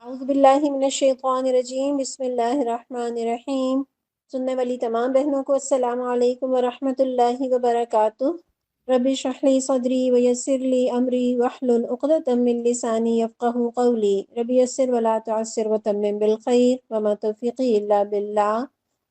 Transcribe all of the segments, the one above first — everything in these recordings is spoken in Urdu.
اعوذ باللہ من الشیطان الرجیم، بسم اللہ الرحمن الرحیم۔ سننے والی تمام بہنوں کو السلام علیکم ورحمۃ اللہ وبرکاتہ۔ رب اشرح لی صدری ویسر لی امری واحلل عقدۃ من لسانی یفقہوا قولی۔ رب یسر ولا تعسر وتمم بالخیر وما توفیقی الا باللہ۔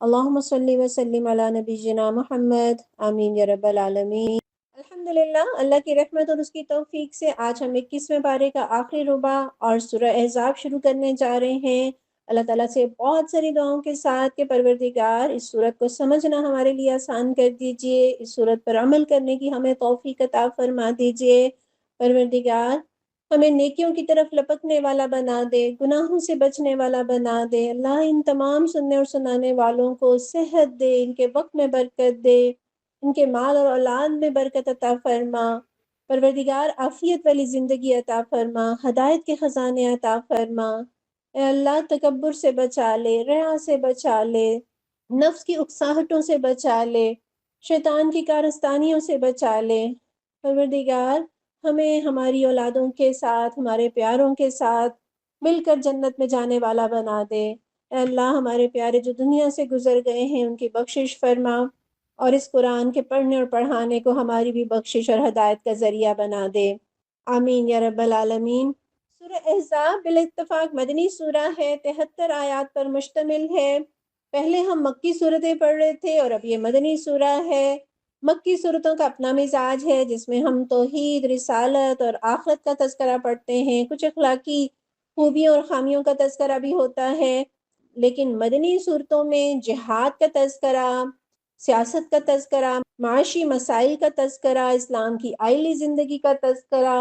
اللہم صلی وسلم علی نبینا محمد، آمین یا رب العالمین۔ الحمدللہ، اللہ کی رحمت اور اس کی توفیق سے آج ہم 21ویں پارے کا آخری ربع اور سورہ احزاب شروع کرنے جا رہے ہیں۔ اللہ تعالیٰ سے بہت ساری دعاؤں کے ساتھ کہ پروردگار اس صورت کو سمجھنا ہمارے لیے آسان کر دیجئے، اس صورت پر عمل کرنے کی ہمیں توفیق عطا فرما دیجئے۔ پروردگار ہمیں نیکیوں کی طرف لپکنے والا بنا دے، گناہوں سے بچنے والا بنا دے۔ اللہ ان تمام سننے اور سنانے والوں کو صحت دے، ان کے وقت میں برکت دے، ان کے مال اور اولاد میں برکت عطا فرما۔ پروردگار عافیت والی زندگی عطا فرما، ہدایت کے خزانے عطا فرما۔ اے اللہ تکبر سے بچا لے، ریا سے بچا لے، نفس کی اکساہٹوں سے بچا لے، شیطان کی کارستانیوں سے بچا لے۔ پروردگار ہمیں ہماری اولادوں کے ساتھ، ہمارے پیاروں کے ساتھ مل کر جنت میں جانے والا بنا دے۔ اے اللہ ہمارے پیارے جو دنیا سے گزر گئے ہیں ان کی بخشش فرما، اور اس قرآن کے پڑھنے اور پڑھانے کو ہماری بھی بخشش اور ہدایت کا ذریعہ بنا دے، آمین یا رب العالمین۔ سورہ احزاب بالاتفاق مدنی سورہ ہے، 73 آیات پر مشتمل ہے۔ پہلے ہم مکی صورتیں پڑھ رہے تھے اور اب یہ مدنی سورہ ہے۔ مکی صورتوں کا اپنا مزاج ہے جس میں ہم توحید، رسالت اور آخرت کا تذکرہ پڑھتے ہیں، کچھ اخلاقی خوبیوں اور خامیوں کا تذکرہ بھی ہوتا ہے، لیکن مدنی صورتوں میں جہاد کا تذکرہ، سیاست کا تذکرہ، معاشی مسائل کا تذکرہ، اسلام کی آئلی زندگی کا تذکرہ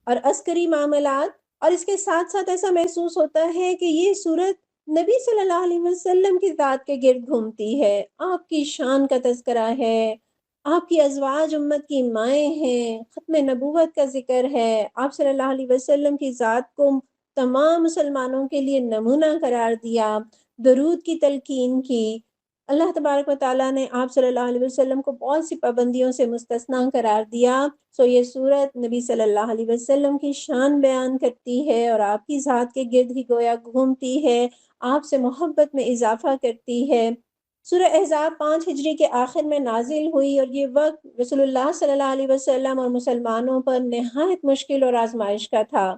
اور عسکری معاملات، اور اس کے ساتھ ساتھ ایسا محسوس ہوتا ہے کہ یہ صورت نبی صلی اللہ علیہ وسلم کی ذات کے گرد گھومتی ہے۔ آپ کی شان کا تذکرہ ہے، آپ کی ازواج امت کی مائیں ہیں، ختم نبوت کا ذکر ہے، آپ صلی اللہ علیہ وسلم کی ذات کو تمام مسلمانوں کے لیے نمونہ قرار دیا، درود کی تلقین کی۔ اللہ تبارک و تعالیٰ نے آپ صلی اللہ علیہ وسلم کو بہت سی پابندیوں سے مستثنیٰ قرار دیا۔ یہ صورت نبی صلی اللہ علیہ وسلم کی شان بیان کرتی ہے اور آپ کی ذات کے گرد ہی گویا گھومتی ہے، آپ سے محبت میں اضافہ کرتی ہے۔ سورہ احزاب 5 ہجری کے آخر میں نازل ہوئی اور یہ وقت رسول اللہ صلی اللہ علیہ وسلم اور مسلمانوں پر نہایت مشکل اور آزمائش کا تھا،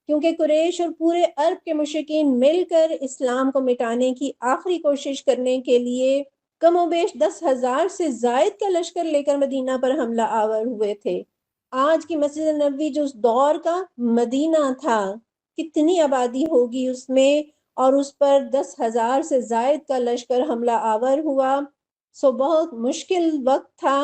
کیونکہ قریش اور پورے عرب کے مشرکین مل کر اسلام کو مٹانے کی آخری کوشش کرنے کے لیے کم و بیش 10,000 سے زائد کا لشکر لے کر مدینہ پر حملہ آور ہوئے تھے۔ آج کی مسجد نبوی جو اس دور کا مدینہ تھا، کتنی آبادی ہوگی اس میں، اور اس پر 10,000 سے زائد کا لشکر حملہ آور ہوا۔ بہت مشکل وقت تھا،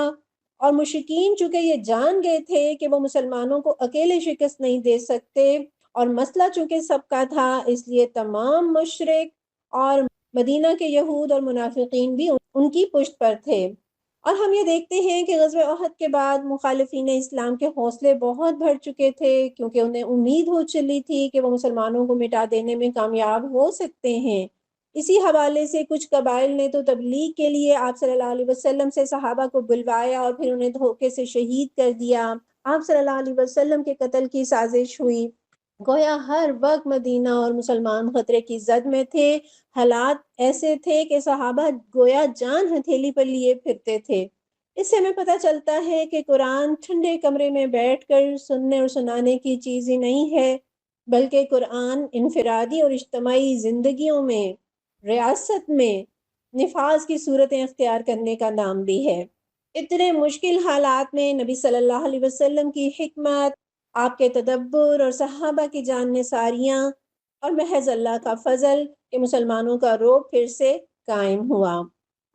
اور مشرکین چونکہ یہ جان گئے تھے کہ وہ مسلمانوں کو اکیلے شکست نہیں دے سکتے، اور مسئلہ چونکہ سب کا تھا، اس لیے تمام مشرک اور مدینہ کے یہود اور منافقین بھی ان کی پشت پر تھے۔ اور ہم یہ دیکھتے ہیں کہ غزوہ احد کے بعد مخالفین اسلام کے حوصلے بہت بڑھ چکے تھے، کیونکہ انہیں امید ہو چلی تھی کہ وہ مسلمانوں کو مٹا دینے میں کامیاب ہو سکتے ہیں۔ اسی حوالے سے کچھ قبائل نے تو تبلیغ کے لیے آپ صلی اللہ علیہ وسلم سے صحابہ کو بلوایا اور پھر انہیں دھوکے سے شہید کر دیا۔ آپ صلی اللہ علیہ وسلم کے قتل کی سازش ہوئی۔ گویا ہر وقت مدینہ اور مسلمان خطرے کی زد میں تھے۔ حالات ایسے تھے کہ صحابہ گویا جان ہتھیلی پر لیے پھرتے تھے۔ اس سے ہمیں پتہ چلتا ہے کہ قرآن ٹھنڈے کمرے میں بیٹھ کر سننے اور سنانے کی چیز ہی نہیں ہے، بلکہ قرآن انفرادی اور اجتماعی زندگیوں میں، ریاست میں نفاذ کی صورتیں اختیار کرنے کا نام بھی ہے۔ اتنے مشکل حالات میں نبی صلی اللہ علیہ وسلم کی حکمت، آپ کے تدبر اور صحابہ کی جان نثاریاں اور محض اللہ کا فضل کہ مسلمانوں کا رعب پھر سے قائم ہوا۔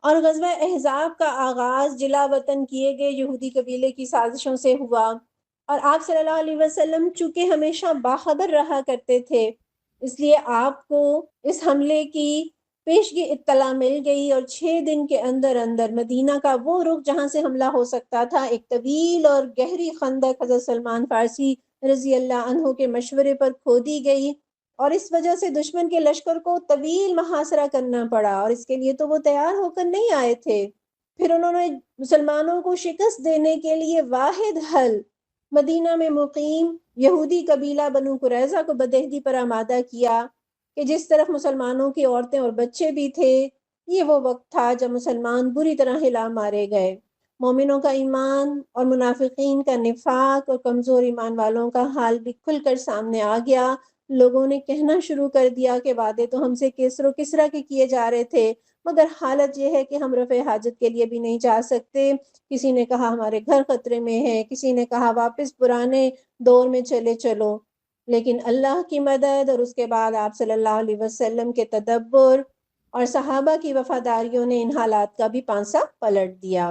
اور غزوہ احزاب کا آغاز جلا وطن کیے گئے یہودی قبیلے کی سازشوں سے ہوا، اور آپ صلی اللہ علیہ وسلم چونکہ ہمیشہ باخبر رہا کرتے تھے، اس لیے آپ کو اس حملے کی پیشگی اطلاع مل گئی، اور 6 دن کے اندر اندر مدینہ کا وہ رخ جہاں سے حملہ ہو سکتا تھا، ایک طویل اور گہری خندق حضرت سلمان فارسی رضی اللہ عنہ کے مشورے پر کھودی گئی، اور اس وجہ سے دشمن کے لشکر کو طویل محاصرہ کرنا پڑا، اور اس کے لیے تو وہ تیار ہو کر نہیں آئے تھے۔ پھر انہوں نے مسلمانوں کو شکست دینے کے لیے واحد حل مدینہ میں مقیم یہودی قبیلہ بنو قریظہ کو بدہدی پر آمادہ کیا، کہ جس طرف مسلمانوں کی عورتیں اور بچے بھی تھے، یہ وہ وقت تھا جب مسلمان بری طرح ہلا مارے گئے۔ مومنوں کا ایمان اور منافقین کا نفاق اور کمزور ایمان والوں کا حال بھی کھل کر سامنے آ گیا۔ لوگوں نے کہنا شروع کر دیا کہ وعدے تو ہم سے کسر و کسرا کے کیے جا رہے تھے، مگر حالت یہ ہے کہ ہم رفع حاجت کے لیے بھی نہیں جا سکتے۔ کسی نے کہا ہمارے گھر خطرے میں ہے، کسی نے کہا واپس پرانے دور میں چلے چلو۔ لیکن اللہ کی مدد اور اس کے بعد آپ صلی اللہ علیہ وسلم کے تدبر اور صحابہ کی وفاداریوں نے ان حالات کا بھی پانسا پلٹ دیا۔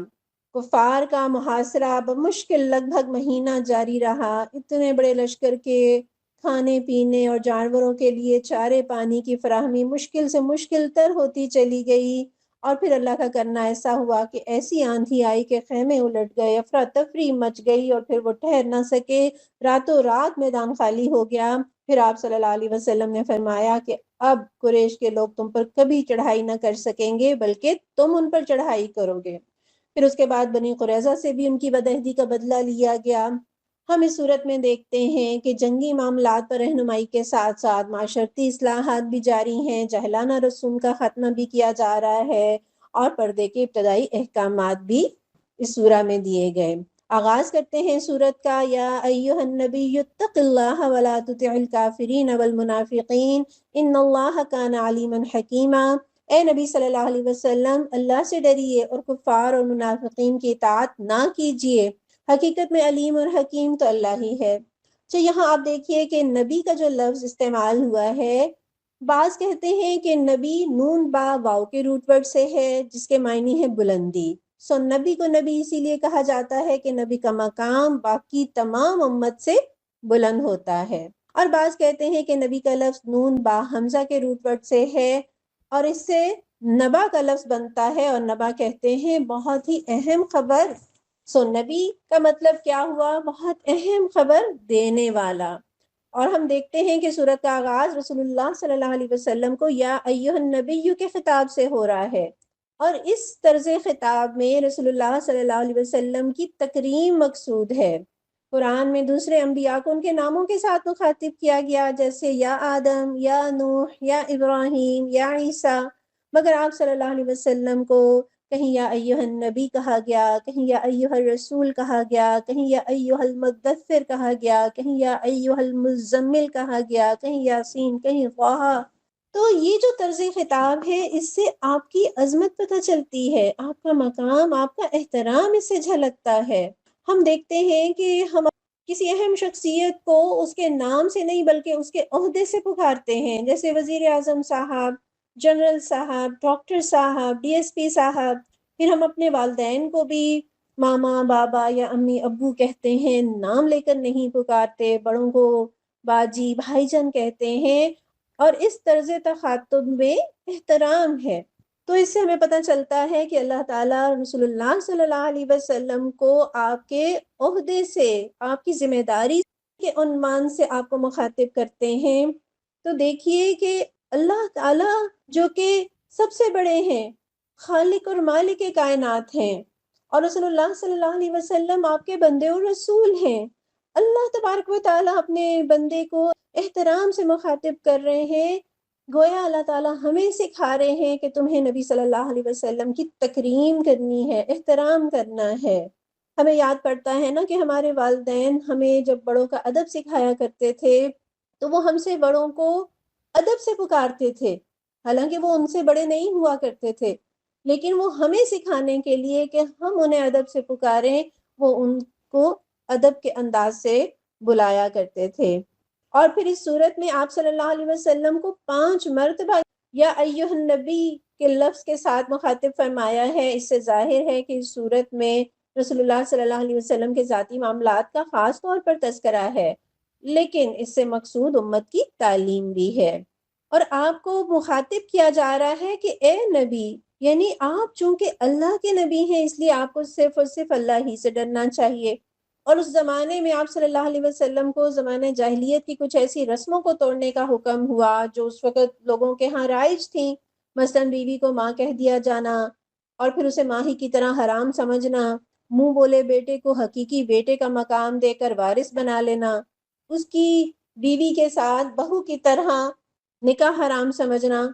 کفار کا محاصرہ بمشکل لگ بھگ مہینہ جاری رہا۔ اتنے بڑے لشکر کے کھانے پینے اور جانوروں کے لیے چارے پانی کی فراہمی مشکل سے مشکل تر ہوتی چلی گئی، اور پھر اللہ کا کرنا ایسا ہوا کہ ایسی آندھی آئی کہ خیمے الٹ گئے، افراتفری مچ گئی، اور پھر وہ ٹھہر نہ سکے، راتوں رات میدان خالی ہو گیا۔ پھر آپ صلی اللہ علیہ وسلم نے فرمایا کہ اب قریش کے لوگ تم پر کبھی چڑھائی نہ کر سکیں گے، بلکہ تم ان پر چڑھائی کرو گے۔ پھر اس کے بعد بنی قریظہ سے بھی ان کی بدعہدی کا بدلہ لیا گیا۔ ہم اس صورت میں دیکھتے ہیں کہ جنگی معاملات پر رہنمائی کے ساتھ ساتھ معاشرتی اصلاحات بھی جاری ہیں، جہلانہ رسوم کا خاتمہ بھی کیا جا رہا ہے، اور پردے کے ابتدائی احکامات بھی اس سورہ میں دیے گئے۔ آغاز کرتے ہیں سورت کا، یا ایھا النبی اتق اللہ ولا تطع الکافرین والمنافقین ان اللہ کان علیما حکیما۔ اے نبی صلی اللہ علیہ وسلم، اللہ سے ڈریے اور کفار اور منافقین کی اطاعت نہ کیجیے، حقیقت میں علیم اور حکیم تو اللہ ہی ہے۔ تو یہاں آپ دیکھیے کہ نبی کا جو لفظ استعمال ہوا ہے، بعض کہتے ہیں کہ نبی نون با واو کے روٹ ورڈ سے ہے، جس کے معنی ہے بلندی۔ نبی کو نبی اسی لیے کہا جاتا ہے کہ نبی کا مقام باقی تمام امت سے بلند ہوتا ہے۔ اور بعض کہتے ہیں کہ نبی کا لفظ نون با حمزہ کے روٹ ورڈ سے ہے، اور اس سے نبا کا لفظ بنتا ہے، اور نبا کہتے ہیں بہت ہی اہم خبر۔ نبی کا مطلب کیا ہوا؟ بہت اہم خبر دینے والا۔ اور ہم دیکھتے ہیں کہ سورت کا آغاز رسول اللہ صلی اللہ علیہ وسلم کو یا ایھا النبی کے خطاب سے ہو رہا ہے، اور اس طرز خطاب میں رسول اللہ صلی اللہ علیہ وسلم کی تکریم مقصود ہے۔ قرآن میں دوسرے انبیاء کو ان کے ناموں کے ساتھ مخاطب کیا گیا، جیسے یا آدم، یا نوح، یا ابراہیم، یا عیسیٰ، مگر آپ صلی اللہ علیہ وسلم کو کہیں یا ایھا النبی کہا گیا، کہیں یا ایھا الرسول کہا گیا، کہیں یا ایھا المدثر کہا گیا، کہیں یا ایھا المزمل کہا گیا، کہیں یاسین، کہیں طٰہٰ۔ تو یہ جو طرز خطاب ہے، اس سے آپ کی عظمت پتہ چلتی ہے، آپ کا مقام، آپ کا احترام اس سے جھلکتا ہے۔ ہم دیکھتے ہیں کہ ہم کسی اہم شخصیت کو اس کے نام سے نہیں بلکہ اس کے عہدے سے پکارتے ہیں، جیسے وزیر اعظم صاحب، جنرل صاحب، ڈاکٹر صاحب، ڈی ایس پی صاحب۔ پھر ہم اپنے والدین کو بھی ماما، بابا یا امی ابو کہتے ہیں، نام لے کر نہیں پکارتے، بڑوں کو باجی، بھائی جان کہتے ہیں، اور اس طرز تخاطب میں احترام ہے۔ تو اس سے ہمیں پتہ چلتا ہے کہ اللہ تعالیٰ رسول اللہ صلی اللہ علیہ وسلم کو آپ کے عہدے سے، آپ کی ذمہ داری کے عنوان سے آپ کو مخاطب کرتے ہیں۔ تو دیکھیے کہ اللہ تعالیٰ جو کہ سب سے بڑے ہیں، خالق اور مالک کائنات ہیں، اور رسول اللہ صلی اللہ علیہ وسلم آپ کے بندے اور رسول ہیں۔ اللہ تبارک و تعالیٰ اپنے بندے کو احترام سے مخاطب کر رہے ہیں، گویا اللہ تعالیٰ ہمیں سکھا رہے ہیں کہ تمہیں نبی صلی اللہ علیہ وسلم کی تکریم کرنی ہے، احترام کرنا ہے۔ ہمیں یاد پڑتا ہے نا کہ ہمارے والدین ہمیں جب بڑوں کا ادب سکھایا کرتے تھے، تو وہ ہم سے بڑوں کو ادب سے پکارتے تھے، حالانکہ وہ ان سے بڑے نہیں ہوا کرتے تھے، لیکن وہ ہمیں سکھانے کے لیے کہ ہم انہیں ادب سے پکاریں، وہ ان کو ادب کے انداز سے بلایا کرتے تھے۔ اور پھر اس صورت میں آپ صلی اللہ علیہ وسلم کو 5 مرتبہ یا ایھا النبی کے لفظ کے ساتھ مخاطب فرمایا ہے۔ اس سے ظاہر ہے کہ اس صورت میں رسول اللہ صلی اللہ علیہ وسلم کے ذاتی معاملات کا خاص طور پر تذکرہ ہے، لیکن اس سے مقصود امت کی تعلیم بھی ہے، اور آپ کو مخاطب کیا جا رہا ہے کہ اے نبی، یعنی آپ چونکہ اللہ کے نبی ہیں، اس لیے آپ کو صرف اور صرف اللہ ہی سے ڈرنا چاہیے۔ اور اس زمانے میں آپ صلی اللہ علیہ وسلم کو زمانہ جاہلیت کی کچھ ایسی رسموں کو توڑنے کا حکم ہوا جو اس وقت لوگوں کے ہاں رائج تھیں، مثلاً بیوی کو ماں کہہ دیا جانا، اور پھر اسے ماں ہی کی طرح حرام سمجھنا، منہ بولے بیٹے کو حقیقی بیٹے کا مقام دے کر وارث بنا لینا، اس کی بیوی کے ساتھ بہو کی طرح نکاح حرام سمجھنا،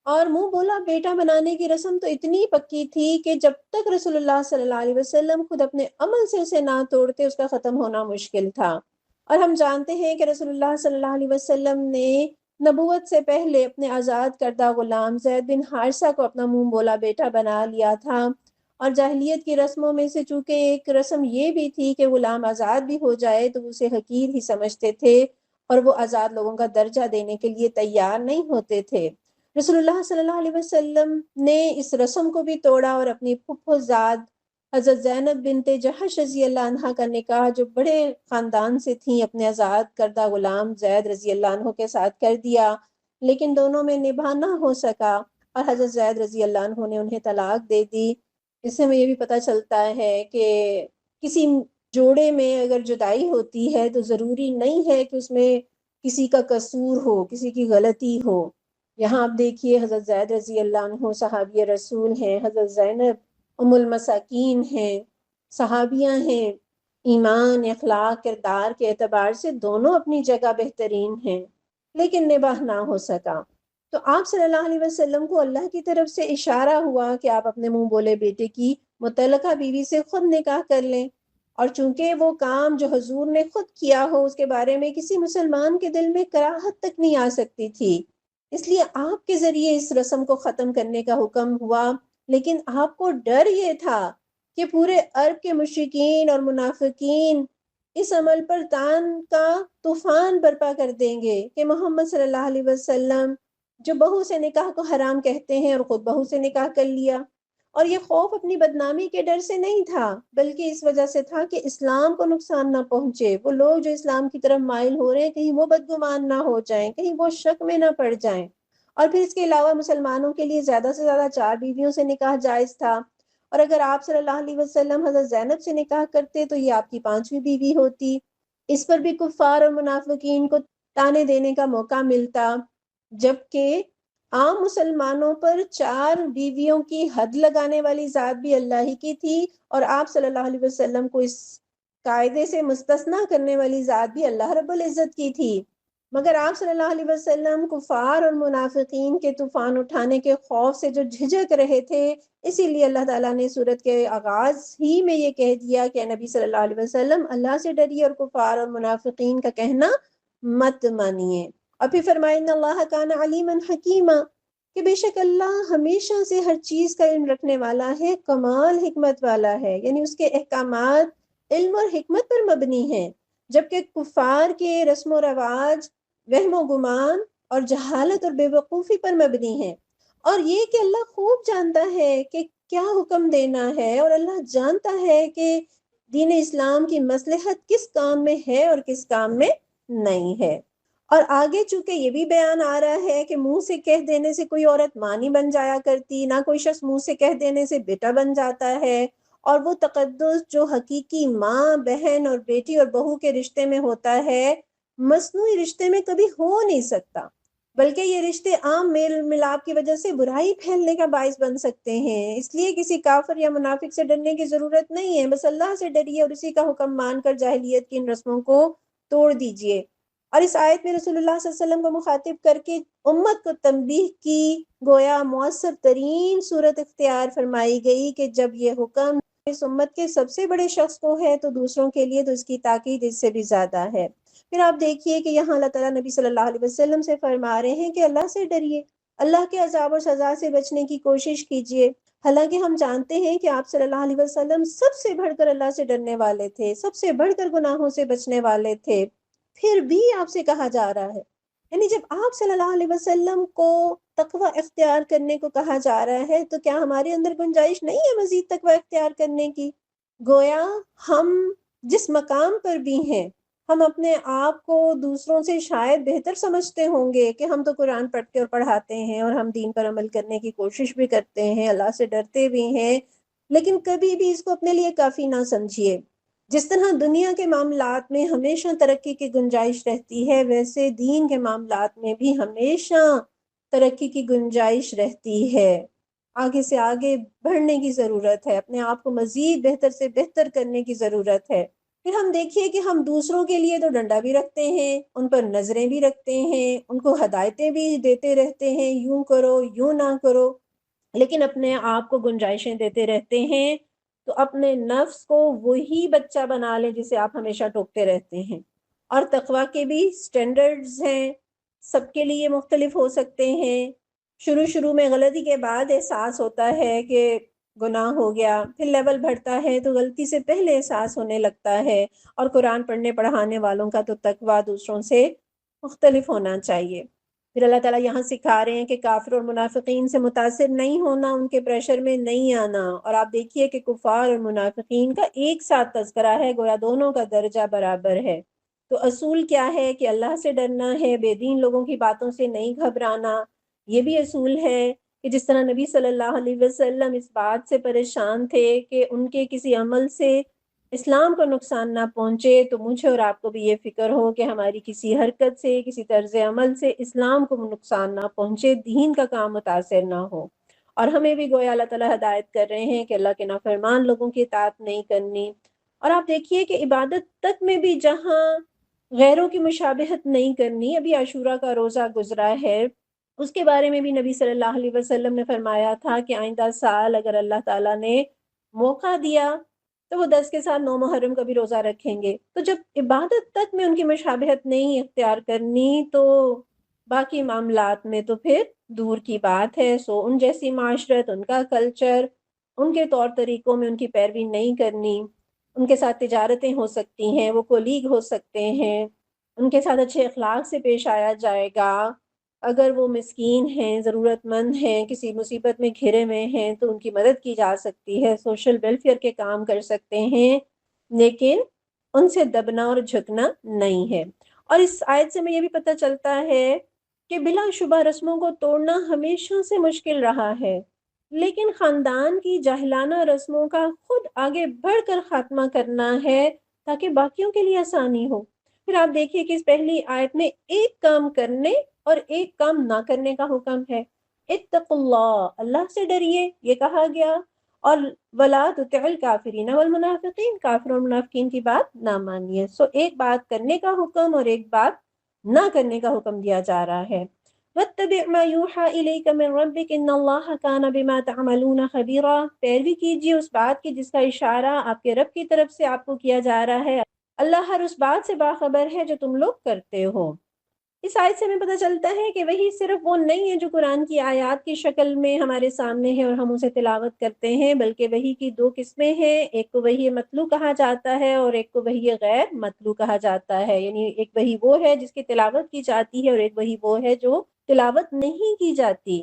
اور منہ بولا بیٹا بنانے کی رسم تو اتنی پکی تھی کہ جب تک رسول اللہ صلی اللہ علیہ وسلم خود اپنے عمل سے اسے نہ توڑتے اس کا ختم ہونا مشکل تھا۔ اور ہم جانتے ہیں کہ رسول اللہ صلی اللہ علیہ وسلم نے نبوت سے پہلے اپنے آزاد کردہ غلام زید بن حارثہ کو اپنا منہ بولا بیٹا بنا لیا تھا۔ اور جاہلیت کی رسموں میں سے چونکہ ایک رسم یہ بھی تھی کہ غلام آزاد بھی ہو جائے تو اسے حقیر ہی سمجھتے تھے اور وہ آزاد لوگوں کا درجہ دینے کے لیے تیار نہیں ہوتے تھے۔ رسول اللہ صلی اللہ علیہ وسلم نے اس رسم کو بھی توڑا اور اپنی پھپھو زاد حضرت زینب بنت جحش رضی اللہ عنہا کا نکاح جو بڑے خاندان سے تھیں اپنے آزاد کردہ غلام زید رضی اللہ عنہ کے ساتھ کر دیا، لیکن دونوں میں نباہ نہ ہو سکا اور حضرت زید رضی اللہ عنہ نے انہیں طلاق دے دی۔ اس سے ہمیں یہ بھی پتہ چلتا ہے کہ کسی جوڑے میں اگر جدائی ہوتی ہے تو ضروری نہیں ہے کہ اس میں کسی کا قصور ہو، کسی کی غلطی ہو۔ یہاں آپ دیکھیے حضرت زید رضی اللہ عنہ صحابی رسول ہیں، حضرت زینب ام المساکین ہیں، صحابیاں ہیں، ایمان، اخلاق، کردار کے اعتبار سے دونوں اپنی جگہ بہترین ہیں، لیکن نباہ نہ ہو سکا۔ تو آپ صلی اللہ علیہ وسلم کو اللہ کی طرف سے اشارہ ہوا کہ آپ اپنے منہ بولے بیٹے کی متعلقہ بیوی سے خود نکاح کر لیں، اور چونکہ وہ کام جو حضور نے خود کیا ہو اس کے بارے میں کسی مسلمان کے دل میں کراہت تک نہیں آ سکتی تھی، اس لیے آپ کے ذریعے اس رسم کو ختم کرنے کا حکم ہوا۔ لیکن آپ کو ڈر یہ تھا کہ پورے عرب کے مشرکین اور منافقین اس عمل پر تان کا طوفان برپا کر دیں گے کہ محمد صلی اللہ علیہ وسلم جو بہو سے نکاح کو حرام کہتے ہیں اور خود بہو سے نکاح کر لیا۔ اور یہ خوف اپنی بدنامی کے ڈر سے نہیں تھا بلکہ اس وجہ سے تھا کہ اسلام کو نقصان نہ پہنچے، وہ لوگ جو اسلام کی طرف مائل ہو رہے ہیں کہیں وہ بدگمان نہ ہو جائیں، کہیں وہ شک میں نہ پڑ جائیں۔ اور پھر اس کے علاوہ مسلمانوں کے لیے زیادہ سے زیادہ 4 بیویوں سے نکاح جائز تھا، اور اگر آپ صلی اللہ علیہ وسلم حضرت زینب سے نکاح کرتے تو یہ آپ کی 5ویں بیوی ہوتی۔ اس پر بھی کفار اور منافقین کو تانے دینے کا موقع ملتا، جبکہ عام مسلمانوں پر 4 بیویوں کی حد لگانے والی ذات بھی اللہ ہی کی تھی، اور آپ صلی اللہ علیہ وسلم کو اس قاعدے سے مستثنا کرنے والی ذات بھی اللہ رب العزت کی تھی۔ مگر آپ صلی اللہ علیہ وسلم کفار اور منافقین کے طوفان اٹھانے کے خوف سے جو جھجک رہے تھے، اسی لیے اللہ تعالیٰ نے سورت کے آغاز ہی میں یہ کہہ دیا کہ نبی صلی اللہ علیہ وسلم اللہ سے ڈریے اور کفار اور منافقین کا کہنا مت مانیے۔ اور پھر فرمائے ان اللہ کان علیما حکیما، کہ بے شک اللہ ہمیشہ سے ہر چیز کا علم رکھنے والا ہے، کمال حکمت والا ہے، یعنی اس کے احکامات علم اور حکمت پر مبنی ہیں، جبکہ کفار کے رسم و رواج وہم و گمان اور جہالت اور بے وقوفی پر مبنی ہیں۔ اور یہ کہ اللہ خوب جانتا ہے کہ کیا حکم دینا ہے، اور اللہ جانتا ہے کہ دین اسلام کی مصلحت کس کام میں ہے اور کس کام میں نہیں ہے۔ اور آگے چونکہ یہ بھی بیان آ رہا ہے کہ منہ سے کہہ دینے سے کوئی عورت ماں نہیں بن جایا کرتی، نہ کوئی شخص منہ سے کہہ دینے سے بیٹا بن جاتا ہے، اور وہ تقدس جو حقیقی ماں، بہن اور بیٹی اور بہو کے رشتے میں ہوتا ہے مصنوعی رشتے میں کبھی ہو نہیں سکتا، بلکہ یہ رشتے عام میل ملاپ کی وجہ سے برائی پھیلنے کا باعث بن سکتے ہیں۔ اس لیے کسی کافر یا منافق سے ڈرنے کی ضرورت نہیں ہے، بس اللہ سے ڈریے اور اسی کا حکم مان کر جاہلیت کی ان رسموں کو توڑ دیجیے۔ اور اس آیت میں رسول اللہ صلی اللہ علیہ وسلم کو مخاطب کر کے امت کو تنبیہ کی گویا مؤثر ترین صورت اختیار فرمائی گئی کہ جب یہ حکم اس امت کے سب سے بڑے شخص کو ہے تو دوسروں کے لیے تو اس کی تاکید اس سے بھی زیادہ ہے۔ پھر آپ دیکھیے کہ یہاں اللہ تعالیٰ نبی صلی اللہ علیہ وسلم سے فرما رہے ہیں کہ اللہ سے ڈریے، اللہ کے عذاب اور سزا سے بچنے کی کوشش کیجیے، حالانکہ ہم جانتے ہیں کہ آپ صلی اللہ علیہ وسلم سب سے بڑھ کر اللہ سے ڈرنے والے تھے، سب سے بڑھ کر گناہوں سے بچنے والے تھے، پھر بھی آپ سے کہا جا رہا ہے، یعنی جب آپ صلی اللہ علیہ وسلم کو تقوی اختیار کرنے کو کہا جا رہا ہے تو کیا ہمارے اندر گنجائش نہیں ہے مزید تقوی اختیار کرنے کی؟ گویا ہم جس مقام پر بھی ہیں ہم اپنے آپ کو دوسروں سے شاید بہتر سمجھتے ہوں گے کہ ہم تو قرآن پڑھتے اور پڑھاتے ہیں اور ہم دین پر عمل کرنے کی کوشش بھی کرتے ہیں، اللہ سے ڈرتے بھی ہیں، لیکن کبھی بھی اس کو اپنے لیے کافی نہ سمجھیے۔ جس طرح دنیا کے معاملات میں ہمیشہ ترقی کی گنجائش رہتی ہے، ویسے دین کے معاملات میں بھی ہمیشہ ترقی کی گنجائش رہتی ہے۔ آگے سے آگے بڑھنے کی ضرورت ہے، اپنے آپ کو مزید بہتر سے بہتر کرنے کی ضرورت ہے۔ پھر ہم دیکھیے کہ ہم دوسروں کے لیے تو ڈنڈا بھی رکھتے ہیں، ان پر نظریں بھی رکھتے ہیں، ان کو ہدایتیں بھی دیتے رہتے ہیں، یوں کرو یوں نہ کرو، لیکن اپنے آپ کو گنجائشیں دیتے رہتے ہیں۔ تو اپنے نفس کو وہی بچہ بنا لیں جسے آپ ہمیشہ ٹوکتے رہتے ہیں۔ اور تقویٰ کے بھی سٹینڈرڈز ہیں، سب کے لیے مختلف ہو سکتے ہیں۔ شروع میں غلطی کے بعد احساس ہوتا ہے کہ گناہ ہو گیا، پھر لیول بڑھتا ہے تو غلطی سے پہلے احساس ہونے لگتا ہے۔ اور قرآن پڑھنے پڑھانے والوں کا تو تقویٰ دوسروں سے مختلف ہونا چاہیے۔ پھر اللہ تعالیٰ یہاں سکھا رہے ہیں کہ کافر اور منافقین سے متاثر نہیں ہونا، ان کے پریشر میں نہیں آنا۔ اور آپ دیکھیے کہ کفار اور منافقین کا ایک ساتھ تذکرہ ہے، گویا دونوں کا درجہ برابر ہے۔ تو اصول کیا ہے کہ اللہ سے ڈرنا ہے، بے دین لوگوں کی باتوں سے نہیں گھبرانا۔ یہ بھی اصول ہے کہ جس طرح نبی صلی اللہ علیہ وسلم اس بات سے پریشان تھے کہ ان کے کسی عمل سے اسلام کو نقصان نہ پہنچے، تو مجھے اور آپ کو بھی یہ فکر ہو کہ ہماری کسی حرکت سے، کسی طرز عمل سے اسلام کو نقصان نہ پہنچے، دین کا کام متاثر نہ ہو۔ اور ہمیں بھی گویا اللہ تعالیٰ ہدایت کر رہے ہیں کہ اللہ کے نافرمان لوگوں کی اطاعت نہیں کرنی۔ اور آپ دیکھیے کہ عبادت تک میں بھی جہاں غیروں کی مشابہت نہیں کرنی، ابھی عاشورہ کا روزہ گزرا ہے، اس کے بارے میں بھی نبی صلی اللہ علیہ وسلم نے فرمایا تھا کہ آئندہ سال اگر اللہ تعالیٰ نے موقع دیا تو وہ 10 کے ساتھ 9 محرم کا بھی روزہ رکھیں گے۔ تو جب عبادت تک میں ان کی مشابہت نہیں اختیار کرنی تو باقی معاملات میں تو پھر دور کی بات ہے۔ سو ان جیسی معاشرت، ان کا کلچر، ان کے طور طریقوں میں ان کی پیروی نہیں کرنی۔ ان کے ساتھ تجارتیں ہو سکتی ہیں، وہ کولیگ ہو سکتے ہیں، ان کے ساتھ اچھے اخلاق سے پیش آیا جائے گا۔ اگر وہ مسکین ہیں، ضرورت مند ہیں، کسی مصیبت میں گھرے ہوئے ہیں تو ان کی مدد کی جا سکتی ہے، سوشل ویلفیئر کے کام کر سکتے ہیں، لیکن ان سے دبنا اور جھکنا نہیں ہے۔ اور اس آیت سے ہمیں یہ بھی پتہ چلتا ہے کہ بلا شبہ رسموں کو توڑنا ہمیشہ سے مشکل رہا ہے، لیکن خاندان کی جاہلانہ رسموں کا خود آگے بڑھ کر خاتمہ کرنا ہے تاکہ باقیوں کے لیے آسانی ہو۔ پھر آپ دیکھیے کہ اس پہلی آیت میں ایک کام کرنے اور ایک کام نہ کرنے کا حکم ہے۔ اتقوا اللہ، اللہ سے ڈریے، یہ کہا گیا، اور ولا تطع الکافرین والمنافقین، کافر اور منافقین کی بات نہ مانیے۔ سو ایک بات کرنے کا حکم اور ایک بات نہ کرنے کا حکم دیا جا رہا ہے۔ واتبع ما یوحى الیک من ربک ان اللہ کان بما تعملون خبیرا، پیروی کیجیے اس بات کی جس کا اشارہ آپ کے رب کی طرف سے آپ کو کیا جا رہا ہے، اللہ ہر اس بات سے باخبر ہے جو تم لوگ کرتے ہو۔ اس آیت سے ہمیں پتہ چلتا ہے کہ وہی صرف وہ نہیں ہے جو قرآن کی آیات کی شکل میں ہمارے سامنے ہے اور ہم اسے تلاوت کرتے ہیں، بلکہ وحی کی دو قسمیں ہیں، ایک کو وحی متلو کہا جاتا ہے اور ایک کو وحی غیر متلو کہا جاتا ہے۔ یعنی ایک وحی وہ ہے جس کی تلاوت کی جاتی ہے اور ایک وحی وہ ہے جو تلاوت نہیں کی جاتی۔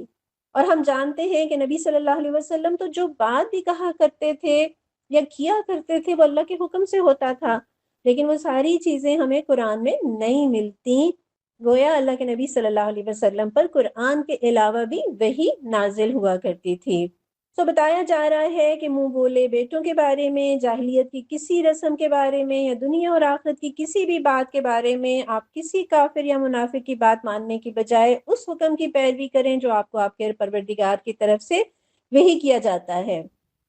اور ہم جانتے ہیں کہ نبی صلی اللہ علیہ وسلم تو جو بات بھی کہا کرتے تھے یا کیا کرتے تھے وہ اللہ کے حکم سے ہوتا تھا، لیکن وہ ساری چیزیں ہمیں قرآن میں نہیں ملتی۔ گویا اللہ کے نبی صلی اللہ علیہ وسلم پر قرآن کے علاوہ بھی وحی نازل ہوا کرتی تھی۔ سو بتایا جا رہا ہے کہ منہ بولے بیٹوں کے بارے میں، جاہلیت کی کسی رسم کے بارے میں یا دنیا اور آخرت کی کسی بھی بات کے بارے میں آپ کسی کافر یا منافق کی بات ماننے کی بجائے اس حکم کی پیروی کریں جو آپ کو آپ کے پروردگار کی طرف سے وحی کیا جاتا ہے۔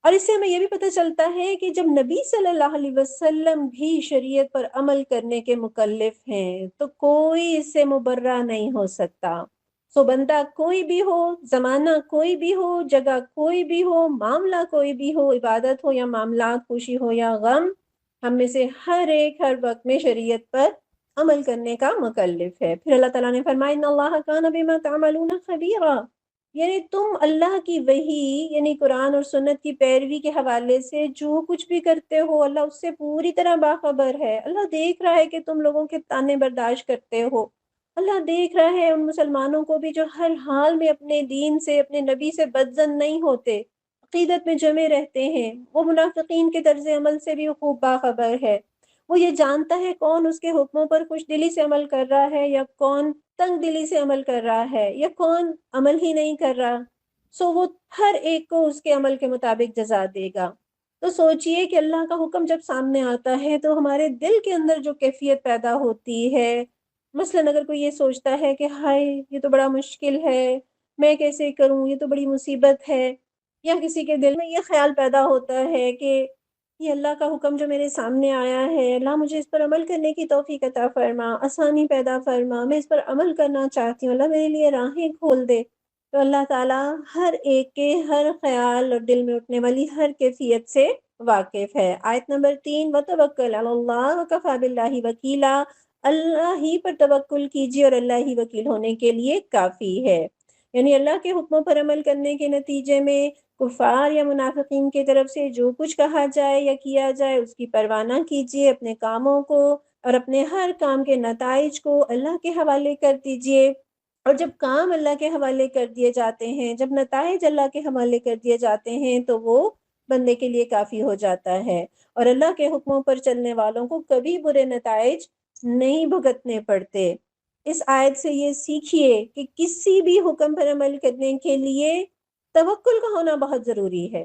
اور اس سے ہمیں یہ بھی پتہ چلتا ہے کہ جب نبی صلی اللہ علیہ وسلم بھی شریعت پر عمل کرنے کے مکلف ہیں تو کوئی اس سے مبرہ نہیں ہو سکتا۔ سو بندہ کوئی بھی ہو، زمانہ کوئی بھی ہو، جگہ کوئی بھی ہو، معاملہ کوئی بھی ہو، عبادت ہو یا معاملات، خوشی ہو یا غم، ہم میں سے ہر ایک ہر وقت میں شریعت پر عمل کرنے کا مکلف ہے۔ پھر اللہ تعالیٰ نے فرمایا ان اللہ کان بما تعملون خبیرا، یعنی تم اللہ کی وحی یعنی قرآن اور سنت کی پیروی کے حوالے سے جو کچھ بھی کرتے ہو اللہ اس سے پوری طرح باخبر ہے۔ اللہ دیکھ رہا ہے کہ تم لوگوں کے طعنے برداشت کرتے ہو، اللہ دیکھ رہا ہے ان مسلمانوں کو بھی جو ہر حال میں اپنے دین سے، اپنے نبی سے بدظن نہیں ہوتے، عقیدت میں جمے رہتے ہیں۔ وہ منافقین کے طرز عمل سے بھی خوب باخبر ہے، وہ یہ جانتا ہے کون اس کے حکموں پر خوش دلی سے عمل کر رہا ہے یا کون تنگ دلی سے عمل کر رہا ہے یا کون عمل ہی نہیں کر رہا۔ سو وہ ہر ایک کو اس کے عمل کے مطابق جزا دے گا۔ تو سوچئے کہ اللہ کا حکم جب سامنے آتا ہے تو ہمارے دل کے اندر جو کیفیت پیدا ہوتی ہے، مثلاً اگر کوئی یہ سوچتا ہے کہ ہائے یہ تو بڑا مشکل ہے، میں کیسے کروں، یہ تو بڑی مصیبت ہے، یا کسی کے دل میں یہ خیال پیدا ہوتا ہے کہ یہ اللہ کا حکم جو میرے سامنے آیا ہے، اللہ مجھے اس پر عمل کرنے کی توفیق عطا فرما، آسانی پیدا فرما، میں اس پر عمل کرنا چاہتی ہوں، اللہ میرے لیے راہیں کھول دے۔ تو اللہ تعالیٰ ہر ایک کے ہر خیال اور دل میں اٹھنے والی ہر کیفیت سے واقف ہے۔ آیت نمبر 3، وَتَوَكَّلْ عَلَى اللَّهِ وَكَفَى بِاللَّهِ وَكِيلًا، اللہ ہی پر توکل کیجیے اور اللہ ہی وکیل ہونے کے لیے کافی ہے۔ یعنی اللہ کے حکموں پر عمل کرنے کے نتیجے میں کفار یا منافقین کی طرف سے جو کچھ کہا جائے یا کیا جائے اس کی پرواہ نہ کیجیے، اپنے کاموں کو اور اپنے ہر کام کے نتائج کو اللہ کے حوالے کر دیجیے۔ اور جب کام اللہ کے حوالے کر دیے جاتے ہیں، جب نتائج اللہ کے حوالے کر دیے جاتے ہیں تو وہ بندے کے لیے کافی ہو جاتا ہے، اور اللہ کے حکموں پر چلنے والوں کو کبھی برے نتائج نہیں بھگتنے پڑتے۔ اس آیت سے یہ سیکھیے کہ کسی بھی حکم پر عمل کرنے کے لیے توکل کا ہونا بہت ضروری ہے۔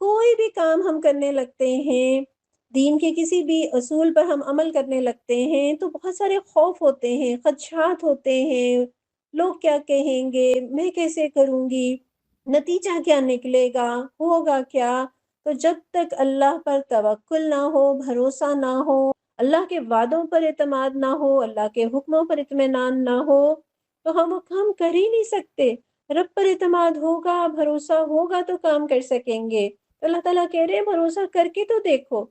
کوئی بھی کام ہم کرنے لگتے ہیں، دین کے کسی بھی اصول پر ہم عمل کرنے لگتے ہیں تو بہت سارے خوف ہوتے ہیں، خدشات ہوتے ہیں، لوگ کیا کہیں گے، میں کیسے کروں گی، نتیجہ کیا نکلے گا، ہوگا کیا۔ تو جب تک اللہ پر توکل نہ ہو، بھروسہ نہ ہو، اللہ کے وعدوں پر اعتماد نہ ہو، اللہ کے حکموں پر اطمینان نہ ہو، تو ہم وہ کام کر ہی نہیں سکتے۔ رب پر اعتماد ہوگا، بھروسہ ہوگا تو کام کر سکیں گے۔ تو اللہ تعالیٰ کہہ رہے ہیں بھروسہ کر کے تو دیکھو۔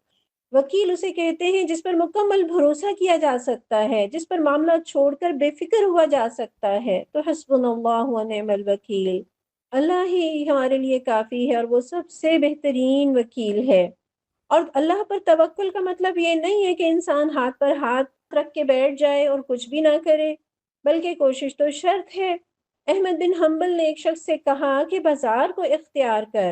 وکیل اسے کہتے ہیں جس پر مکمل بھروسہ کیا جا سکتا ہے، جس پر معاملہ چھوڑ کر بے فکر ہوا جا سکتا ہے۔ تو حسبنا اللہ و نعم الوکیل، اللہ ہی ہمارے لیے کافی ہے اور وہ سب سے بہترین وکیل ہے۔ اور اللہ پر توکل کا مطلب یہ نہیں ہے کہ انسان ہاتھ پر ہاتھ رکھ کے بیٹھ جائے اور کچھ بھی نہ کرے، بلکہ کوشش تو شرط ہے۔ احمد بن حنبل نے ایک شخص سے کہا کہ بازار کو اختیار کر،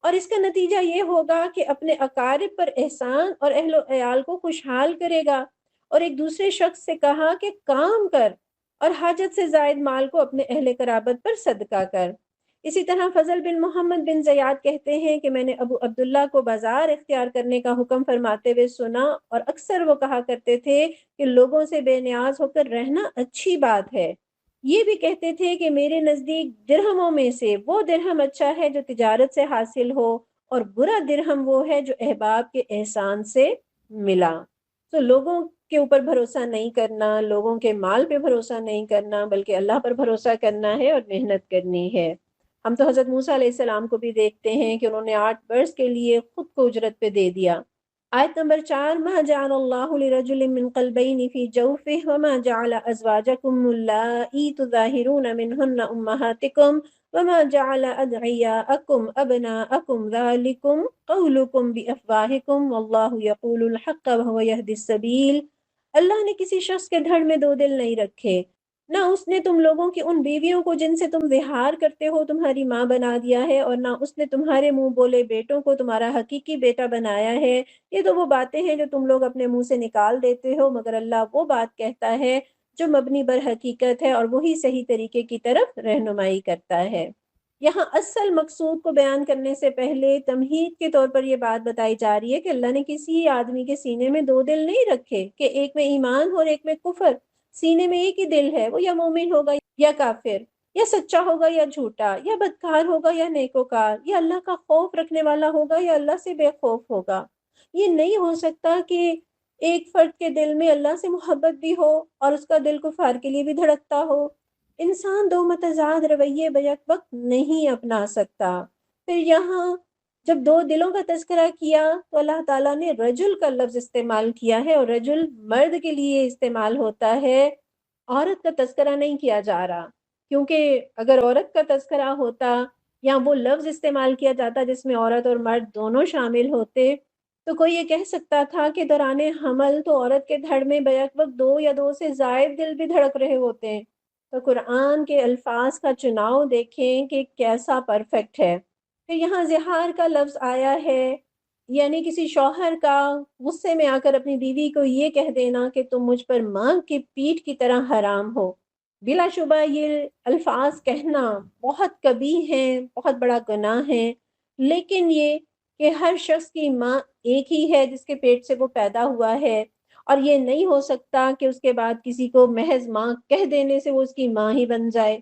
اور اس کا نتیجہ یہ ہوگا کہ اپنے اقارب پر احسان اور اہل و عیال کو خوشحال کرے گا۔ اور ایک دوسرے شخص سے کہا کہ کام کر اور حاجت سے زائد مال کو اپنے اہل قرابت پر صدقہ کر۔ اسی طرح فضل بن محمد بن زیاد کہتے ہیں کہ میں نے ابو عبداللہ کو بازار اختیار کرنے کا حکم فرماتے ہوئے سنا، اور اکثر وہ کہا کرتے تھے کہ لوگوں سے بے نیاز ہو کر رہنا اچھی بات ہے۔ یہ بھی کہتے تھے کہ میرے نزدیک درہموں میں سے وہ درہم اچھا ہے جو تجارت سے حاصل ہو، اور برا درہم وہ ہے جو احباب کے احسان سے ملا۔ تو لوگوں کے اوپر بھروسہ نہیں کرنا، لوگوں کے مال پہ بھروسہ نہیں کرنا، بلکہ اللہ پر بھروسہ کرنا ہے اور محنت کرنی ہے۔ ہم تو حضرت موسیٰ علیہ السلام کو بھی دیکھتے ہیں کہ انہوں نے 8 برس کے لیے خود کو اجرت پہ دے دیا۔ آیت نمبر 4، ما جعل اللہ لرجل من قلبین فی جوفہ وما جعل ازواجکم اللائی تظاہرون منہن امہاتکم وما جعل ادعیاءکم ابناءکم ذالکم قولکم بافواہکم واللہ یقول الحق وہو یہدی السبیل۔ اللہ نے کسی شخص کے دھڑ میں 2 دل نہیں رکھے، نہ اس نے تم لوگوں کی ان بیویوں کو جن سے تم وہار کرتے ہو تمہاری ماں بنا دیا ہے، اور نہ اس نے تمہارے منہ بولے بیٹوں کو تمہارا حقیقی بیٹا بنایا ہے۔ یہ تو وہ باتیں ہیں جو تم لوگ اپنے منہ سے نکال دیتے ہو، مگر اللہ وہ بات کہتا ہے جو مبنی بر حقیقت ہے، اور وہی صحیح طریقے کی طرف رہنمائی کرتا ہے۔ یہاں اصل مقصود کو بیان کرنے سے پہلے تمہید کے طور پر یہ بات بتائی جا رہی ہے کہ اللہ نے کسی آدمی کے سینے میں 2 دل نہیں رکھے کہ ایک میں ایمان اور ایک میں کفر۔ سینے میں ایک ہی دل ہے، وہ یا مومن ہوگا یا کافر، یا سچا ہوگا یا جھوٹا، یا بدکار ہوگا یا نیکوکار، یا اللہ کا خوف رکھنے والا ہوگا یا اللہ سے بے خوف ہوگا۔ یہ نہیں ہو سکتا کہ ایک فرد کے دل میں اللہ سے محبت بھی ہو اور اس کا دل کفار کے لیے بھی دھڑکتا ہو۔ انسان 2 متضاد رویے بیک وقت نہیں اپنا سکتا۔ پھر یہاں جب 2 دلوں کا تذکرہ کیا تو اللہ تعالیٰ نے رجل کا لفظ استعمال کیا ہے، اور رجل مرد کے لیے استعمال ہوتا ہے، عورت کا تذکرہ نہیں کیا جا رہا، کیونکہ اگر عورت کا تذکرہ ہوتا یا وہ لفظ استعمال کیا جاتا جس میں عورت اور مرد دونوں شامل ہوتے تو کوئی یہ کہہ سکتا تھا کہ دوران حمل تو عورت کے دھڑ میں بیک وقت 2 یا 2 سے زائد دل بھی دھڑک رہے ہوتے ہیں۔ تو قرآن کے الفاظ کا چناؤ دیکھیں کہ کیسا پرفیکٹ ہے۔ پھر یہاں زہار کا لفظ آیا ہے، یعنی کسی شوہر کا غصے میں آ کر اپنی بیوی کو یہ کہہ دینا کہ تم مجھ پر ماں کی پیٹھ کی طرح حرام ہو۔ بلا شبہ یہ الفاظ کہنا بہت قبیح ہیں، بہت بڑا گناہ ہے، لیکن یہ کہ ہر شخص کی ماں ایک ہی ہے جس کے پیٹ سے وہ پیدا ہوا ہے، اور یہ نہیں ہو سکتا کہ اس کے بعد کسی کو محض ماں کہہ دینے سے وہ اس کی ماں ہی بن جائے۔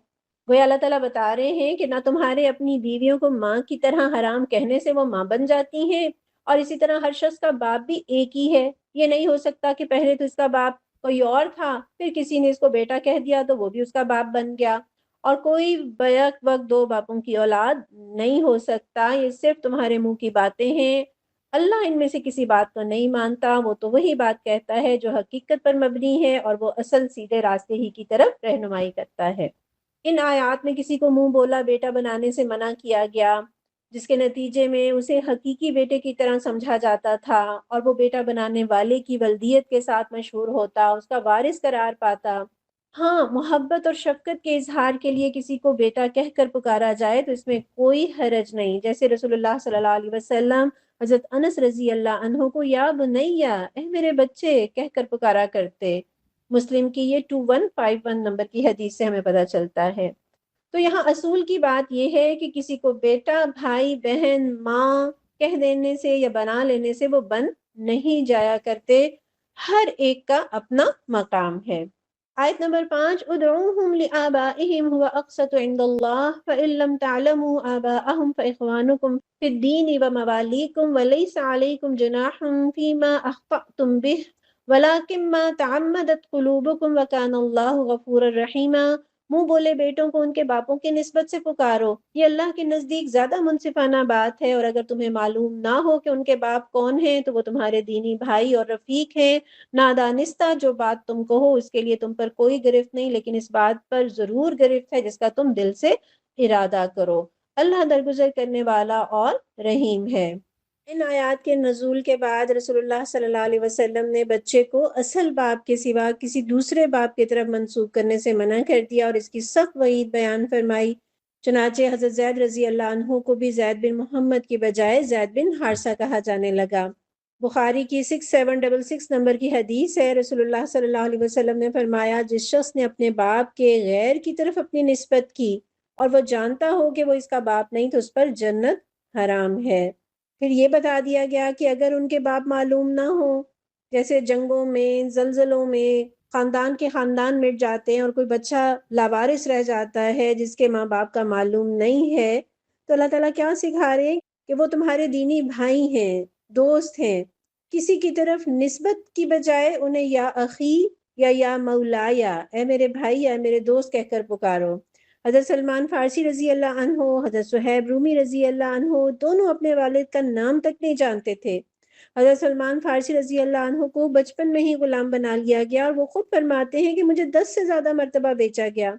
گویا اللہ تعالیٰ بتا رہے ہیں کہ نہ تمہارے اپنی بیویوں کو ماں کی طرح حرام کہنے سے وہ ماں بن جاتی ہیں، اور اسی طرح ہر شخص کا باپ بھی ایک ہی ہے، یہ نہیں ہو سکتا کہ پہلے تو اس کا باپ کوئی اور تھا، پھر کسی نے اس کو بیٹا کہہ دیا تو وہ بھی اس کا باپ بن گیا، اور کوئی بیک وقت دو باپوں کی اولاد نہیں ہو سکتا۔ یہ صرف تمہارے منہ کی باتیں ہیں، اللہ ان میں سے کسی بات کو نہیں مانتا، وہ تو وہی بات کہتا ہے جو حقیقت پر مبنی ہے، اور وہ اصل سیدھے راستے ہی کی طرف رہنمائی کرتا ہے۔ ان آیات میں کسی کو منہ بولا بیٹا بنانے سے منع کیا گیا، جس کے نتیجے میں اسے حقیقی بیٹے کی طرح سمجھا جاتا تھا، اور وہ بیٹا بنانے والے کی ولدیت کے ساتھ مشہور ہوتا، اس کا وارث قرار پاتا۔ ہاں، محبت اور شفقت کے اظہار کے لیے کسی کو بیٹا کہہ کر پکارا جائے تو اس میں کوئی حرج نہیں، جیسے رسول اللہ صلی اللہ علیہ وسلم حضرت انس رضی اللہ عنہ کو یا بنیا، اے میرے بچے کہہ کر پکارا کرتے۔ مسلم کی یہ 2151 نمبر کی حدیث سے ہمیں پتہ چلتا ہے۔ تو یہاں اصول کی بات یہ ہے کہ کسی کو بیٹا، بھائی، بہن، ماں کہہ دینے سے یا بنا لینے سے وہ بن نہیں جایا کرتے، ہر ایک کا اپنا مقام ہے۔ آیت نمبر 5، ادعوہم لآبائہم هو اقسط عند اللہ فإن لم تعلموا آباءہم فإخوانکم فی الدین وموالیکم ولیس علیکم جناح فیما اخطأتم به ولکن ما تعمدت قلوبکم وکان اللہ غفورا رحیما۔ منہ بولے بیٹوں کو ان کے باپوں کی نسبت سے پکارو، یہ اللہ کے نزدیک زیادہ منصفانہ بات ہے، اور اگر تمہیں معلوم نہ ہو کہ ان کے باپ کون ہیں تو وہ تمہارے دینی بھائی اور رفیق ہیں۔ نادانستہ جو بات تم کہو اس کے لیے تم پر کوئی گرفت نہیں، لیکن اس بات پر ضرور گرفت ہے جس کا تم دل سے ارادہ کرو۔ اللہ درگزر کرنے والا اور رحیم ہے۔ ان آیات کے نزول کے بعد رسول اللہ صلی اللہ علیہ وسلم نے بچے کو اصل باپ کے سوا کسی دوسرے باپ کی طرف منسوب کرنے سے منع کر دیا، اور اس کی سخت وعید بیان فرمائی۔ چنانچہ حضرت زید رضی اللہ عنہ کو بھی زید بن محمد کی بجائے زید بن حارثہ کہا جانے لگا۔ بخاری کی 6766 نمبر کی حدیث ہے، رسول اللہ صلی اللہ علیہ وسلم نے فرمایا، جس شخص نے اپنے باپ کے غیر کی طرف اپنی نسبت کی اور وہ جانتا ہو کہ وہ اس کا باپ نہیں تو اس پر جنت حرام ہے۔ پھر یہ بتا دیا گیا کہ اگر ان کے باپ معلوم نہ ہو، جیسے جنگوں میں، زلزلوں میں خاندان کے خاندان مٹ جاتے ہیں اور کوئی بچہ لاوارث رہ جاتا ہے جس کے ماں باپ کا معلوم نہیں ہے، تو اللہ تعالیٰ کیا سکھا رہے ہیں کہ وہ تمہارے دینی بھائی ہیں، دوست ہیں، کسی کی طرف نسبت کی بجائے انہیں یا اخی یا مولایا، اے میرے بھائی یا میرے دوست کہہ کر پکارو۔ حضرت سلمان فارسی رضی اللہ عنہ، حضرت صہیب رومی رضی اللہ عنہ دونوں اپنے والد کا نام تک نہیں جانتے تھے۔ حضرت سلمان فارسی رضی اللہ عنہ کو بچپن میں ہی غلام بنا لیا گیا، اور وہ خود فرماتے ہیں کہ مجھے 10 سے زیادہ مرتبہ بیچا گیا۔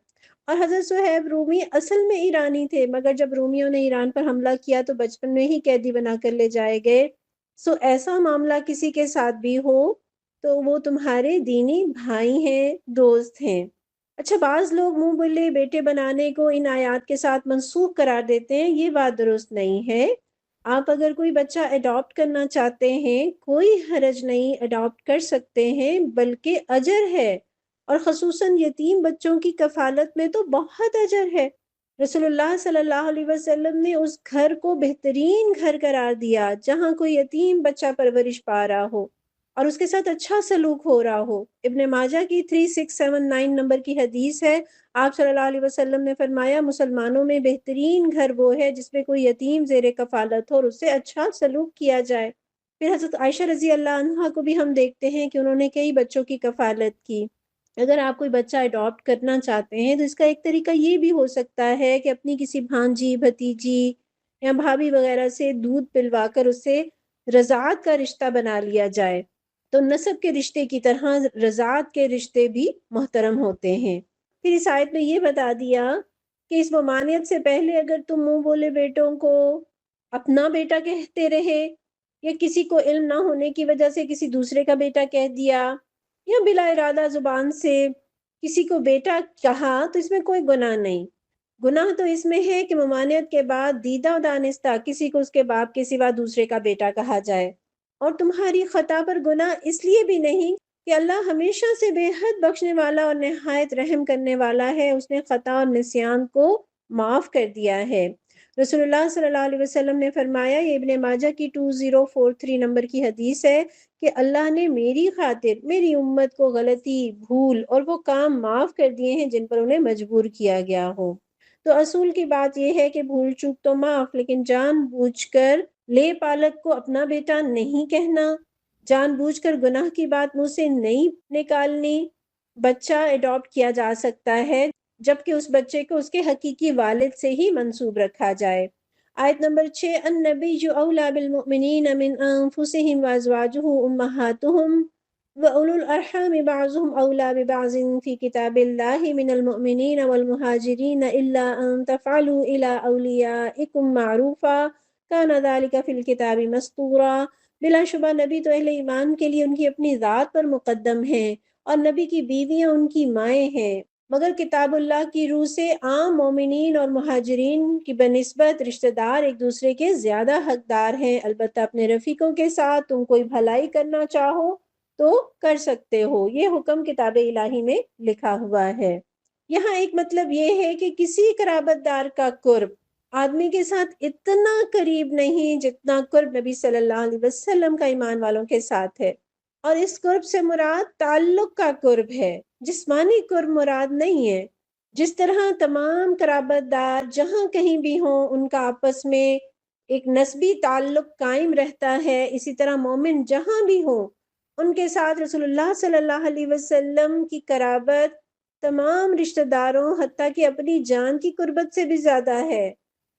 اور حضرت صہیب رومی اصل میں ایرانی تھے، مگر جب رومیوں نے ایران پر حملہ کیا تو بچپن میں ہی قیدی بنا کر لے جائے گئے۔ ایسا معاملہ کسی کے ساتھ بھی ہو تو وہ تمہارے دینی بھائی ہیں، دوست ہیں۔ اچھا، بعض لوگ منہ بولے بیٹے بنانے کو ان آیات کے ساتھ منسوخ قرار دیتے ہیں، یہ بات درست نہیں ہے۔ آپ اگر کوئی بچہ اڈاپٹ کرنا چاہتے ہیں، کوئی حرج نہیں، اڈاپٹ کر سکتے ہیں، بلکہ اجر ہے، اور خصوصاً یتیم بچوں کی کفالت میں تو بہت اجر ہے۔ رسول اللہ صلی اللہ علیہ وسلم نے اس گھر کو بہترین گھر قرار دیا جہاں کوئی یتیم بچہ پرورش پا رہا ہو اور اس کے ساتھ اچھا سلوک ہو رہا ہو۔ ابن ماجہ کی 3679 نمبر کی حدیث ہے، آپ صلی اللہ علیہ وسلم نے فرمایا، مسلمانوں میں بہترین گھر وہ ہے جس میں کوئی یتیم زیر کفالت ہو اور اس سے اچھا سلوک کیا جائے۔ پھر حضرت عائشہ رضی اللہ عنہا کو بھی ہم دیکھتے ہیں کہ انہوں نے کئی بچوں کی کفالت کی۔ اگر آپ کوئی بچہ اڈاپٹ کرنا چاہتے ہیں تو اس کا ایک طریقہ یہ بھی ہو سکتا ہے کہ اپنی کسی بھانجی، بھتیجی یا بھابھی وغیرہ سے دودھ پلوا کر اس سے رضاعت کا رشتہ بنا لیا جائے، تو نسب کے رشتے کی طرح رضاعت کے رشتے بھی محترم ہوتے ہیں۔ پھر اس آیت میں یہ بتا دیا کہ اس ممانعت سے پہلے اگر تم منہ بولے بیٹوں کو اپنا بیٹا کہتے رہے، یا کسی کو علم نہ ہونے کی وجہ سے کسی دوسرے کا بیٹا کہہ دیا، یا بلا ارادہ زبان سے کسی کو بیٹا کہا، تو اس میں کوئی گناہ نہیں۔ گناہ تو اس میں ہے کہ ممانعت کے بعد دیدہ و دانستہ کسی کو اس کے باپ کے سوا دوسرے کا بیٹا کہا جائے۔ اور تمہاری خطا پر گناہ اس لیے بھی نہیں کہ اللہ ہمیشہ سے بے حد بخشنے والا اور نہایت رحم کرنے والا ہے، اس نے خطا اور نسیان کو معاف کر دیا ہے۔ رسول اللہ صلی اللہ علیہ وسلم نے فرمایا، یہ ابن ماجہ کی 2043 نمبر کی حدیث ہے، کہ اللہ نے میری خاطر میری امت کو غلطی، بھول اور وہ کام معاف کر دیے ہیں جن پر انہیں مجبور کیا گیا ہو۔ تو اصول کی بات یہ ہے کہ بھول چوک تو معاف، لیکن جان بوجھ کر لے پالک کو اپنا بیٹا نہیں کہنا، جان بوجھ کر گناہ کی بات منہ سے نہیں نکالنی۔ بچہ اڈاپٹ کیا جا سکتا ہے جبکہ اس بچے کو اس کے حقیقی والد سے ہی منسوب رکھا جائے۔ آیت نمبر 6، النبی اولا بالمؤمنین من انفسهم وازواجہ امہاتہم وَأُولُو الْأَرْحَامِ بَعْضُهُمْ أَوْلَىٰ بِبَعْضٍ فِي كِتَابِ اللَّهِ مِنَ الْمُؤْمِنِينَ وَالْمُهَاجِرِينَ إِلَّا أَن تَفْعَلُوا إِلَىٰ أَوْلِيَائِكُمْ مَعْرُوفًا كَانَ ذَلِكَ فِي الْكِتَابِ مَسْطُورًا۔ بلا شبہ نبی تو اہل ایمان کے لیے ان کی اپنی ذات پر مقدم ہیں اور نبی کی بیویاں ان کی مائیں ہیں، مگر کتاب اللہ کی روح سے عام مومنین اور مہاجرین کی بنسبت رشتہ دار ایک دوسرے کے زیادہ حقدار ہیں۔ البتہ اپنے رفیقوں کے ساتھ تم کوئی بھلائی کرنا چاہو تو کر سکتے ہو، یہ حکم کتاب الہی میں لکھا ہوا ہے۔ یہاں ایک مطلب یہ ہے کہ کسی قرابت دار کا قرب آدمی کے ساتھ اتنا قریب نہیں جتنا قرب نبی صلی اللہ علیہ وسلم کا ایمان والوں کے ساتھ ہے، اور اس قرب سے مراد تعلق کا قرب ہے، جسمانی قرب مراد نہیں ہے۔ جس طرح تمام قرابت دار جہاں کہیں بھی ہوں ان کا آپس میں ایک نسبی تعلق قائم رہتا ہے، اسی طرح مومن جہاں بھی ہوں ان کے ساتھ رسول اللہ صلی اللہ علیہ وسلم کی قرابت تمام رشتہ داروں حتیٰ کہ اپنی جان کی قربت سے بھی زیادہ ہے۔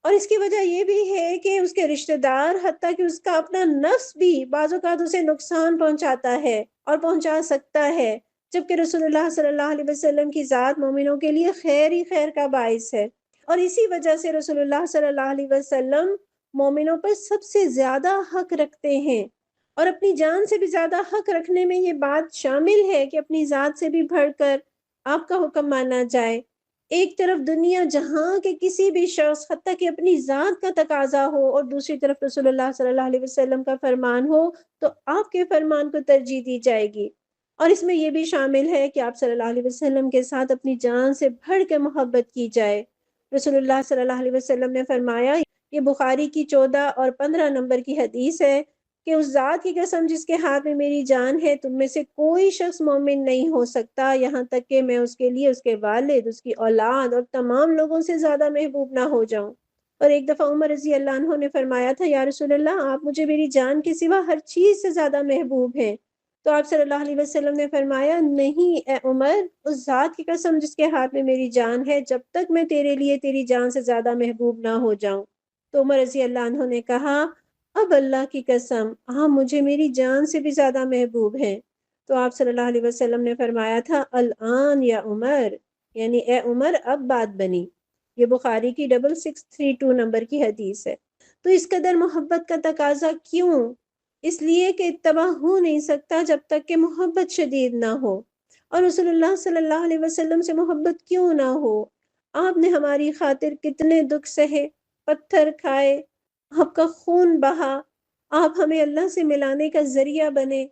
اور اس کی وجہ یہ بھی ہے کہ اس کے رشتہ دار حتیٰ کہ اس کا اپنا نفس بھی بعض اوقات اسے نقصان پہنچاتا ہے اور پہنچا سکتا ہے، جبکہ رسول اللہ صلی اللہ علیہ وسلم کی ذات مومنوں کے لیے خیر ہی خیر کا باعث ہے۔ اور اسی وجہ سے رسول اللہ صلی اللہ علیہ وسلم مومنوں پر سب سے زیادہ حق رکھتے ہیں، اور اپنی جان سے بھی زیادہ حق رکھنے میں یہ بات شامل ہے کہ اپنی ذات سے بھی بڑھ کر آپ کا حکم مانا جائے۔ ایک طرف دنیا جہاں کے کسی بھی شخص حتیٰ کہ اپنی ذات کا تقاضا ہو اور دوسری طرف رسول اللہ صلی اللہ علیہ وسلم کا فرمان ہو تو آپ کے فرمان کو ترجیح دی جائے گی۔ اور اس میں یہ بھی شامل ہے کہ آپ صلی اللہ علیہ وسلم کے ساتھ اپنی جان سے بڑھ کے محبت کی جائے۔ رسول اللہ صلی اللہ علیہ وسلم نے فرمایا، یہ بخاری کی 14 اور 15 نمبر کی حدیث ہے کہ اس ذات کی قسم جس کے ہاتھ میں میری جان ہے، تم میں سے کوئی شخص مومن نہیں ہو سکتا یہاں تک کہ میں اس کے لیے اس کے والد، اس کی اولاد اور تمام لوگوں سے زیادہ محبوب نہ ہو جاؤں۔ اور ایک دفعہ عمر رضی اللہ عنہ نے فرمایا تھا، یا رسول اللہ، آپ مجھے میری جان کے سوا ہر چیز سے زیادہ محبوب ہیں۔ تو آپ صلی اللہ علیہ وسلم نے فرمایا، نہیں اے عمر، اس ذات کی قسم جس کے ہاتھ میں میری جان ہے، جب تک میں تیرے لیے تیری جان سے زیادہ محبوب نہ ہو جاؤں۔ تو عمر رضی اللہ عنہ نے کہا، اب اللہ کی قسم آپ مجھے میری جان سے بھی زیادہ محبوب ہیں۔ تو آپ صلی اللہ علیہ وسلم نے فرمایا تھا، الآن یا عمر، یعنی اے عمر اب بات بنی۔ یہ بخاری کی 6632 نمبر کی حدیث ہے۔ تو اس قدر محبت کا تقاضا کیوں؟ اس لیے کہ اتباع ہو نہیں سکتا جب تک کہ محبت شدید نہ ہو۔ اور رسول اللہ صلی اللہ علیہ وسلم سے محبت کیوں نہ ہو؟ آپ نے ہماری خاطر کتنے دکھ سہے، پتھر کھائے، آپ کا خون بہا، آپ ہمیں اللہ سے ملانے کا ذریعہ بنے۔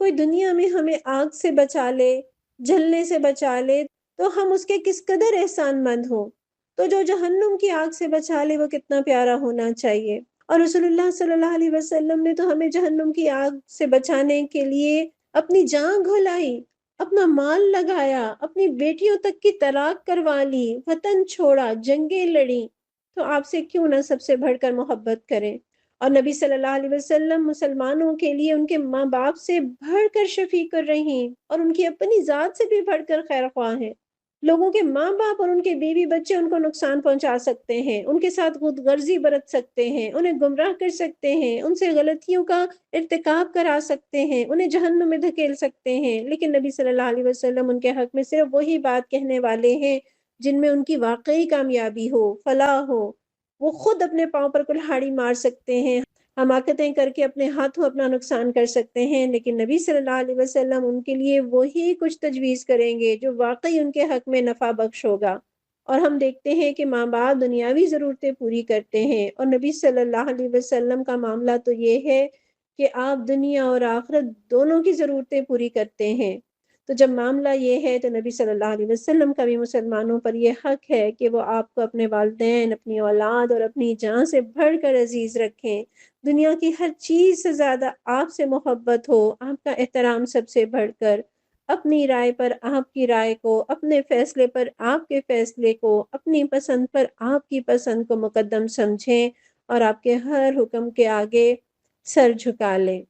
کوئی دنیا میں ہمیں آگ سے بچا لے، جلنے سے بچا لے، تو ہم اس کے کس قدر احسان مند ہوں۔ تو جو جہنم کی آگ سے بچا لے وہ کتنا پیارا ہونا چاہیے۔ اور رسول اللہ صلی اللہ علیہ وسلم نے تو ہمیں جہنم کی آگ سے بچانے کے لیے اپنی جان گھولائی، اپنا مال لگایا، اپنی بیٹیوں تک کی طلاق کروا لی، وطن چھوڑا، جنگیں لڑی۔ تو آپ سے کیوں نہ سب سے بڑھ کر محبت کریں۔ اور نبی صلی اللہ علیہ وسلم مسلمانوں کے لیے ان کے ماں باپ سے بڑھ کر شفیق الرحیم اور ان کی اپنی ذات سے بھی بڑھ کر خیر خواہ ہیں۔ لوگوں کے ماں باپ اور ان کے بیوی بچے ان کو نقصان پہنچا سکتے ہیں، ان کے ساتھ خود غرضی برت سکتے ہیں، انہیں گمراہ کر سکتے ہیں، ان سے غلطیوں کا ارتکاب کرا سکتے ہیں، انہیں جہنم میں دھکیل سکتے ہیں، لیکن نبی صلی اللہ علیہ وسلم ان کے حق میں صرف وہی بات کہنے والے ہیں جن میں ان کی واقعی کامیابی ہو، فلاح ہو۔ وہ خود اپنے پاؤں پر کلہاڑی مار سکتے ہیں، حماقتیں کر کے اپنے ہاتھوں اپنا نقصان کر سکتے ہیں، لیکن نبی صلی اللہ علیہ وسلم ان کے لیے وہی کچھ تجویز کریں گے جو واقعی ان کے حق میں نفع بخش ہوگا۔ اور ہم دیکھتے ہیں کہ ماں باپ دنیاوی ضرورتیں پوری کرتے ہیں، اور نبی صلی اللہ علیہ وسلم کا معاملہ تو یہ ہے کہ آپ دنیا اور آخرت دونوں کی ضرورتیں پوری کرتے ہیں۔ تو جب معاملہ یہ ہے تو نبی صلی اللہ علیہ وسلم کا بھی مسلمانوں پر یہ حق ہے کہ وہ آپ کو اپنے والدین، اپنی اولاد اور اپنی جان سے بڑھ کر عزیز رکھیں، دنیا کی ہر چیز سے زیادہ آپ سے محبت ہو، آپ کا احترام سب سے بڑھ کر، اپنی رائے پر آپ کی رائے کو، اپنے فیصلے پر آپ کے فیصلے کو، اپنی پسند پر آپ کی پسند کو مقدم سمجھیں، اور آپ کے ہر حکم کے آگے سر جھکا لیں۔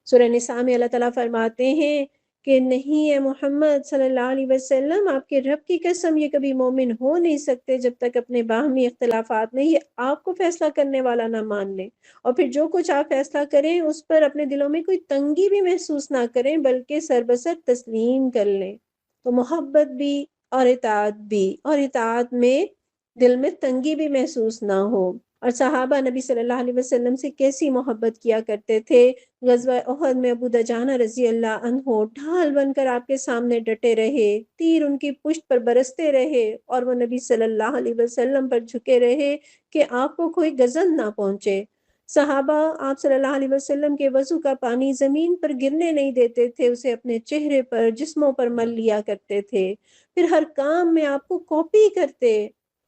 سورہ نساء میں اللہ تعالیٰ فرماتے ہیں کہ نہیں اے محمد صلی اللہ علیہ وسلم، آپ کے رب کی قسم یہ کبھی مومن ہو نہیں سکتے جب تک اپنے باہمی اختلافات میں یہ آپ کو فیصلہ کرنے والا نہ مان لیں، اور پھر جو کچھ آپ فیصلہ کریں اس پر اپنے دلوں میں کوئی تنگی بھی محسوس نہ کریں بلکہ سر بسر تسلیم کر لیں۔ تو محبت بھی اور اطاعت بھی، اور اطاعت میں دل میں تنگی بھی محسوس نہ ہو۔ اور صحابہ نبی صلی اللہ علیہ وسلم سے کیسی محبت کیا کرتے تھے۔ غزوہ احد میں ابو دجانہ رضی اللہ عنہ ڈھال بن کر آپ کے سامنے ڈٹے رہے، تیر ان کی پشت پر برستے رہے اور وہ نبی صلی اللہ علیہ وسلم پر جھکے رہے کہ آپ کو کوئی غضب نہ پہنچے۔ صحابہ آپ صلی اللہ علیہ وسلم کے وضو کا پانی زمین پر گرنے نہیں دیتے تھے، اسے اپنے چہرے پر، جسموں پر مل لیا کرتے تھے، پھر ہر کام میں آپ کو کاپی کرتے۔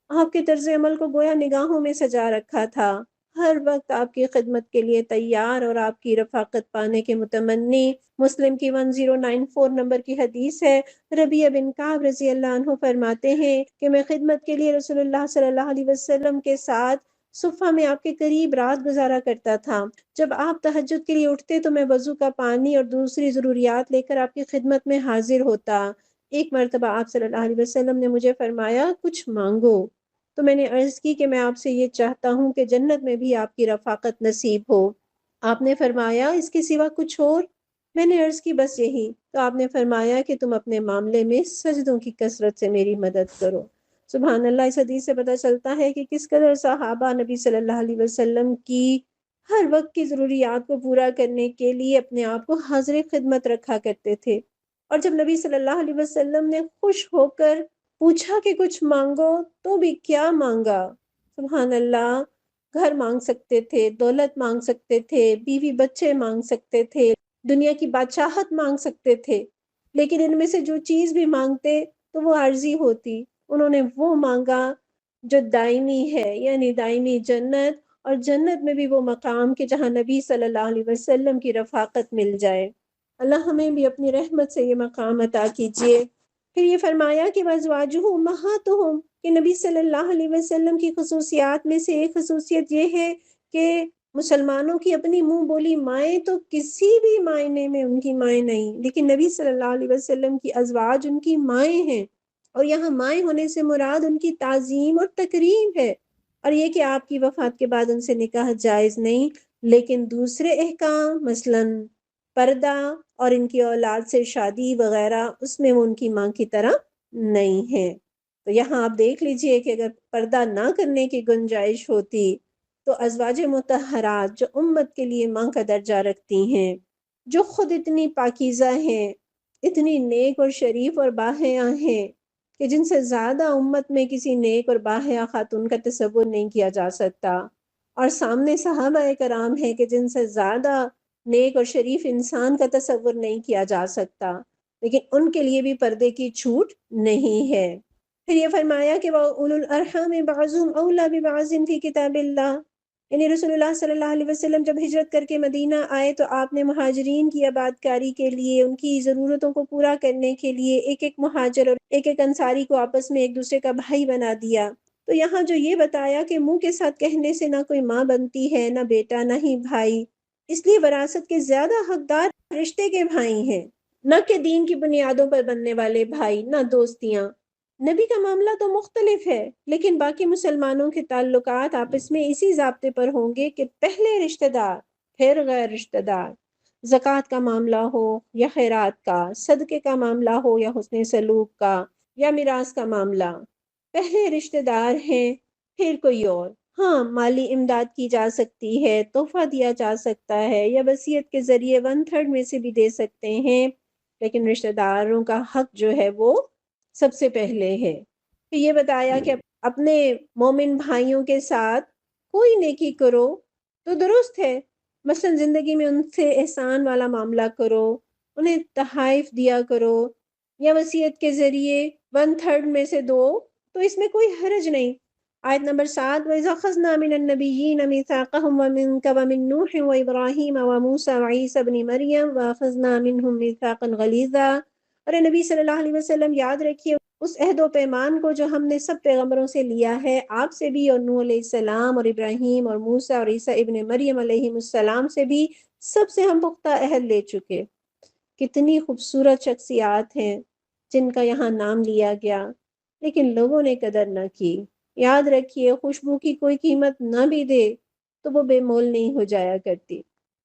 آپ کے طرز عمل کو گویا نگاہوں میں سجا رکھا تھا، ہر وقت آپ کی خدمت کے لیے تیار اور آپ کی رفاقت پانے کے متمنی۔ مسلم کی 1094 نمبر کی حدیث ہے، ربیہ بن کعب رضی اللہ عنہ فرماتے ہیں کہ میں خدمت کے لیے رسول اللہ صلی اللہ علیہ وسلم کے ساتھ صفہ میں آپ کے قریب رات گزارا کرتا تھا۔ جب آپ تہجد کے لیے اٹھتے تو میں وضو کا پانی اور دوسری ضروریات لے کر آپ کی خدمت میں حاضر ہوتا۔ ایک مرتبہ آپ صلی اللہ علیہ وسلم نے مجھے فرمایا کچھ مانگو، تو میں نے عرض کی کہ میں آپ سے یہ چاہتا ہوں کہ جنت میں بھی آپ کی رفاقت نصیب ہو۔ آپ نے فرمایا اس کے سوا کچھ اور؟ میں نے عرض کی بس یہی۔ تو آپ نے فرمایا کہ تم اپنے معاملے میں سجدوں کی کثرت سے میری مدد کرو۔ سبحان اللہ، اس حدیث سے پتہ چلتا ہے کہ کس قدر صحابہ نبی صلی اللہ علیہ وسلم کی ہر وقت کی ضروریات کو پورا کرنے کے لیے اپنے آپ کو حاضر خدمت رکھا کرتے تھے۔ اور جب نبی صلی اللہ علیہ وسلم نے خوش ہو کر پوچھا کہ کچھ مانگو تو بھی کیا مانگا؟ سبحان اللہ، گھر مانگ سکتے تھے، دولت مانگ سکتے تھے، بیوی بچے مانگ سکتے تھے، دنیا کی بادشاہت مانگ سکتے تھے، لیکن ان میں سے جو چیز بھی مانگتے تو وہ عارضی ہوتی۔ انہوں نے وہ مانگا جو دائمی ہے، یعنی دائمی جنت، اور جنت میں بھی وہ مقام کہ جہاں نبی صلی اللہ علیہ وسلم کی رفاقت مل جائے۔ اللہ ہمیں بھی اپنی رحمت سے یہ مقام عطا کیجیے۔ پھر یہ فرمایا کہ وَأَزْوَاجُهُ أُمَّهَاتُهُمْ، کہ نبی صلی اللہ علیہ وسلم کی خصوصیات میں سے ایک خصوصیت یہ ہے کہ مسلمانوں کی اپنی منہ بولی مائیں تو کسی بھی معنی میں ان کی مائیں نہیں، لیکن نبی صلی اللہ علیہ وسلم کی ازواج ان کی مائیں ہیں، اور یہاں مائیں ہونے سے مراد ان کی تعظیم اور تکریم ہے، اور یہ کہ آپ کی وفات کے بعد ان سے نکاح جائز نہیں، لیکن دوسرے احکام مثلاً پردہ اور ان کی اولاد سے شادی وغیرہ اس میں وہ ان کی ماں کی طرح نہیں ہے۔ تو یہاں آپ دیکھ لیجئے کہ اگر پردہ نہ کرنے کی گنجائش ہوتی تو ازواج مطہرات جو امت کے لیے ماں کا درجہ رکھتی ہیں، جو خود اتنی پاکیزہ ہیں، اتنی نیک اور شریف اور باحیا ہیں کہ جن سے زیادہ امت میں کسی نیک اور باحیا خاتون کا تصور نہیں کیا جا سکتا، اور سامنے صحابہ کرام ہیں کہ جن سے زیادہ نیک اور شریف انسان کا تصور نہیں کیا جا سکتا، لیکن ان کے لیے بھی پردے کی چھوٹ نہیں ہے۔ پھر یہ فرمایا کہ وَأُولُو الْأَرْحَامِ بَعْضُهُمْ أَوْلَىٰ بِبَعْضٍ فِي كِتَابِ اللَّهِ، یعنی رسول اللہ صلی اللہ علیہ وسلم جب ہجرت کر کے مدینہ آئے تو آپ نے مہاجرین کی آبادکاری کے لیے، ان کی ضرورتوں کو پورا کرنے کے لیے ایک ایک مہاجر اور ایک ایک انصاری کو آپس میں ایک دوسرے کا بھائی بنا دیا۔ تو یہاں جو یہ بتایا کہ منہ کے ساتھ کہنے سے نہ کوئی ماں بنتی ہے، نہ بیٹا، نہ ہی بھائی، اس لیے وراثت کے زیادہ حقدار رشتے کے بھائی ہیں، نہ کہ دین کی بنیادوں پر بننے والے بھائی، نہ دوستیاں۔ نبی کا معاملہ تو مختلف ہے، لیکن باقی مسلمانوں کے تعلقات آپس میں اسی ضابطے پر ہوں گے کہ پہلے رشتہ دار پھر غیر رشتہ دار۔ زکوٰۃ کا معاملہ ہو یا خیرات کا، صدقے کا معاملہ ہو یا حسن سلوک کا، یا میراث کا معاملہ، پہلے رشتہ دار ہیں پھر کوئی اور۔ ہاں، مالی امداد کی جا سکتی ہے، تحفہ دیا جا سکتا ہے، یا وصیت کے ذریعے 1/3 میں سے بھی دے سکتے ہیں، لیکن رشتہ داروں کا حق جو ہے وہ سب سے پہلے ہے۔ پھر یہ بتایا کہ اپنے مومن بھائیوں کے ساتھ کوئی نیکی کرو تو درست ہے، مثلا زندگی میں ان سے احسان والا معاملہ کرو، انہیں تحائف دیا کرو، یا وصیت کے ذریعے 1/3 میں سے دو، تو اس میں کوئی حرج نہیں۔ آیت نمبر 7، وَإِذَا أَخَذْنَا مِنَ النَّبِيِّينَ مِيثَاقَهُمْ وَمِنْكَ وَمِن نُوحٍ وَإِبْرَاهِيمَ وَمُوسَىٰ وَعِيسَىٰ ابْنِ مَرْيَمَ وَأَخَذْنَا مِنْهُم مِيثَاقًا غَلِيظًا۔ اور نبی صلی اللہ علیہ وسلم یاد رکھیے اس عہد و پیمان کو جو ہم نے سب پیغمبروں سے لیا ہے، آپ سے بھی اور نوح علیہ السلام اور ابراہیم اور موسیٰ اور عیسیٰ ابن مریم علیہ السلام سے بھی، سب سے ہم پختہ عہد لے چکے۔ کتنی خوبصورت شخصیات ہیں جن کا یہاں نام لیا گیا، لیکن لوگوں نے قدر نہ کی۔ یاد رکھیے، خوشبو کی کوئی قیمت نہ بھی دے تو وہ بے مول نہیں ہو جایا کرتی۔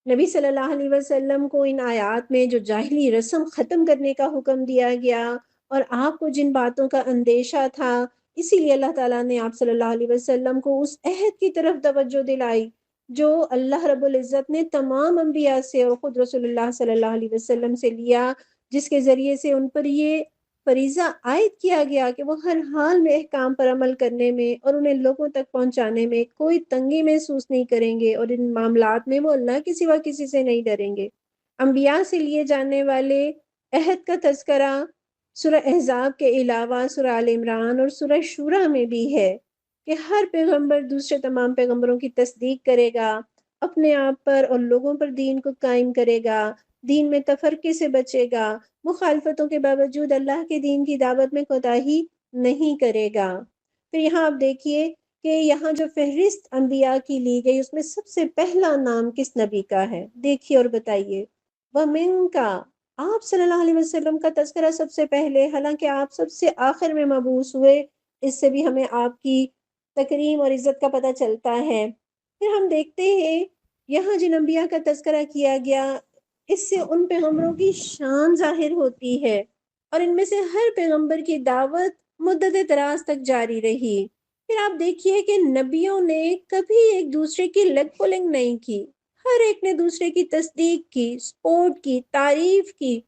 نبی صلی اللہ علیہ وسلم کو ان آیات میں جو جاہلی رسم ختم کرنے کا حکم دیا گیا اور آپ کو جن باتوں کا اندیشہ تھا، اسی لیے اللہ تعالیٰ نے آپ صلی اللہ علیہ وسلم کو اس عہد کی طرف توجہ دلائی جو اللہ رب العزت نے تمام انبیاء سے اور خود رسول اللہ صلی اللہ علیہ وسلم سے لیا، جس کے ذریعے سے ان پر یہ فریضہ عائد کیا گیا کہ وہ ہر حال میں احکام پر عمل کرنے میں اور انہیں لوگوں تک پہنچانے میں کوئی تنگی محسوس نہیں کریں گے، اور ان معاملات میں وہ اللہ کے سوا کسی سے نہیں ڈریں گے۔ انبیاء سے لیے جانے والے عہد کا تذکرہ سورہ احزاب کے علاوہ سورہ آل عمران اور سورہ شورى میں بھی ہے کہ ہر پیغمبر دوسرے تمام پیغمبروں کی تصدیق کرے گا، اپنے آپ پر اور لوگوں پر دین کو قائم کرے گا، دین میں تفرقے سے بچے گا، مخالفتوں کے باوجود اللہ کے دین کی دعوت میں کوتاہی نہیں کرے گا۔ پھر یہاں آپ دیکھیے کہ یہاں جو فہرست انبیاء کی لی گئی اس میں سب سے پہلا نام کس نبی کا ہے؟ دیکھیے اور بتائیے۔ وَمِن کا، آپ صلی اللہ علیہ وسلم کا تذکرہ سب سے پہلے، حالانکہ آپ سب سے آخر میں مبعوث ہوئے۔ اس سے بھی ہمیں آپ کی تکریم اور عزت کا پتہ چلتا ہے۔ پھر ہم دیکھتے ہیں یہاں جن انبیاء کا تذکرہ کیا گیا، اس سے ان پیغمبروں کی شان ظاہر ہوتی ہے، اور ان میں سے ہر پیغمبر کی دعوت مدت دراز تک جاری رہی۔ پھر آپ دیکھیے کہ نبیوں نے کبھی ایک دوسرے کی لیگ پولنگ نہیں کی، ہر ایک نے دوسرے کی تصدیق کی، سپورٹ کی، تعریف کی،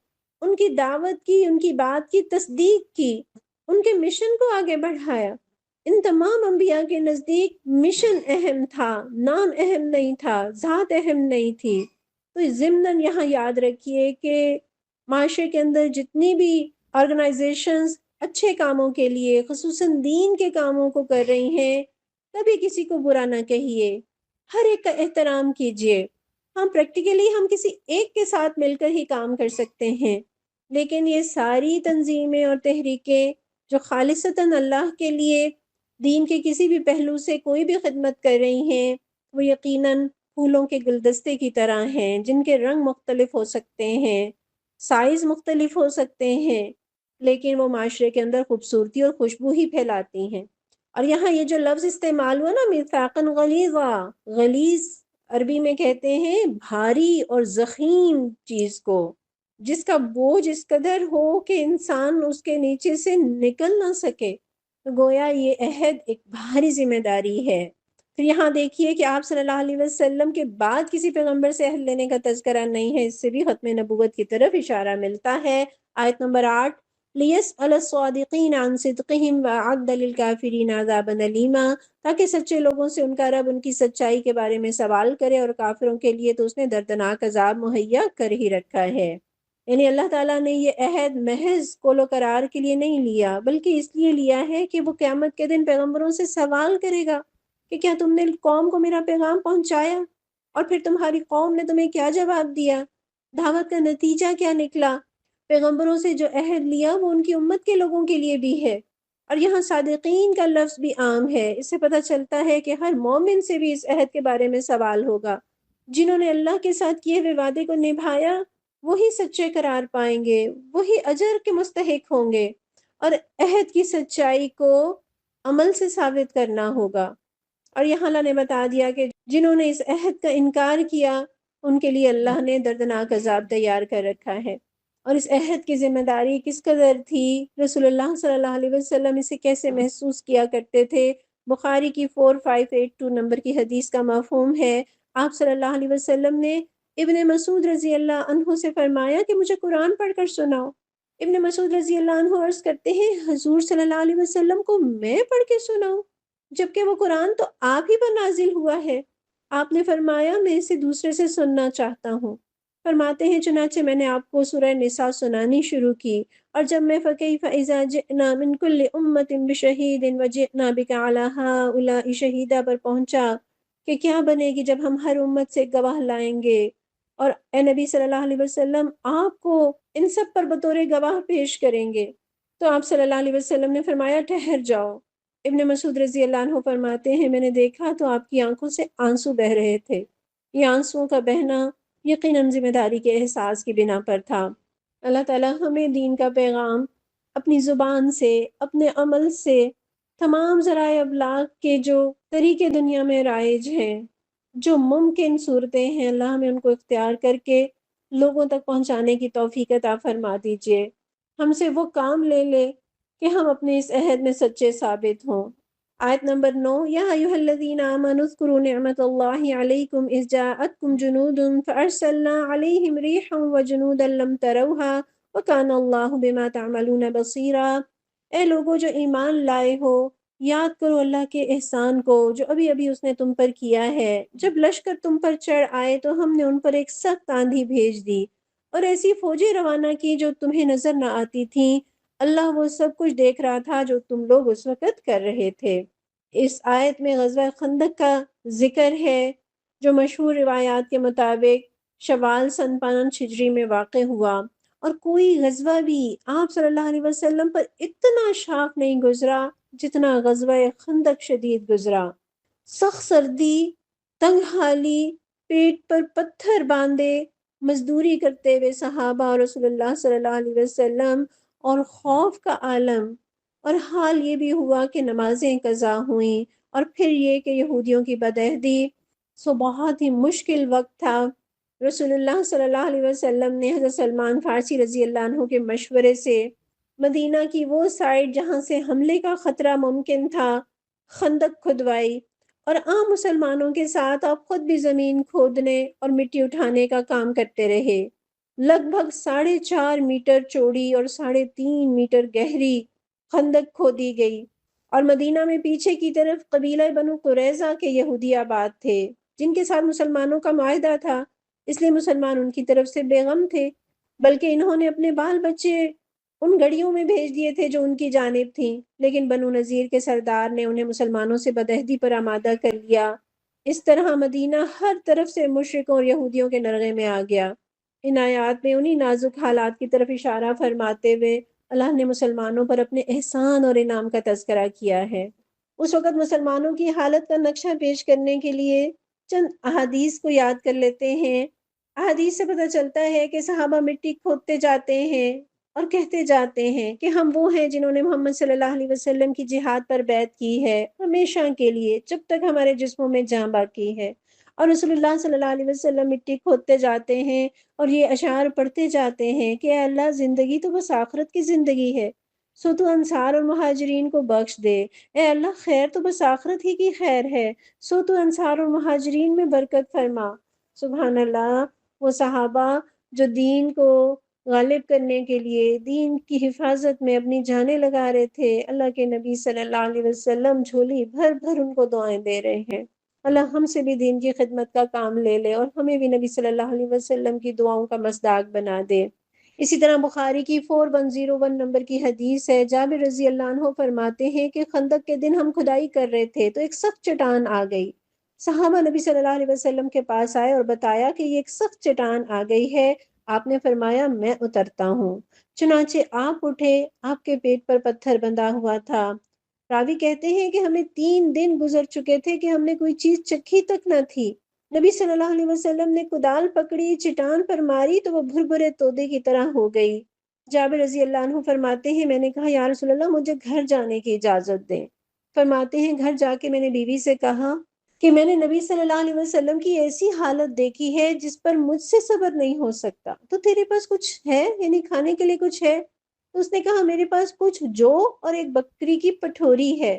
ان کی دعوت کی، ان کی بات کی تصدیق کی، ان کے مشن کو آگے بڑھایا۔ ان تمام انبیاء کے نزدیک مشن اہم تھا، نام اہم نہیں تھا، ذات اہم نہیں تھی۔ تو ضمناً یہاں یاد رکھیے کہ معاشرے کے اندر جتنی بھی آرگنائزیشنز اچھے کاموں کے لیے خصوصاً دین کے کاموں کو کر رہی ہیں، کبھی کسی کو برا نہ کہیے، ہر ایک کا احترام کیجیے۔ ہم پریکٹیکلی ہم کسی ایک کے ساتھ مل کر ہی کام کر سکتے ہیں، لیکن یہ ساری تنظیمیں اور تحریکیں جو خالصتاً اللہ کے لیے دین کے کسی بھی پہلو سے کوئی بھی خدمت کر رہی ہیں، وہ یقیناً پھولوں کے گلدستے کی طرح ہیں جن کے رنگ مختلف ہو سکتے ہیں، سائز مختلف ہو سکتے ہیں، لیکن وہ معاشرے کے اندر خوبصورتی اور خوشبو ہی پھیلاتی ہیں۔ اور یہاں یہ جو لفظ استعمال ہوا نا، میثاقاً غلیظا، غلیظ عربی میں کہتے ہیں بھاری اور ضخیم چیز کو، جس کا بوجھ اس قدر ہو کہ انسان اس کے نیچے سے نکل نہ سکے۔ تو گویا یہ عہد ایک بھاری ذمہ داری ہے۔ پھر یہاں دیکھیے کہ آپ صلی اللہ علیہ وسلم کے بعد کسی پیغمبر سے عہد لینے کا تذکرہ نہیں ہے، اس سے بھی ختم نبوت کی طرف اشارہ ملتا ہے۔ آیت نمبر 8، لِيَسْأَلَ الصَّادِقِينَ عَنْ صِدْقِهِمْ وَأَعَدَّ لِلْكَافِرِينَ عَذَابًا أَلِيمًا، تاکہ سچے لوگوں سے ان کا رب ان کی سچائی کے بارے میں سوال کرے، اور کافروں کے لیے تو اس نے دردناک عذاب مہیا کر ہی رکھا ہے۔ یعنی اللہ تعالیٰ نے یہ عہد محض قول و قرار کے لیے نہیں لیا، بلکہ اس لیے لیا ہے کہ وہ قیامت کے دن پیغمبروں سے سوال کرے گا کہ کیا تم نے قوم کو میرا پیغام پہنچایا، اور پھر تمہاری قوم نے تمہیں کیا جواب دیا، دعوت کا نتیجہ کیا نکلا۔ پیغمبروں سے جو عہد لیا وہ ان کی امت کے لوگوں کے لیے بھی ہے، اور یہاں صادقین کا لفظ بھی عام ہے۔ اس سے پتہ چلتا ہے کہ ہر مومن سے بھی اس عہد کے بارے میں سوال ہوگا۔ جنہوں نے اللہ کے ساتھ کیے ہوئے وعدے کو نبھایا وہی سچے قرار پائیں گے، وہی اجر کے مستحق ہوں گے، اور عہد کی سچائی کو عمل سے ثابت کرنا ہوگا۔ اور یہاں اللہ نے بتا دیا کہ جنہوں نے اس عہد کا انکار کیا ان کے لیے اللہ نے دردناک عذاب تیار کر رکھا ہے۔ اور اس عہد کی ذمہ داری کس قدر تھی، رسول اللہ صلی اللہ علیہ وسلم اسے کیسے محسوس کیا کرتے تھے، بخاری کی 4582 نمبر کی حدیث کا مفہوم ہے۔ آپ صلی اللہ علیہ وسلم نے ابن مسعود رضی اللہ عنہ سے فرمایا کہ مجھے قرآن پڑھ کر سناؤ۔ ابن مسعود رضی اللہ عنہ عرض کرتے ہیں حضور صلی اللہ علیہ وسلم کو میں پڑھ کے سناؤں، جبکہ وہ قرآن تو آپ ہی پر نازل ہوا ہے۔ آپ نے فرمایا میں اسے دوسرے سے سننا چاہتا ہوں۔ فرماتے ہیں چنانچہ میں نے آپ کو سورہ نساء سنانی شروع کی، اور جب میں فَكَيْفَ إِذَا جِئْنَا مِنْ كُلِّ أُمَّةٍ بِشَهِيدٍ وَجِئْنَا بِكَ عَلَى هَؤُلَاءِ شَهِيدًا پر پہنچا کہ کیا بنے گی جب ہم ہر امت سے گواہ لائیں گے، اور اے نبی صلی اللہ علیہ وسلم آپ کو ان سب پر بطور گواہ پیش کریں گے۔ تو آپ صلی اللہ علیہ وسلم نے فرمایا ٹھہر جاؤ۔ ابن مسعود رضی اللہ عنہ فرماتے ہیں میں نے دیکھا تو آپ کی آنکھوں سے آنسو بہہ رہے تھے۔ یہ آنسوؤں کا بہنا یقیناً ذمہ داری کے احساس کی بنا پر تھا۔ اللہ تعالیٰ ہمیں دین کا پیغام اپنی زبان سے، اپنے عمل سے، تمام ذرائع ابلاغ کے جو طریقے دنیا میں رائج ہیں، جو ممکن صورتیں ہیں، اللہ ہمیں ان کو اختیار کر کے لوگوں تک پہنچانے کی توفیق عطا فرما دیجیے۔ ہم سے وہ کام لے لے کہ ہم اپنے اس عہد میں سچے ثابت ہوں۔ آیت نمبر 9، یا ایھا الذین آمنوا اذکروا نعمت اللہ علیکم اذ جاءتکم جنود فارسلنا علیہم ریحا وجنودا لم تروها وکان اللہ بما تعملون بصیرا۔ اے لوگوں جو ایمان لائے ہو، یاد کرو اللہ کے احسان کو جو ابھی ابھی اس نے تم پر کیا ہے۔ جب لشکر تم پر چڑھ آئے تو ہم نے ان پر ایک سخت آندھی بھیج دی اور ایسی فوجیں روانہ کی جو تمہیں نظر نہ آتی تھیں۔ اللہ وہ سب کچھ دیکھ رہا تھا جو تم لوگ اس وقت کر رہے تھے۔ اس آیت میں غزوہ خندق کا ذکر ہے جو مشہور روایات کے مطابق شوال سن 5 ہجری میں واقع ہوا، اور کوئی غزوہ بھی آپ صلی اللہ علیہ وسلم پر اتنا شاق نہیں گزرا جتنا غزوہ خندق شدید گزرا۔ سخت سردی، تنگ حالی، پیٹ پر پتھر باندھے مزدوری کرتے ہوئے صحابہ اور رسول اللہ صلی اللہ علیہ وسلم، اور خوف کا عالم، اور حال یہ بھی ہوا کہ نمازیں قضا ہوئیں، اور پھر یہ کہ یہودیوں کی بدعہدی۔ سو بہت ہی مشکل وقت تھا۔ رسول اللہ صلی اللہ علیہ وسلم نے حضرت سلمان فارسی رضی اللہ عنہ کے مشورے سے مدینہ کی وہ سائڈ جہاں سے حملے کا خطرہ ممکن تھا خندق کھدوائی، اور عام مسلمانوں کے ساتھ آپ خود بھی زمین کھودنے اور مٹی اٹھانے کا کام کرتے رہے۔ لگ بھگ 4.5 میٹر چوڑی اور 3.5 میٹر گہری خندق کھودی گئی، اور مدینہ میں پیچھے کی طرف قبیلہ بنو قریظہ کے یہودی آباد تھے جن کے ساتھ مسلمانوں کا معاہدہ تھا، اس لیے مسلمان ان کی طرف سے بے غم تھے، بلکہ انہوں نے اپنے بال بچے ان گڑیوں میں بھیج دیے تھے جو ان کی جانب تھیں، لیکن بنو نذیر کے سردار نے انہیں مسلمانوں سے بدعہدی پر آمادہ کر لیا۔ اس طرح مدینہ ہر طرف سے مشرکوں اور یہودیوں کے نرغے میں آ گیا۔ ان آیات میں انہی نازک حالات کی طرف اشارہ فرماتے ہوئے اللہ نے مسلمانوں پر اپنے احسان اور انعام کا تذکرہ کیا ہے۔ اس وقت مسلمانوں کی حالت کا نقشہ پیش کرنے کے لیے چند احادیث کو یاد کر لیتے ہیں۔ احادیث سے پتہ چلتا ہے کہ صحابہ مٹی کھودتے جاتے ہیں اور کہتے جاتے ہیں کہ ہم وہ ہیں جنہوں نے محمد صلی اللہ علیہ وسلم کی جہاد پر بیعت کی ہے ہمیشہ کے لیے، جب تک ہمارے جسموں میں جان باقی ہے۔ اور رسول اللہ صلی اللہ علیہ وسلم مٹی کھودتے جاتے ہیں اور یہ اشعار پڑھتے جاتے ہیں کہ اے اللہ زندگی تو بس آخرت کی زندگی ہے، سو تو انصار اور مہاجرین کو بخش دے۔ اے اللہ خیر تو بس آخرت ہی کی خیر ہے، سو تو انصار اور مہاجرین میں برکت فرما۔ سبحان اللہ، وہ صحابہ جو دین کو غالب کرنے کے لیے دین کی حفاظت میں اپنی جانیں لگا رہے تھے، اللہ کے نبی صلی اللہ علیہ وسلم جھولی بھر بھر ان کو دعائیں دے رہے ہیں۔ اللہ ہم سے بھی دین کی خدمت کا کام لے لے اور ہمیں بھی نبی صلی اللہ علیہ وسلم کی دعاؤں کا مصداق بنا دے۔ اسی طرح بخاری کی 4101 نمبر کی حدیث ہے، جابر رضی اللہ عنہ فرماتے ہیں کہ خندق کے دن ہم کھدائی کر رہے تھے تو ایک سخت چٹان آ گئی۔ صحابہ نبی صلی اللہ علیہ وسلم کے پاس آئے اور بتایا کہ یہ ایک سخت چٹان آ گئی ہے۔ آپ نے فرمایا میں اترتا ہوں۔ چنانچہ آپ اٹھے، آپ کے پیٹ پر پتھر بندھا ہوا تھا۔ راوی کہتے ہیں کہ ہمیں 3 دن گزر چکے تھے کہ ہم نے کوئی چیز چکھی تک نہ تھی۔ نبی صلی اللہ علیہ وسلم نے کدال پکڑی، چٹان پر ماری تو وہ بھربھرے تودے کی طرح ہو گئی۔ جابر رضی اللہ عنہ فرماتے ہیں میں نے کہا یا رسول اللہ مجھے گھر جانے کی اجازت دیں۔ فرماتے ہیں گھر جا کے میں نے بیوی سے کہا کہ میں نے نبی صلی اللہ علیہ وسلم کی ایسی حالت دیکھی ہے جس پر مجھ سے صبر نہیں ہو سکتا، تو تیرے پاس کچھ ہے، یعنی کھانے کے لیے کچھ ہے؟ تو اس نے کہا میرے پاس کچھ جو اور ایک بکری کی پٹھوری ہے۔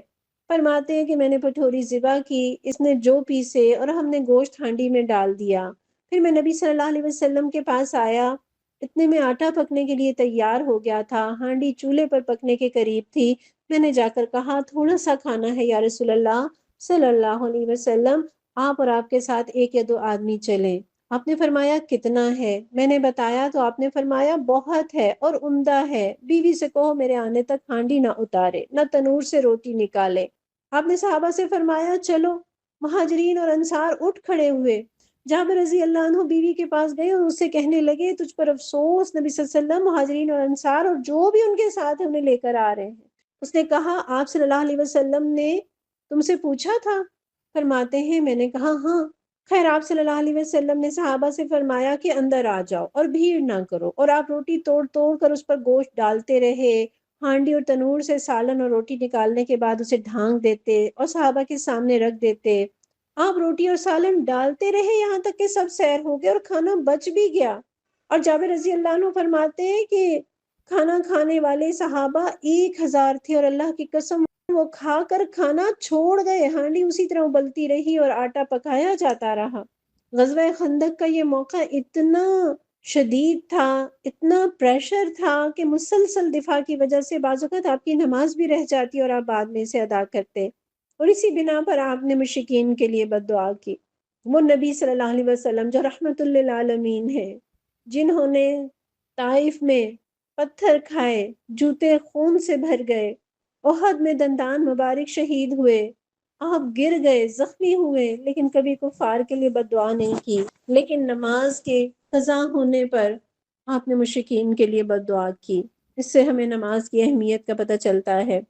فرماتے ہیں کہ میں نے پٹھوری ذبح کی، اس نے جو پیسے اور ہم نے گوشت ہانڈی میں ڈال دیا۔ پھر میں نبی صلی اللہ علیہ وسلم کے پاس آیا، اتنے میں آٹا پکنے کے لیے تیار ہو گیا تھا، ہانڈی چولہے پر پکنے کے قریب تھی۔ میں نے جا کر کہا تھوڑا سا کھانا ہے یا رسول اللہ صلی اللہ علیہ وسلم، آپ اور آپ کے ساتھ 1 یا 2 آدمی چلیں۔ آپ نے فرمایا کتنا ہے؟ میں نے بتایا تو آپ نے فرمایا بہت ہے اور عمدہ ہے، بیوی سے کہو میرے آنے تک ہانڈی نہ اتارے، نہ تنور سے روٹی نکالے۔ آپ نے صحابہ سے فرمایا چلو۔ مہاجرین اور انصار اٹھ کھڑے ہوئے، جابر رضی اللہ عنہ بیوی کے پاس گئے اور اس سے کہنے لگے تجھ پر افسوس، نبی صلی اللہ علیہ وسلم مہاجرین اور انصار اور جو بھی ان کے ساتھ ہیں انہیں لے کر آ رہے ہیں۔ اس نے کہا آپ صلی اللہ علیہ وسلم نے تم سے پوچھا تھا؟ فرماتے ہیں میں نے کہا ہاں۔ خیر آپ صلی اللہ علیہ وسلم نے صحابہ سے فرمایا کہ اندر آ جاؤ اور بھیڑ نہ کرو، اور آپ روٹی توڑ توڑ کر اس پر گوشت ڈالتے رہے، ہانڈی اور تنور سے سالن اور روٹی نکالنے کے بعد اسے ڈھانک دیتے اور صحابہ کے سامنے رکھ دیتے۔ آپ روٹی اور سالن ڈالتے رہے یہاں تک کہ سب سیر ہو گئے اور کھانا بچ بھی گیا۔ اور جابر رضی اللہ عنہ فرماتے ہیں کہ کھانا کھانے والے صحابہ 1000 تھے، اور اللہ کی قسم وہ کھا کر کھانا چھوڑ گئے، ہانڈی اسی طرح ابلتی رہی اور آٹا پکایا جاتا رہا۔ غزوہ خندق کا یہ موقع اتنا شدید تھا، اتنا پریشر تھا کہ مسلسل دفاع کی وجہ سے بعض اوقات آپ کی نماز بھی رہ جاتی اور آپ بعد میں اسے ادا کرتے، اور اسی بنا پر آپ نے مشرکین کے لیے بد دعا کی۔ وہ نبی صلی اللہ علیہ وسلم جو رحمت للعالمین ہے، جنہوں نے طائف میں پتھر کھائے، جوتے خون سے بھر گئے، احد میں دندان مبارک شہید ہوئے، آپ گر گئے، زخمی ہوئے، لیکن کبھی کفار کے لیے بد دعا نہیں کی، لیکن نماز کے قضا ہونے پر آپ نے مشرکین کے لیے بد دعا کی۔ اس سے ہمیں نماز کی اہمیت کا پتہ چلتا ہے۔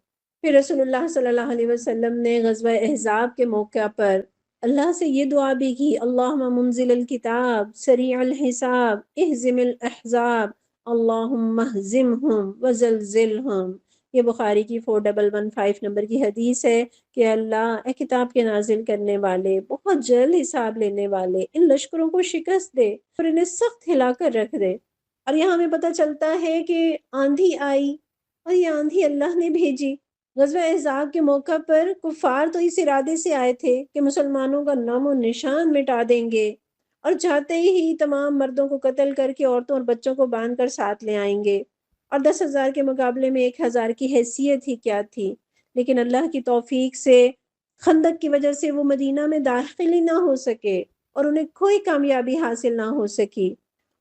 پھر رسول اللہ صلی اللہ علیہ وسلم نے غزوہ احزاب کے موقع پر اللہ سے یہ دعا بھی کی، اللہم منزل الکتاب سریع الحساب اہزم الاحزاب اللہم اہزمہم وزلزلہم۔ یہ بخاری کی 4115 نمبر کی حدیث ہے کہ اللہ اے کتاب کے نازل کرنے والے، بہت جلد حساب لینے والے، ان لشکروں کو شکست دے اور انہیں سخت ہلا کر رکھ دے۔ اور یہاں ہمیں پتہ چلتا ہے کہ آندھی آئی اور یہ آندھی اللہ نے بھیجی۔ غزوہ احزاب کے موقع پر کفار تو اس ارادے سے آئے تھے کہ مسلمانوں کا نام و نشان مٹا دیں گے، اور چاہتے ہی تمام مردوں کو قتل کر کے عورتوں اور بچوں کو باندھ کر ساتھ لے آئیں گے، اور 10,000 کے مقابلے میں 1,000 کی حیثیت ہی کیا تھی۔ لیکن اللہ کی توفیق سے خندق کی وجہ سے وہ مدینہ میں داخل ہی نہ ہو سکے اور انہیں کوئی کامیابی حاصل نہ ہو سکی،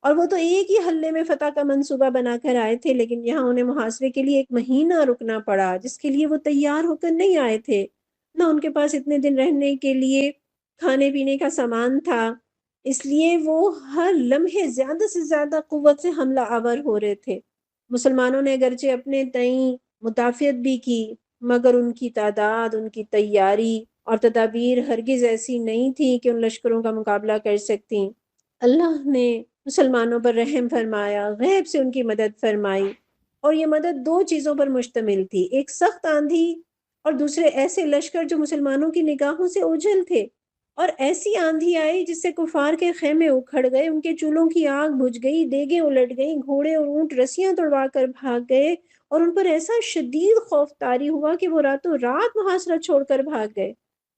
اور وہ تو ایک ہی حلے میں فتح کا منصوبہ بنا کر آئے تھے، لیکن یہاں انہیں محاصرے کے لیے 1 مہینہ رکنا پڑا، جس کے لیے وہ تیار ہو کر نہیں آئے تھے۔ نہ ان کے پاس اتنے دن رہنے کے لیے کھانے پینے کا سامان تھا، اس لیے وہ ہر لمحے زیادہ سے زیادہ قوت سے حملہ آور ہو رہے تھے۔ مسلمانوں نے اگرچہ اپنے تئیں مدافعت بھی کی، مگر ان کی تعداد، ان کی تیاری اور تدابیر ہرگز ایسی نہیں تھی کہ ان لشکروں کا مقابلہ کر سکتی۔ اللہ نے مسلمانوں پر رحم فرمایا، غیب سے ان کی مدد فرمائی، اور یہ مدد 2 چیزوں پر مشتمل تھی، ایک سخت آندھی اور دوسرے ایسے لشکر جو مسلمانوں کی نگاہوں سے اوجھل تھے۔ اور ایسی آندھی آئی جس سے کفار کے خیمے اکھڑ گئے، ان کے چولہوں کی آگ بجھ گئی، دیگیں الٹ گئیں، گھوڑے اور اونٹ رسیاں توڑوا کر بھاگ گئے، اور ان پر ایسا شدید خوف طاری ہوا کہ وہ راتوں رات محاصرہ چھوڑ کر بھاگ گئے۔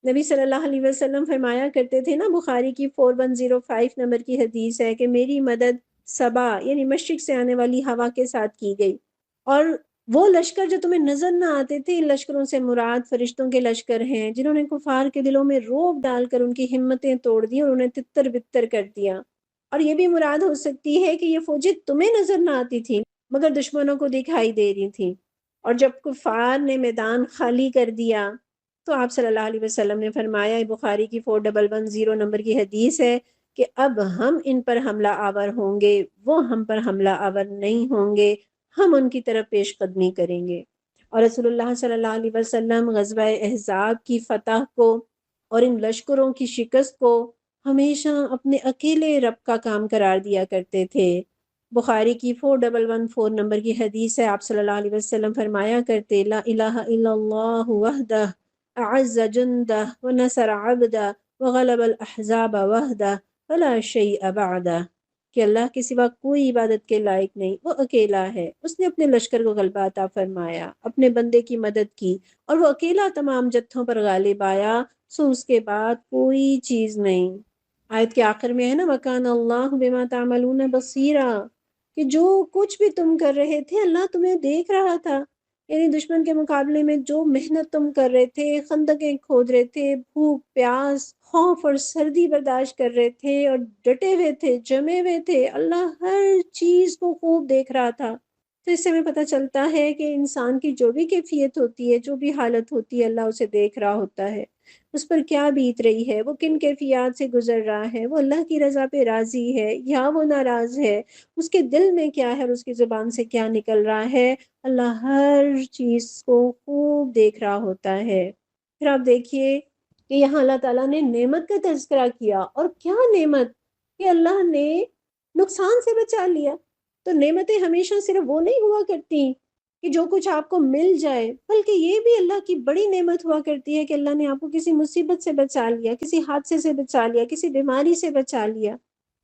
نبی صلی اللہ علیہ وسلم فرمایا کرتے تھے نا، بخاری کی 4105 نمبر کی حدیث ہے کہ میری مدد صبا یعنی مشرق سے آنے والی ہوا کے ساتھ کی گئی، اور وہ لشکر جو تمہیں نظر نہ آتے تھے، ان لشکروں سے مراد فرشتوں کے لشکر ہیں، جنہوں نے کفار کے دلوں میں رعب ڈال کر ان کی ہمتیں توڑ دی اور انہیں تتر بتر کر دیا۔ اور یہ بھی مراد ہو سکتی ہے کہ یہ فوجیں تمہیں نظر نہ آتی تھیں مگر دشمنوں کو دکھائی دے رہی تھیں، اور جب کفار نے میدان خالی کر دیا تو آپ صلی اللہ علیہ وسلم نے فرمایا، بخاری کی 4110 نمبر کی حدیث ہے کہ اب ہم ان پر حملہ آور ہوں گے، وہ ہم پر حملہ آور نہیں ہوں گے، ہم ان کی طرف پیش قدمی کریں گے۔ اور رسول اللہ صلی اللہ علیہ وسلم غزوہ احزاب کی فتح کو اور ان لشکروں کی شکست کو ہمیشہ اپنے اکیلے رب کا کام قرار دیا کرتے تھے۔ بخاری کی 4114 نمبر کی حدیث ہے، آپ صلی اللہ علیہ وسلم فرمایا کرتے، لا الہ الا اللہ وحدہ اعز جندہ ونصر عبدہ وغلب الاحزاب وحدہ ولا شیء بعدہ، کہ اللہ کے سوا کوئی عبادت کے لائق نہیں، وہ اکیلا ہے، اس نے اپنے لشکر کو غلبہ عطا فرمایا، اپنے بندے کی مدد کی، اور وہ اکیلا تمام جتھوں پر غالب آیا، سو اس کے بعد کوئی چیز نہیں۔ آیت کے آخر میں ہے نا، وَكَانَ اللَّهُ بِمَا تَعْمَلُونَ بَصِيرًا، کہ جو کچھ بھی تم کر رہے تھے اللہ تمہیں دیکھ رہا تھا، یعنی دشمن کے مقابلے میں جو محنت تم کر رہے تھے، خندقیں کھود رہے تھے، بھوک پیاس خوف اور سردی برداشت کر رہے تھے اور ڈٹے ہوئے تھے، جمے ہوئے تھے، اللہ ہر چیز کو خوب دیکھ رہا تھا۔ تو اس سے ہمیں پتہ چلتا ہے کہ انسان کی جو بھی کیفیت ہوتی ہے، جو بھی حالت ہوتی ہے، اللہ اسے دیکھ رہا ہوتا ہے۔ اس پر کیا بیت رہی ہے، وہ کن کیفیات سے گزر رہا ہے، وہ اللہ کی رضا پہ راضی ہے یا وہ ناراض ہے، اس کے دل میں کیا ہے اور اس کی زبان سے کیا نکل رہا ہے، اللہ ہر چیز کو خوب دیکھ رہا ہوتا ہے۔ پھر آپ دیکھیے کہ یہاں اللہ تعالیٰ نے نعمت کا تذکرہ کیا، اور کیا نعمت کہ اللہ نے نقصان سے بچا لیا۔ تو نعمتیں ہمیشہ صرف وہ نہیں ہوا کرتی کہ جو کچھ آپ کو مل جائے، بلکہ یہ بھی اللہ کی بڑی نعمت ہوا کرتی ہے کہ اللہ نے آپ کو کسی مصیبت سے بچا لیا، کسی حادثے سے بچا لیا، کسی بیماری سے بچا لیا۔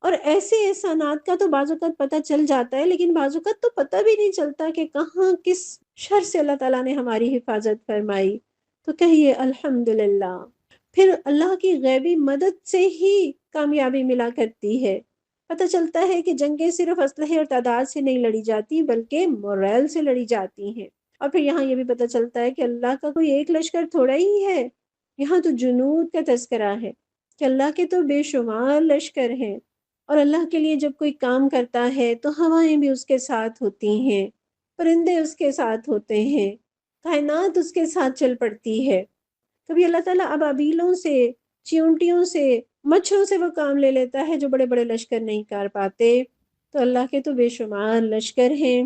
اور ایسے احسانات کا تو بعض اوقات پتہ چل جاتا ہے، لیکن بعض اوقات تو پتہ بھی نہیں چلتا کہ کہاں کس شر سے اللہ تعالیٰ نے ہماری حفاظت فرمائی۔ تو کہیے الحمدللہ۔ پھر اللہ کی غیبی مدد سے ہی کامیابی ملا کرتی ہے۔ پتہ چلتا ہے کہ جنگیں صرف اسلحے اور تعداد سے نہیں لڑی جاتی، بلکہ مورل سے لڑی جاتی ہیں۔ اور پھر یہاں یہ بھی پتہ چلتا ہے کہ اللہ کا کوئی ایک لشکر تھوڑا ہی ہے، یہاں تو جنود کا تذکرہ ہے کہ اللہ کے تو بے شمار لشکر ہیں۔ اور اللہ کے لیے جب کوئی کام کرتا ہے تو ہوائیں بھی اس کے ساتھ ہوتی ہیں، پرندے اس کے ساتھ ہوتے ہیں، کائنات اس کے ساتھ چل پڑتی ہے۔ کبھی اللہ تعالیٰ ابابیلوں سے، چیونٹیوں سے، مچھروں سے وہ کام لے لیتا ہے جو بڑے بڑے لشکر نہیں کر پاتے۔ تو اللہ کے تو بے شمار لشکر ہیں۔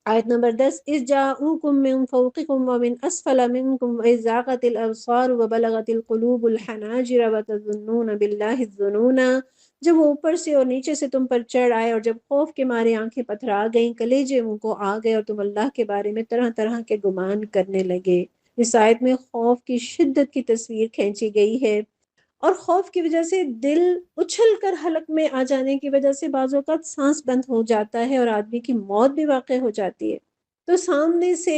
آیت نمبر 10، اذ جاءوکم من فوقکم ومن اسفل منکم واذ زاغت الابصار وبلغت القلوب الحناجر وتظنون باللہ الظنون۔ جب وہ اوپر سے اور نیچے سے تم پر چڑھ آئے، اور جب خوف کے مارے آنکھیں پتھرا گئیں، کلیجے منہ کو آ گئے، اور تم اللہ کے بارے میں طرح طرح کے گمان کرنے لگے۔ اس آیت میں خوف کی شدت کی تصویر کھینچی گئی ہے، اور خوف کی وجہ سے دل اچھل کر حلق میں آ جانے کی وجہ سے بعض اوقات سانس بند ہو جاتا ہے اور آدمی کی موت بھی واقع ہو جاتی ہے۔ تو سامنے سے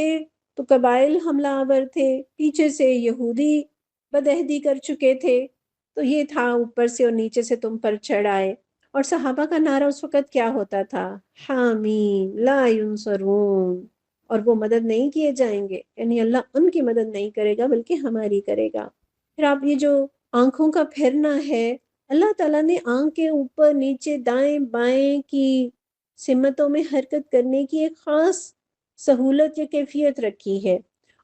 تو قبائل حملہ آور تھے، پیچھے سے یہودی بدعہدی کر چکے تھے، تو یہ تھا اوپر سے اور نیچے سے تم پر چڑھ آئے۔ اور صحابہ کا نعرہ اس وقت کیا ہوتا تھا؟ حامیم لا ینصرون، اور وہ مدد نہیں کیے جائیں گے، یعنی اللہ ان کی مدد نہیں کرے گا بلکہ ہماری کرے گا۔ پھر آپ یہ جو آنکھوں کا پھرنا ہے، اللہ تعالیٰ نے آنکھ کے اوپر نیچے دائیں بائیں کی سمتوں میں حرکت کرنے کی ایک خاص سہولت یا کیفیت رکھی ہے،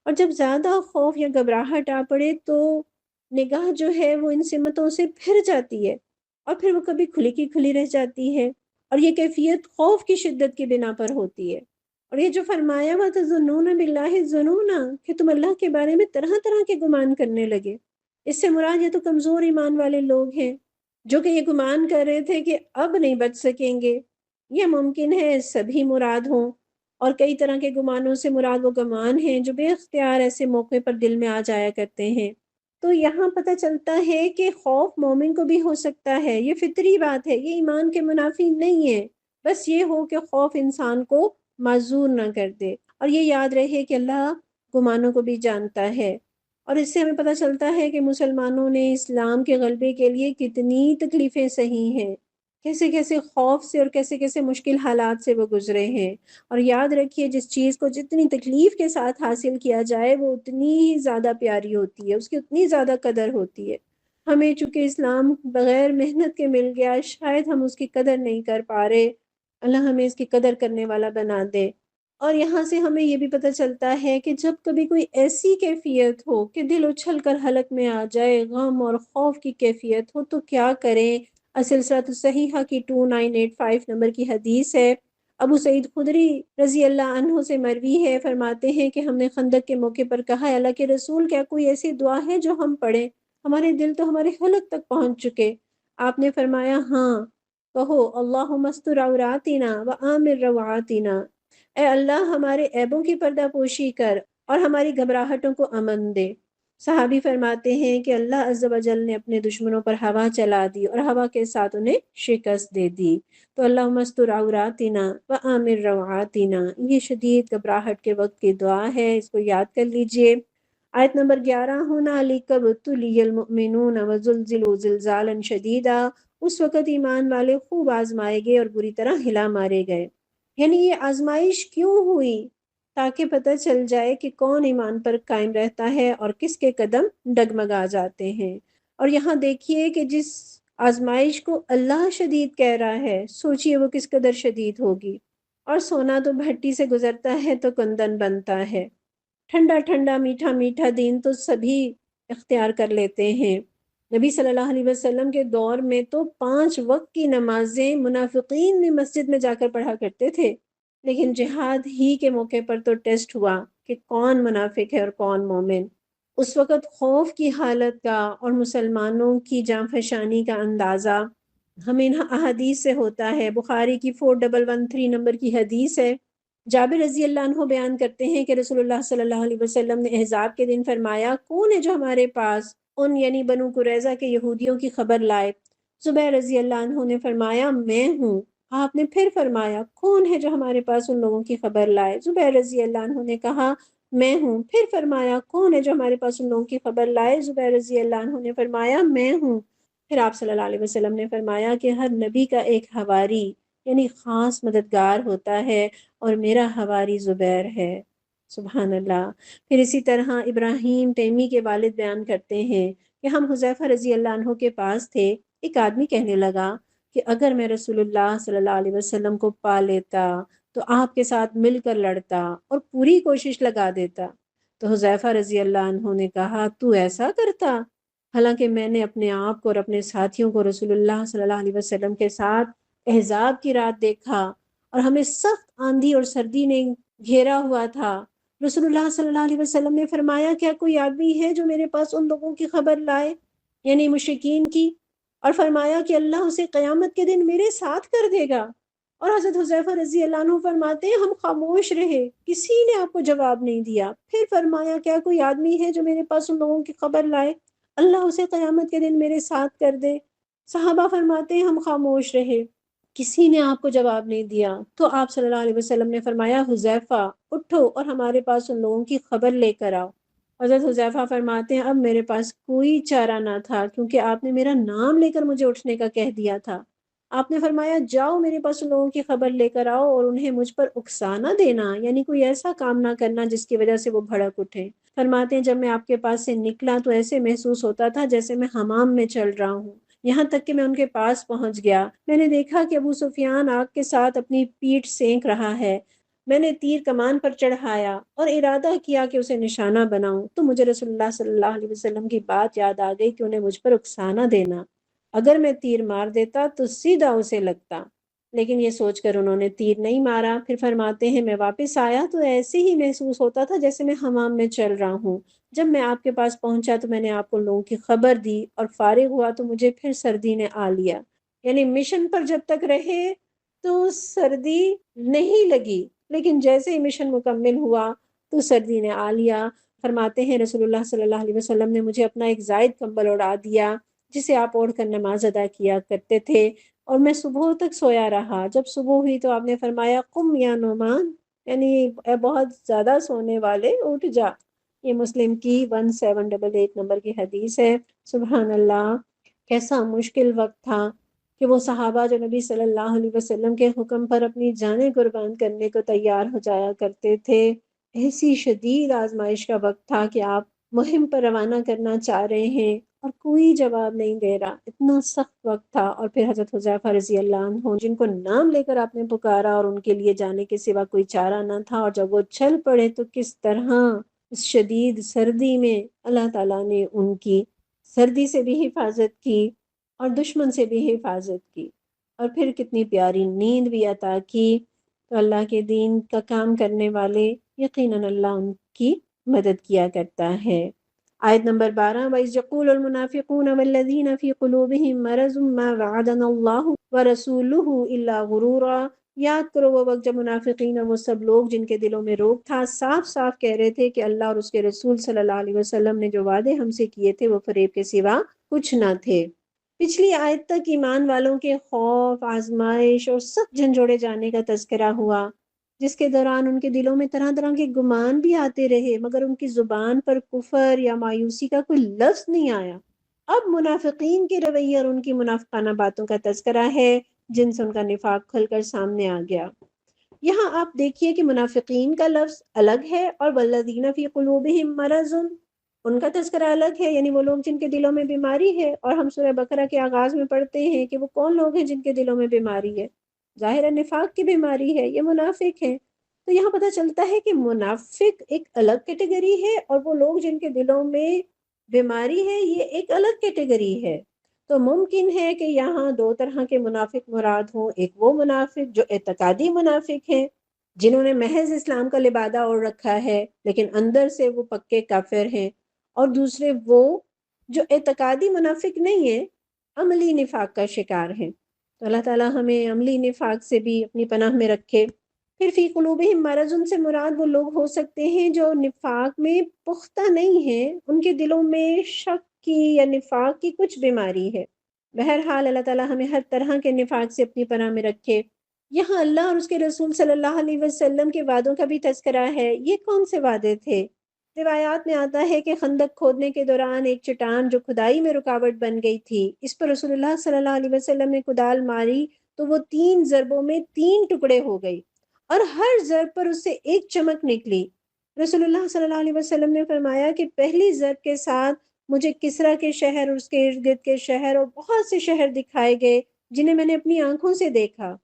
اور جب زیادہ خوف یا گھبراہٹ آ پڑے تو نگاہ جو ہے وہ ان سمتوں سے پھر جاتی ہے، اور پھر وہ کبھی کھلی کی کھلی رہ جاتی ہے، اور یہ کیفیت خوف کی شدت کی بنا پر ہوتی ہے۔ اور یہ جو فرمایا ہوا تظنون باللہ الظنون، کہ تم اللہ کے بارے میں طرح طرح کے گمان کرنے لگے، اس سے مراد یہ تو کمزور ایمان والے لوگ ہیں جو کہ یہ گمان کر رہے تھے کہ اب نہیں بچ سکیں گے۔ یہ ممکن ہے سبھی مراد ہوں، اور کئی طرح کے گمانوں سے مراد وہ گمان ہیں جو بے اختیار ایسے موقع پر دل میں آ جایا کرتے ہیں۔ تو یہاں پتہ چلتا ہے کہ خوف مومن کو بھی ہو سکتا ہے، یہ فطری بات ہے، یہ ایمان کے منافی نہیں ہے، بس یہ ہو کہ خوف انسان کو معذور نہ کر دے۔ اور یہ یاد رہے کہ اللہ گمانوں کو بھی جانتا ہے۔ اور اس سے ہمیں پتہ چلتا ہے کہ مسلمانوں نے اسلام کے غلبے کے لیے کتنی تکلیفیں سہی ہیں، کیسے کیسے خوف سے اور کیسے کیسے مشکل حالات سے وہ گزرے ہیں۔ اور یاد رکھیے جس چیز کو جتنی تکلیف کے ساتھ حاصل کیا جائے وہ اتنی ہی زیادہ پیاری ہوتی ہے، اس کی اتنی زیادہ قدر ہوتی ہے۔ ہمیں چونکہ اسلام بغیر محنت کے مل گیا، شاید ہم اس کی قدر نہیں کر پا رہے، اللہ ہمیں اس کی قدر کرنے والا بنا دے۔ اور یہاں سے ہمیں یہ بھی پتہ چلتا ہے کہ جب کبھی کوئی ایسی کیفیت ہو کہ دل اچھل کر حلق میں آ جائے، غم اور خوف کی کیفیت ہو، تو کیا کریں؟ السلسلۃ الصحیحہ کی 2985 نمبر کی حدیث ہے، ابو سعید خدری رضی اللہ عنہ سے مروی ہے، فرماتے ہیں کہ ہم نے خندق کے موقع پر کہا، اللہ کے رسول کیا کوئی ایسی دعا ہے جو ہم پڑھیں؟ ہمارے دل تو ہمارے حلق تک پہنچ چکے۔ آپ نے فرمایا ہاں کہو، اللہم استر عوراتنا وآمن روعاتنا، اے اللہ ہمارے عیبوں کی پردہ پوشی کر اور ہماری گھبراہٹوں کو امن دے۔ صحابی فرماتے ہیں کہ اللہ عز و جل نے اپنے دشمنوں پر ہوا چلا دی اور ہوا کے ساتھ انہیں شکست دے دی۔ تو اللہم استر عوراتنا وآمن روعاتنا، یہ شدید گھبراہٹ کے وقت کی دعا ہے، اس کو یاد کر لیجئے۔ آیت نمبر 11، ہنالک ابتلی المؤمنون وزلزلوا زلزالا شدیدا، اس وقت ایمان والے خوب آزمائے گئے اور بری طرح ہلا مارے گئے۔ یعنی یہ آزمائش کیوں ہوئی؟ تاکہ پتہ چل جائے کہ کون ایمان پر قائم رہتا ہے اور کس کے قدم ڈگمگا جاتے ہیں۔ اور یہاں دیکھیے کہ جس آزمائش کو اللہ شدید کہہ رہا ہے، سوچئے وہ کس قدر شدید ہوگی۔ اور سونا تو بھٹی سے گزرتا ہے تو کندن بنتا ہے، ٹھنڈا ٹھنڈا میٹھا میٹھا دین تو سبھی اختیار کر لیتے ہیں۔ نبی صلی اللہ علیہ وسلم کے دور میں تو 5 وقت کی نمازیں منافقین بھی مسجد میں جا کر پڑھا کرتے تھے، لیکن جہاد ہی کے موقع پر تو ٹیسٹ ہوا کہ کون منافق ہے اور کون مومن۔ اس وقت خوف کی حالت کا اور مسلمانوں کی جاں فشانی کا اندازہ ہمیں ان احادیث سے ہوتا ہے۔ بخاری کی 4113 نمبر کی حدیث ہے، جابر رضی اللہ عنہ بیان کرتے ہیں کہ رسول اللہ صلی اللہ علیہ وسلم نے احزاب کے دن فرمایا، کون ہے جو ہمارے پاس ان یعنی بنو قریظہ کے یہودیوں کی خبر لائے؟ زبیر رضی اللہ عنہ نے فرمایا میں ہوں۔ آپ نے پھر فرمایا کون ہے جو ہمارے پاس ان لوگوں کی خبر لائے؟ زبیر رضی اللہ عنہ نے کہا میں ہوں۔ پھر فرمایا کون ہے جو ہمارے پاس ان لوگوں کی خبر لائے؟ زبیر رضی اللہ عنہ نے فرمایا میں ہوں۔ پھر آپ صلی اللہ علیہ وسلم نے فرمایا کہ ہر نبی کا ایک حواری یعنی خاص مددگار ہوتا ہے، اور میرا حواری زبیر ہے۔ سبحان اللہ۔ پھر اسی طرح ابراہیم تیمی کے والد بیان کرتے ہیں کہ ہم حذیفہ رضی اللہ عنہ کے پاس تھے، ایک آدمی کہنے لگا کہ اگر میں رسول اللہ صلی اللہ علیہ وسلم کو پا لیتا تو آپ کے ساتھ مل کر لڑتا اور پوری کوشش لگا دیتا۔ تو حذیفہ رضی اللہ عنہ نے کہا تو ایسا کرتا؟ حالانکہ میں نے اپنے آپ کو اور اپنے ساتھیوں کو رسول اللہ صلی اللہ علیہ وسلم کے ساتھ احزاب کی رات دیکھا، اور ہمیں سخت آندھی اور سردی نے گھیرا ہوا تھا۔ رسول اللہ صلی اللہ علیہ وسلم نے فرمایا کیا کوئی آدمی ہے جو میرے پاس ان لوگوں کی خبر لائے یعنی مشرکین کی؟ اور فرمایا کہ اللہ اسے قیامت کے دن میرے ساتھ کر دے گا۔ اور حضرت حذیفہ رضی اللہ عنہ فرماتے ہیں ہم خاموش رہے، کسی نے آپ کو جواب نہیں دیا۔ پھر فرمایا کیا کوئی آدمی ہے جو میرے پاس ان لوگوں کی خبر لائے؟ اللہ اسے قیامت کے دن میرے ساتھ کر دے۔ صحابہ فرماتے ہیں ہم خاموش رہے، کسی نے آپ کو جواب نہیں دیا۔ تو آپ صلی اللہ علیہ وسلم نے فرمایا حذیفہ اٹھو اور ہمارے پاس ان لوگوں کی خبر لے کر آؤ۔ حضرت حذیفہ فرماتے ہیں اب میرے پاس کوئی چارہ نہ تھا، کیونکہ آپ نے میرا نام لے کر مجھے اٹھنے کا کہہ دیا تھا۔ آپ نے فرمایا جاؤ میرے پاس ان لوگوں کی خبر لے کر آؤ اور انہیں مجھ پر اکسا نہ دینا، یعنی کوئی ایسا کام نہ کرنا جس کی وجہ سے وہ بھڑک اٹھے۔ فرماتے ہیں جب میں آپ کے پاس سے نکلا تو ایسے محسوس ہوتا تھا جیسے میں حمام میں چل رہا ہوں، یہاں تک کہ میں ان کے پاس پہنچ گیا۔ میں نے دیکھا کہ ابو سفیان آگ کے ساتھ اپنی پیٹھ سینک رہا ہے۔ میں نے تیر کمان پر چڑھایا اور ارادہ کیا کہ اسے نشانہ بناؤں، تو مجھے رسول اللہ صلی اللہ علیہ وسلم کی بات یاد آ گئی کہ انہیں مجھ پر اکسانا دینا، اگر میں تیر مار دیتا تو سیدھا اسے لگتا، لیکن یہ سوچ کر انہوں نے تیر نہیں مارا۔ پھر فرماتے ہیں میں واپس آیا تو ایسے ہی محسوس ہوتا تھا جیسے میں حمام میں چل رہا ہوں۔ جب میں آپ کے پاس پہنچا تو میں نے آپ کو لوگوں کی خبر دی اور فارغ ہوا تو مجھے پھر سردی نے آ لیا، یعنی مشن پر جب تک رہے تو سردی نہیں لگی، لیکن جیسے ہی مشن مکمل ہوا تو سردی نے آ لیا۔ فرماتے ہیں رسول اللہ صلی اللہ علیہ وسلم نے مجھے اپنا ایک زائد کمبل اڑا دیا جسے آپ اوڑھ کر نماز ادا کیا کرتے تھے، اور میں صبح تک سویا رہا۔ جب صبح ہوئی تو آپ نے فرمایا قم یا نعمان، یعنی اے بہت زیادہ سونے والے اٹھ جا۔ یہ مسلم کی 1788 نمبر کی حدیث ہے۔ سبحان اللہ، کیسا مشکل وقت تھا کہ وہ صحابہ جو نبی صلی اللہ علیہ وسلم کے حکم پر اپنی جانیں قربان کرنے کو تیار ہو جایا کرتے تھے۔ ایسی شدید آزمائش کا وقت تھا کہ آپ مہم پر روانہ کرنا چاہ رہے ہیں اور کوئی جواب نہیں دے رہا، اتنا سخت وقت تھا۔ اور پھر حضرت حذیفہ رضی اللہ عنہ جن کو نام لے کر آپ نے پکارا اور ان کے لیے جانے کے سوا کوئی چارہ نہ تھا، اور جب وہ چل پڑے تو کس طرح اس شدید سردی میں اللہ تعالیٰ نے ان کی سردی سے بھی حفاظت کی اور دشمن سے بھی حفاظت کی، اور پھر کتنی پیاری نیند بھی عطا کی۔ تو اللہ کے دین کا کام کرنے والے یقیناً اللہ ان کی مدد کیا کرتا ہے۔ آیت نمبر 12 وَإِذْ يَقُولُ الْمُنَافِقُونَ وَالَّذِينَ فِي قُلُوبِهِم مَّرَضٌ مَّا وَعَدَنَا اللَّهُ وَرَسُولُهُ إِلَّا غُرُورًا۔ یاد کرو وہ وقت جب منافقین اور وہ سب لوگ جن کے دلوں میں روگ تھا صاف صاف کہہ رہے تھے کہ اللہ اور اس کے رسول صلی اللہ علیہ وسلم نے جو وعدے ہم سے کیے تھے وہ فریب کے سوا کچھ نہ تھے۔ پچھلی آیت تک ایمان والوں کے خوف، آزمائش اور سخت جھنجھوڑے جانے کا تذکرہ ہوا، جس کے دوران ان کے دلوں میں طرح طرح کے گمان بھی آتے رہے، مگر ان کی زبان پر کفر یا مایوسی کا کوئی لفظ نہیں آیا۔ اب منافقین کے رویے اور ان کی منافقانہ باتوں کا تذکرہ ہے جن سے ان کا نفاق کھل کر سامنے آ گیا۔ یہاں آپ دیکھیے کہ منافقین کا لفظ الگ ہے اور والذین فی قلوبہم مرض ان کا تذکرہ الگ ہے، یعنی وہ لوگ جن کے دلوں میں بیماری ہے۔ اور ہم سورہ بقرہ کے آغاز میں پڑھتے ہیں کہ وہ کون لوگ ہیں جن کے دلوں میں بیماری ہے؟ ظاہر نفاق کی بیماری ہے، یہ منافق ہیں۔ تو یہاں پتہ چلتا ہے کہ منافق ایک الگ کیٹیگری ہے، اور وہ لوگ جن کے دلوں میں بیماری ہے یہ ایک الگ کیٹیگری ہے۔ تو ممکن ہے کہ یہاں دو طرح کے منافق مراد ہوں، ایک وہ منافق جو اعتقادی منافق ہیں جنہوں نے محض اسلام کا لبادہ اوڑھ رکھا ہے لیکن اندر سے وہ پکے کافر ہیں، اور دوسرے وہ جو اعتقادی منافق نہیں ہیں، عملی نفاق کا شکار ہیں۔ تو اللہ تعالیٰ ہمیں عملی نفاق سے بھی اپنی پناہ میں رکھے۔ پھر فی قلوبہم مرض، ان سے مراد وہ لوگ ہو سکتے ہیں جو نفاق میں پختہ نہیں ہیں، ان کے دلوں میں شک کی یا نفاق کی کچھ بیماری ہے۔ بہرحال اللہ تعالیٰ ہمیں ہر طرح کے نفاق سے اپنی پناہ میں رکھے۔ یہاں اللہ اور اس کے رسول صلی اللہ علیہ وسلم کے وعدوں کا بھی تذکرہ ہے۔ یہ کون سے وعدے تھے؟ روایات میں آتا ہے کہ خندق کھودنے کے دوران ایک چٹان جو کھدائی میں رکاوٹ بن گئی تھی، اس پر رسول اللہ صلی اللہ علیہ وسلم نے کدال ماری تو وہ 3 ضربوں میں 3 ٹکڑے ہو گئی، اور ہر ضرب پر اس سے ایک چمک نکلی۔ رسول اللہ صلی اللہ علیہ وسلم نے فرمایا کہ پہلی ضرب کے ساتھ مجھے کسرا کے شہر اور اس کے ارد گرد کے شہر اور بہت سے شہر دکھائے گئے جنہیں میں نے اپنی آنکھوں سے دیکھا،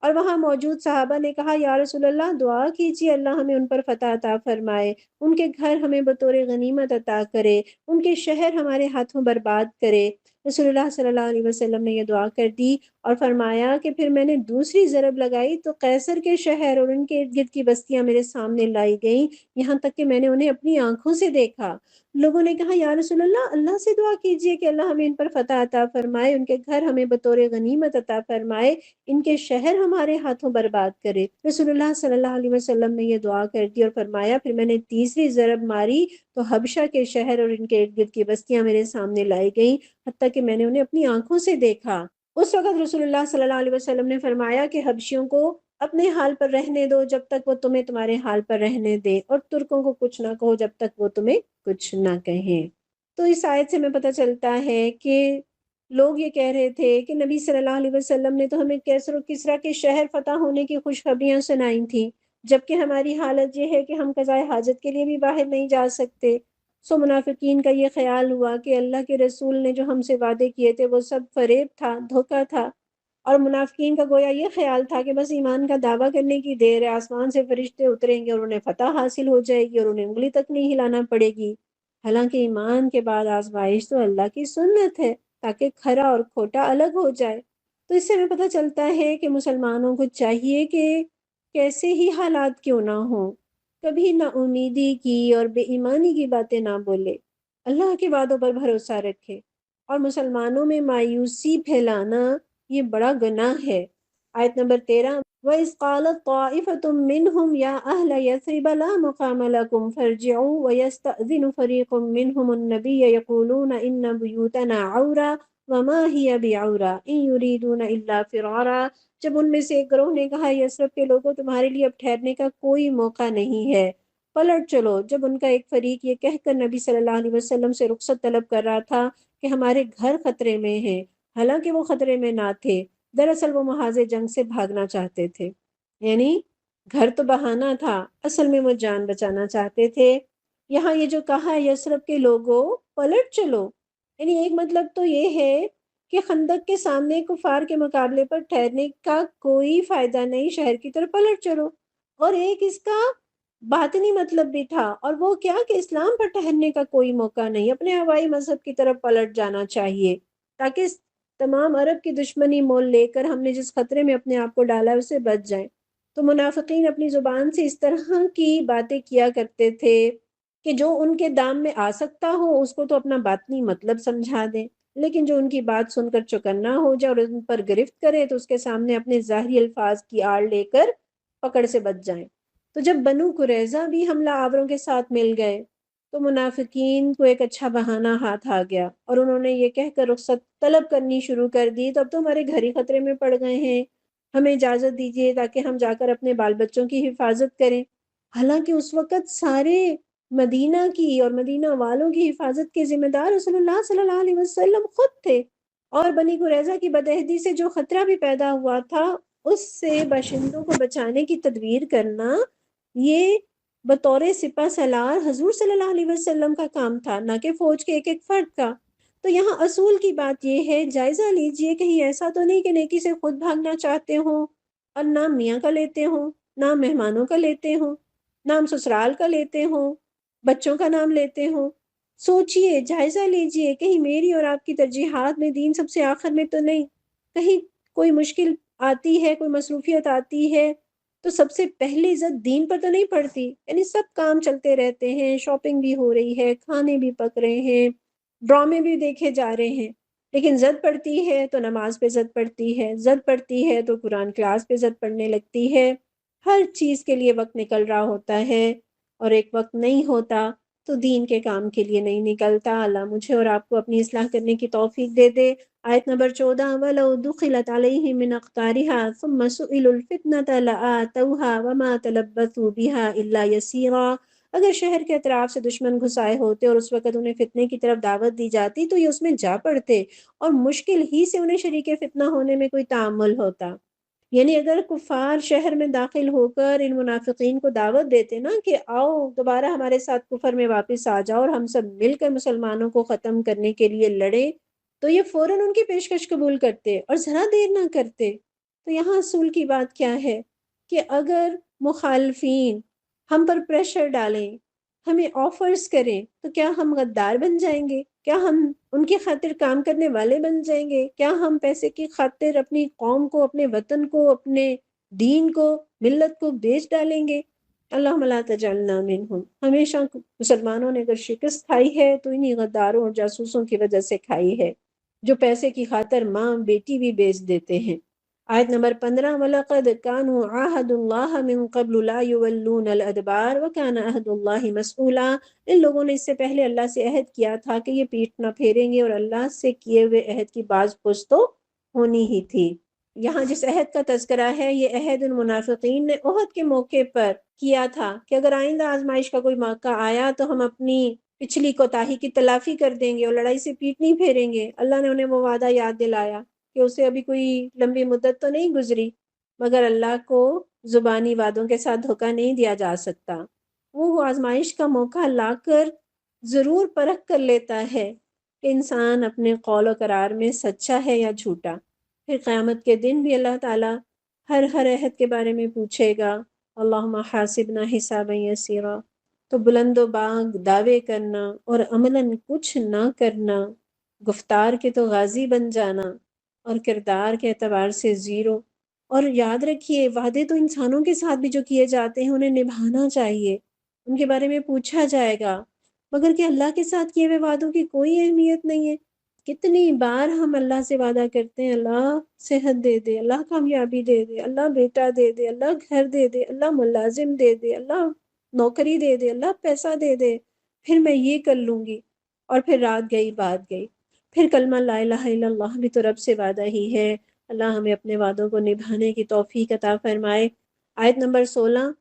اور وہاں موجود صحابہ نے کہا یا رسول اللہ دعا کیجیے اللہ ہمیں ان پر فتح عطا فرمائے، ان کے گھر ہمیں بطور غنیمت عطا کرے، ان کے شہر ہمارے ہاتھوں برباد کرے۔ رسول اللہ صلی اللہ علیہ وسلم نے یہ دعا کر دی اور فرمایا کہ پھر میں نے دوسری ضرب لگائی تو قیصر کے شہر اور ان کے ارد گرد کی بستیاں میرے سامنے لائی گئیں، یہاں تک کہ میں نے انہیں اپنی آنکھوں سے دیکھا۔ لوگوں نے کہا یا رسول اللہ اللہ سے دعا کیجئے کہ اللہ ہمیں ان پر فتح عطا فرمائے، ان کے گھر ہمیں بطور غنیمت عطا فرمائے، ان کے شہر ہمارے ہاتھوں برباد کرے۔ رسول اللہ صلی اللہ علیہ وسلم نے یہ دعا کر دی اور فرمایا پھر میں نے تیسری ضرب ماری تو حبشہ کے شہر اور ان کے ارد گرد کی بستیاں میرے سامنے لائی گئیں، حتیٰ کہ میں نے انہیں اپنی آنکھوں سے دیکھا۔ اس وقت رسول اللہ صلی اللہ علیہ وسلم نے فرمایا کہ حبشیوں کو اپنے حال پر رہنے دو جب تک وہ تمہیں تمہارے حال پر رہنے دے، اور ترکوں کو کچھ نہ کہو جب تک وہ تمہیں کچھ نہ کہیں۔ تو اس آیت سے ہمیں پتہ چلتا ہے کہ لوگ یہ کہہ رہے تھے کہ نبی صلی اللہ علیہ وسلم نے تو ہمیں کیسر و کسریٰ کے شہر فتح ہونے کی خوشخبریاں سنائی تھیں، جبکہ ہماری حالت یہ ہے کہ ہم قضائے حاجت کے لیے بھی باہر نہیں جا سکتے۔ سو منافقین کا یہ خیال ہوا کہ اللہ کے رسول نے جو ہم سے وعدے کیے تھے وہ سب فریب تھا، دھوکہ تھا، اور منافقین کا گویا یہ خیال تھا کہ بس ایمان کا دعویٰ کرنے کی دیر ہے، آسمان سے فرشتے اتریں گے اور انہیں فتح حاصل ہو جائے گی اور انہیں انگلی تک نہیں ہلانا پڑے گی۔ حالانکہ ایمان کے بعد آزمائش تو اللہ کی سنت ہے تاکہ کھرا اور کھوٹا الگ ہو جائے۔ تو اس سے ہمیں پتہ چلتا ہے کہ مسلمانوں کو چاہیے کہ کیسے ہی حالات کیوں نہ ہوں، کبھی نا امیدی کی اور بے ایمانی کی باتیں نہ بولے، اللہ کے وعدوں پر بھروسہ رکھے، اور مسلمانوں میں مایوسی پھیلانا یہ بڑا گناہ ہے۔ آیت نمبر 13 وَإِذْ قَالَتْ طَائِفَةٌ مِّنْهُمْ يَا أَهْلَ يَثْرِبَ لَا مُقَامَ لَكُمْ فَارْجِعُوا وَيَسْتَأْذِنُ فَرِيقٌ مِّنْهُمُ النَّبِيَّ يَقُولُونَ إِنَّ بُيُوتَنَا عَوْرَةٌ وَمَا هِيَ بِعَوْرَةٍ إِن يُرِيدُونَ إِلَّا فِرَارًا۔ جب ان میں سے ایک گروہ نے کہا یثرب کے لوگوں تمہارے لیے اب ٹھہرنے کا کوئی موقع نہیں ہے، پلٹ چلو۔ جب ان کا ایک فریق یہ کہہ کر نبی صلی اللہ علیہ وسلم سے رخصت طلب کر رہا تھا کہ ہمارے گھر خطرے میں ہیں، حالانکہ وہ خطرے میں نہ تھے، دراصل وہ محاذ جنگ سے بھاگنا چاہتے تھے، یعنی گھر تو بہانہ تھا، اصل میں وہ جان بچانا چاہتے تھے۔ یہاں یہ جو کہا یثرب کے لوگوں پلٹ چلو، یعنی ایک مطلب تو یہ ہے کہ خندق کے سامنے کفار کے مقابلے پر ٹھہرنے کا کوئی فائدہ نہیں، شہر کی طرف پلٹ چلو، اور ایک اس کا باطنی مطلب بھی تھا، اور وہ کیا کہ اسلام پر ٹھہرنے کا کوئی موقع نہیں، اپنے ہوائی مذہب کی طرف پلٹ جانا چاہیے تاکہ تمام عرب کی دشمنی مول لے کر ہم نے جس خطرے میں اپنے آپ کو ڈالا اسے بچ جائیں۔ تو منافقین اپنی زبان سے اس طرح کی باتیں کیا کرتے تھے کہ جو ان کے دام میں آ سکتا ہو اس کو تو اپنا باطنی مطلب سمجھا دیں، لیکن جو ان کی بات سن کر چوکنا ہو جائے اور ان پر گرفت کرے تو اس کے سامنے اپنے ظاہری الفاظ کی آڑ لے کر پکڑ سے بچ جائیں۔ تو جب بنو قریظہ بھی حملہ آوروں کے ساتھ مل گئے تو منافقین کو ایک اچھا بہانہ ہاتھ آ گیا اور انہوں نے یہ کہہ کر رخصت طلب کرنی شروع کر دی، تو اب تو ہمارے گھر ہی خطرے میں پڑ گئے ہیں، ہمیں اجازت دیجیے تاکہ ہم جا کر اپنے بال بچوں کی حفاظت کریں۔ حالانکہ اس وقت سارے مدینہ کی اور مدینہ والوں کی حفاظت کے ذمہ دار رسول اللہ صلی اللہ علیہ وسلم خود تھے، اور بنی قریظہ کی بدعہدی سے جو خطرہ بھی پیدا ہوا تھا اس سے باشندوں کو بچانے کی تدبیر کرنا یہ بطور سپہ سالار حضور صلی اللہ علیہ وسلم کا کام تھا، نہ کہ فوج کے ایک ایک فرد کا۔ تو یہاں اصول کی بات یہ ہے، جائزہ لیجئے کہیں ایسا تو نہیں کہ نیکی سے خود بھاگنا چاہتے ہوں اور نام میاں کا لیتے ہوں، نام مہمانوں کا لیتے ہوں، نام سسرال کا لیتے ہوں، بچوں کا نام لیتے ہوں، سوچئے، جائزہ لیجئے، کہیں میری اور آپ کی ترجیحات میں دین سب سے آخر میں تو نہیں، کہیں کوئی مشکل آتی ہے، کوئی مصروفیت آتی ہے تو سب سے پہلی عزت دین پر تو نہیں پڑتی؟ یعنی سب کام چلتے رہتے ہیں، شاپنگ بھی ہو رہی ہے، کھانے بھی پک رہے ہیں، ڈرامے بھی دیکھے جا رہے ہیں، لیکن زد پڑتی ہے تو نماز پہ زد پڑتی ہے، زد پڑتی ہے تو قرآن کلاس پہ زد پڑنے لگتی ہے، ہر چیز کے لیے وقت نکل رہا ہوتا ہے، اور ایک وقت نہیں ہوتا تو دین کے کام کے لیے نہیں نکلتا۔ اللہ مجھے اور آپ کو اپنی اصلاح کرنے کی توفیق دے دے۔ آیت نمبر 14، وَلَوْ دُخِلَتْ عَلَيْهِم مِّنْ أَقْطَارِهَا ثُمَّ سُئِلُوا الْفِتْنَةَ لَآتَوْهَا وَمَا تَلَبَّثُوا بِهَا إِلَّا يَسِيرًا۔ اگر شہر کے اطراف سے دشمن گھس آئے ہوتے اور اس وقت انہیں فتنے کی طرف دعوت دی جاتی تو یہ اس میں جا پڑتے، اور مشکل ہی سے انہیں شریک فتنہ ہونے میں کوئی تعامل ہوتا۔ یعنی اگر کفار شہر میں داخل ہو کر ان منافقین کو دعوت دیتے نا کہ آؤ دوبارہ ہمارے ساتھ کفر میں واپس آ جاؤ اور ہم سب مل کر مسلمانوں کو ختم کرنے کے لیے لڑیں، تو یہ فوراً ان کی پیشکش قبول کرتے اور ذرا دیر نہ کرتے۔ تو یہاں اصول کی بات کیا ہے کہ اگر مخالفین ہم پر پریشر ڈالیں، ہمیں آفرز کریں، تو کیا ہم غدار بن جائیں گے؟ کیا ہم ان کی خاطر کام کرنے والے بن جائیں گے؟ کیا ہم پیسے کی خاطر اپنی قوم کو، اپنے وطن کو، اپنے دین کو، ملت کو بیچ ڈالیں گے؟ اللہم لا تجعلنا منہم۔ ہمیشہ مسلمانوں نے اگر شکست کھائی ہے تو انہی غداروں اور جاسوسوں کی وجہ سے کھائی ہے، جو پیسے کی خاطر ماں بیٹی بھی بیچ دیتے ہیں۔ آیت نمبر 15، وَلَقَدْ كَانُوا عَاهَدُوا اللَّهَ مِن قَبْلُ لَا يُوَلُّونَ الْأَدْبَارَ وَكَانَ عَهْدُ اللَّهِ مَسْئُولًا۔ ان لوگوں نے اس سے پہلے اللہ سے عہد کیا تھا کہ یہ پیٹھ نہ پھیریں گے، اور اللہ سے کیے ہوئے عہد کی باز پرس تو ہونی ہی تھی۔ یہاں جس عہد کا تذکرہ ہے یہ عہد ان منافقین نے احد کے موقع پر کیا تھا کہ اگر آئندہ آزمائش کا کوئی موقع آیا تو ہم اپنی پچھلی کوتاہی کی تلافی کر دیں گے اور لڑائی سے پیٹ نہیں پھیریں گے۔ اللہ نے انہیں وہ وعدہ یاد دلایا کہ اسے ابھی کوئی لمبی مدت تو نہیں گزری، مگر اللہ کو زبانی وعدوں کے ساتھ دھوکہ نہیں دیا جا سکتا۔ وہ آزمائش کا موقع لا کر ضرور پرکھ کر لیتا ہے کہ انسان اپنے قول و قرار میں سچا ہے یا جھوٹا۔ پھر قیامت کے دن بھی اللہ تعالیٰ ہر عہد کے بارے میں پوچھے گا، اللہم حاسبنا حسابا یسیرا۔ تو بلند و باغ دعوے کرنا اور عملاً کچھ نہ کرنا، گفتار کے تو غازی بن جانا اور کردار کے اعتبار سے زیرو۔ اور یاد رکھیے وعدے تو انسانوں کے ساتھ بھی جو کیے جاتے ہیں انہیں نبھانا چاہیے، ان کے بارے میں پوچھا جائے گا، مگر کہ اللہ کے ساتھ کیے ہوئے وعدوں کی کوئی اہمیت نہیں ہے۔ کتنی بار ہم اللہ سے وعدہ کرتے ہیں، اللہ صحت دے دے، اللہ کامیابی دے دے، اللہ بیٹا دے دے، اللہ گھر دے دے، اللہ ملازم دے دے، اللہ نوکری دے دے، اللہ پیسہ دے دے، پھر میں یہ کر لوں گی، اور پھر رات گئی بات گئی۔ پھر کلمہ لا الہ الا اللہ بھی تو رب سے وعدہ ہی ہے۔ اللہ ہمیں اپنے وعدوں کو نبھانے کی توفیق عطا فرمائے۔ آیت نمبر 16،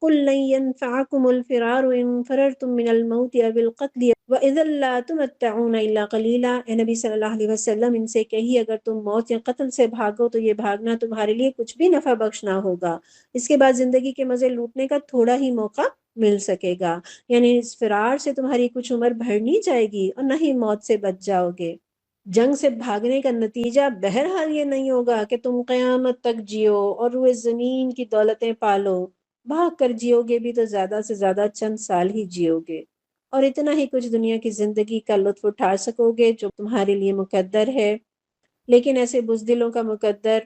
قُل لَّن يَنفَعَكُمُ الْفِرَارُ إِن فَرَرْتُم مِّنَ الْمَوْتِ أَوِ الْقَتْلِ وَإِذًا لَّا تُمَتَّعُونَ إِلَّا قَلِيلًا۔ اے نبی صلی اللہ علیہ وسلم ان سے کہیے اگر تم موت یا قتل سے بھاگو تو یہ بھاگنا تمہارے لیے کچھ بھی نفع بخش نہ ہوگا، اس کے بعد زندگی کے مزے لوٹنے کا تھوڑا ہی موقع مل سکے گا۔ یعنی اس فرار سے تمہاری کچھ عمر بڑھ نہیں جائے گی اور نہ ہی موت سے بچ جاؤ گے۔ جنگ سے بھاگنے کا نتیجہ بہرحال یہ نہیں ہوگا کہ تم قیامت تک جیو اور روئے زمین کی دولتیں پالو، بھاگ کر جیو گے بھی تو زیادہ سے زیادہ چند سال ہی جیو گے، اور اتنا ہی کچھ دنیا کی زندگی کا لطف اٹھا سکو گے جو تمہارے لیے مقدر ہے۔ لیکن ایسے بزدلوں کا مقدر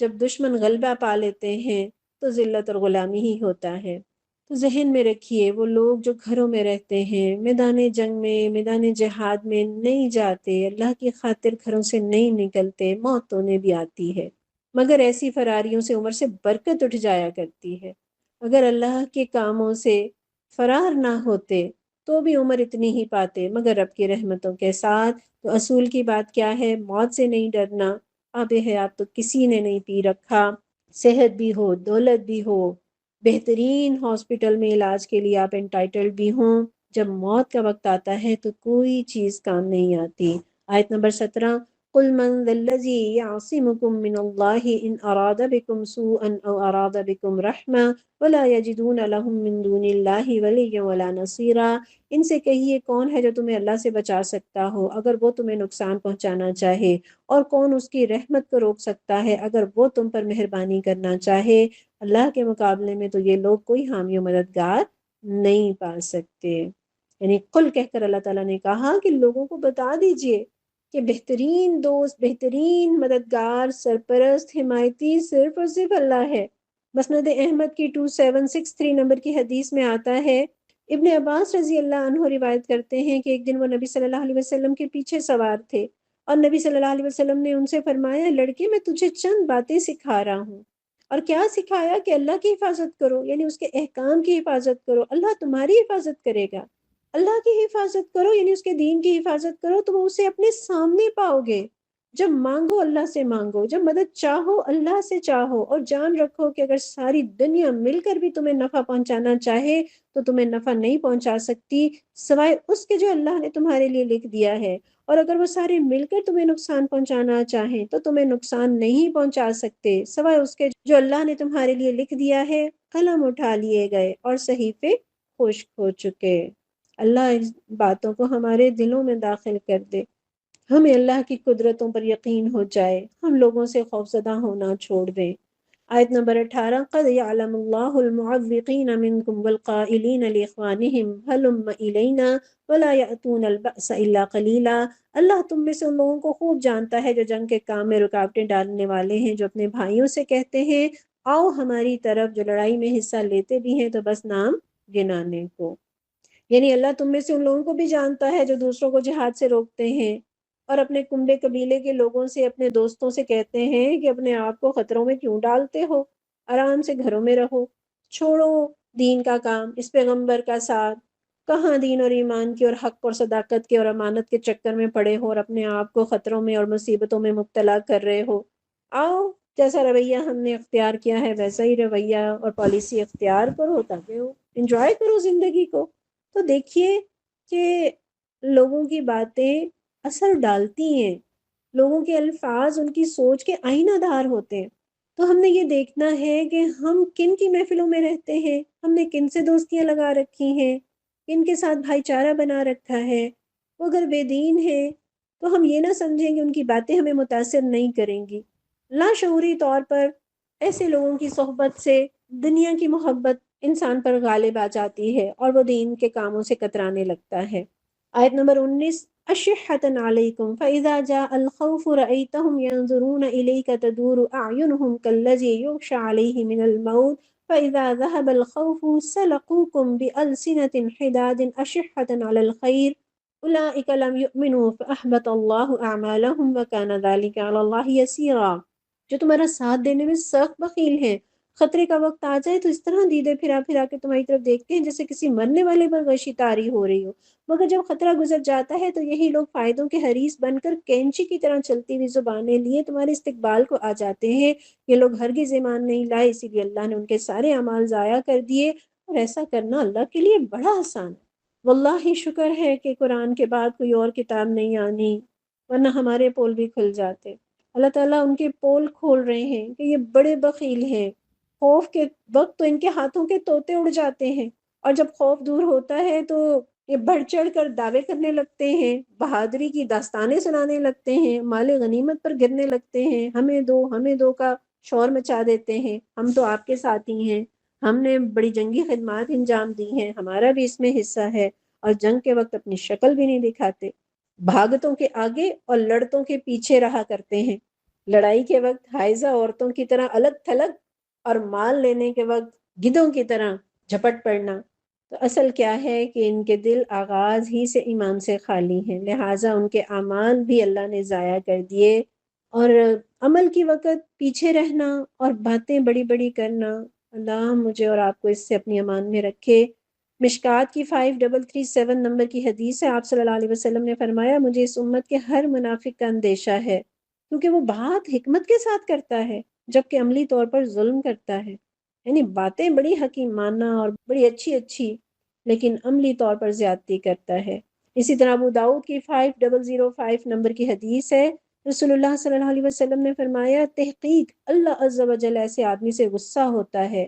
جب دشمن غلبہ پا لیتے ہیں تو ذلت اور غلامی ہی ہوتا ہے۔ تو ذہن میں رکھیے وہ لوگ جو گھروں میں رہتے ہیں، میدان جنگ میں، میدان جہاد میں نہیں جاتے، اللہ کی خاطر گھروں سے نہیں نکلتے، موت تو انہیں بھی آتی ہے، مگر ایسی فراریوں سے عمر سے برکت اٹھ جایا کرتی ہے۔ اگر اللہ کے کاموں سے فرار نہ ہوتے تو بھی عمر اتنی ہی پاتے، مگر رب کی رحمتوں کے ساتھ۔ تو اصول کی بات کیا ہے؟ موت سے نہیں ڈرنا۔ آب حیات تو کسی نے نہیں پی رکھا، صحت بھی ہو، دولت بھی ہو، بہترین ہاسپٹل میں علاج کے لیے آپ انٹائٹلڈ بھی ہوں، جب موت کا وقت آتا ہے تو کوئی چیز کام نہیں آتی۔ آیت نمبر 17، قُلْ مَنْ ذَا الَّذِي يَعْصِمُكُم مِّنَ اللَّهِ إِنْ أَرَادَ بِكُمْ سُوءًا أَوْ أَرَادَ بِكُمْ رَحْمَةً وَلَا يَجِدُونَ لَهُم مِّن دُونِ اللَّهِ وَلِيًّا وَلَا نَصِيرًا۔ ان سے کہیے کون ہے جو تمہیں اللہ سے بچا سکتا ہو اگر وہ تمہیں نقصان پہنچانا چاہے، اور کون اس کی رحمت کو روک سکتا ہے اگر وہ تم پر مہربانی کرنا چاہے۔ اللہ کے مقابلے میں تو یہ لوگ کوئی حامی و مددگار نہیں پا سکتے۔ یعنی قل کہہ کر اللہ تعالیٰ نے کہا کہ لوگوں کو بتا دیجئے کہ بہترین دوست، بہترین مددگار، سرپرست، حمایتی صرف اور صرف اللہ ہے۔ مسند احمد کی 2763 نمبر کی حدیث میں آتا ہے، ابن عباس رضی اللہ عنہ روایت کرتے ہیں کہ ایک دن وہ نبی صلی اللہ علیہ وسلم کے پیچھے سوار تھے اور نبی صلی اللہ علیہ وسلم نے ان سے فرمایا، لڑکے میں تجھے چند باتیں سکھا رہا ہوں۔ اور کیا سکھایا؟ کہ اللہ کی حفاظت کرو، یعنی اس کے احکام کی حفاظت کرو، اللہ تمہاری حفاظت کرے گا۔ اللہ کی حفاظت کرو یعنی اس کے دین کی حفاظت کرو تو وہ اسے اپنے سامنے پاؤ گے۔ جب مانگو اللہ سے مانگو، جب مدد چاہو اللہ سے چاہو، اور جان رکھو کہ اگر ساری دنیا مل کر بھی تمہیں نفع پہنچانا چاہے تو تمہیں نفع نہیں پہنچا سکتی سوائے اس کے جو اللہ نے تمہارے لیے لکھ دیا ہے، اور اگر وہ سارے مل کر تمہیں نقصان پہنچانا چاہیں تو تمہیں نقصان نہیں پہنچا سکتے سوائے اس کے جو اللہ نے تمہارے لیے لکھ دیا ہے۔ قلم اٹھا لیے گئے اور صحیفے خشک ہو چکے۔ اللہ اس باتوں کو ہمارے دلوں میں داخل کر دے، ہمیں اللہ کی قدرتوں پر یقین ہو جائے، ہم لوگوں سے خوفزدہ ہونا چھوڑ دیں۔ آیت نمبر 18، قد یعلم اللہ المعوقین منکم والقائلین لاخوانہم ہلم الینا ولا یأتون البأس الا قلیلا۔ اللہ تم میں سے ان لوگوں کو خوب جانتا ہے جو جنگ کے کام میں رکاوٹیں ڈالنے والے ہیں، جو اپنے بھائیوں سے کہتے ہیں آؤ ہماری طرف، جو لڑائی میں حصہ لیتے بھی ہیں تو بس نام گنانے کو۔ یعنی اللہ تم میں سے ان لوگوں کو بھی جانتا ہے جو دوسروں کو جہاد سے روکتے ہیں اور اپنے کنبے قبیلے کے لوگوں سے، اپنے دوستوں سے کہتے ہیں کہ اپنے آپ کو خطروں میں کیوں ڈالتے ہو، آرام سے گھروں میں رہو، چھوڑو دین کا کام، اس پیغمبر کا ساتھ، کہاں دین اور ایمان کی اور حق اور صداقت کے اور امانت کے چکر میں پڑے ہو اور اپنے آپ کو خطروں میں اور مصیبتوں میں مبتلا کر رہے ہو۔ آؤ جیسا رویہ ہم نے اختیار کیا ہے ویسا ہی رویہ اور پالیسی اختیار کرو تاکہ وہ انجوائے کرو زندگی کو۔ تو دیکھیے کہ لوگوں کی باتیں اثر ڈالتی ہیں، لوگوں کے الفاظ ان کی سوچ کے آئینہ دار ہوتے ہیں۔ تو ہم نے یہ دیکھنا ہے کہ ہم کن کی محفلوں میں رہتے ہیں، ہم نے کن سے دوستیاں لگا رکھی ہیں، کن کے ساتھ بھائی چارہ بنا رکھا ہے۔ وہ اگر بے دین ہے تو ہم یہ نہ سمجھیں کہ ان کی باتیں ہمیں متاثر نہیں کریں گی۔ لاشعوری طور پر ایسے لوگوں کی صحبت سے دنیا کی محبت انسان پر غالب آ جاتی ہے اور وہ دین کے کاموں سے کترانے لگتا ہے۔ آیت نمبر 19، أشحة عليكم فإذا جاء الخوف رأيتهم ينظرون إليك تدور أعينهم كالذي يغشى عليه من الموت فإذا ذهب الخوف سلقوكم بألسنة حداد أشحة على الخير أولئك لم يؤمنوا فأحبط الله أعمالهم وكان ذلك على الله يسيرا۔ جو تمہارا ساتھ دینے میں سخت بخیل ہیں، خطرے کا وقت آ جائے تو اس طرح دیدے پھرا پھرا کے تمہاری طرف دیکھتے ہیں جیسے کسی مرنے والے پر غشی طاری ہو رہی ہو، مگر جب خطرہ گزر جاتا ہے تو یہی لوگ فائدوں کے حریص بن کر کینچی کی طرح چلتی ہوئی زبانیں لیے تمہارے استقبال کو آ جاتے ہیں۔ یہ لوگ ہرگز ایمان نہیں لائے، اسی لیے اللہ نے ان کے سارے اعمال ضائع کر دیے، اور ایسا کرنا اللہ کے لیے بڑا آسان ہے۔ واللہ شکر ہے کہ قرآن کے بعد کوئی اور کتاب نہیں آنی، ورنہ ہمارے پول بھی کھل جاتے۔ اللہ تعالیٰ ان کے پول کھول رہے ہیں کہ یہ بڑے بخیل ہیں، خوف کے وقت تو ان کے ہاتھوں کے طوطے اڑ جاتے ہیں، اور جب خوف دور ہوتا ہے تو یہ بڑھ چڑھ کر دعوے کرنے لگتے ہیں، بہادری کی داستانیں سنانے لگتے ہیں، مال غنیمت پر گرنے لگتے ہیں، ہمیں دو ہمیں دو کا شور مچا دیتے ہیں، ہم تو آپ کے ساتھ ہی ہیں، ہم نے بڑی جنگی خدمات انجام دی ہیں، ہمارا بھی اس میں حصہ ہے، اور جنگ کے وقت اپنی شکل بھی نہیں دکھاتے، بھاگتوں کے آگے اور لڑتوں کے پیچھے رہا کرتے ہیں، لڑائی کے وقت حائزہ عورتوں کی طرح الگ تھلگ، اور مال لینے کے وقت گدھوں کی طرح جھپٹ پڑنا۔ تو اصل کیا ہے کہ ان کے دل آغاز ہی سے ایمان سے خالی ہیں، لہٰذا ان کے اعمال بھی اللہ نے ضائع کر دیے، اور عمل کی وقت پیچھے رہنا اور باتیں بڑی بڑی کرنا۔ اللہ مجھے اور آپ کو اس سے اپنی امان میں رکھے۔ مشکات کی 5337 نمبر کی حدیث ہے، آپ صلی اللہ علیہ وسلم نے فرمایا، مجھے اس امت کے ہر منافق کا اندیشہ ہے، کیونکہ وہ بات حکمت کے ساتھ کرتا ہے جبکہ عملی طور پر ظلم کرتا ہے۔ یعنی باتیں بڑی حکیمانہ اور بڑی اچھی اچھی، لیکن عملی طور پر زیادتی کرتا ہے۔ اسی طرح ابو داؤد کی 5005 نمبر کی حدیث ہے، رسول اللہ صلی اللہ علیہ وسلم نے فرمایا، تحقیق اللہ عز و جل ایسے آدمی سے غصہ ہوتا ہے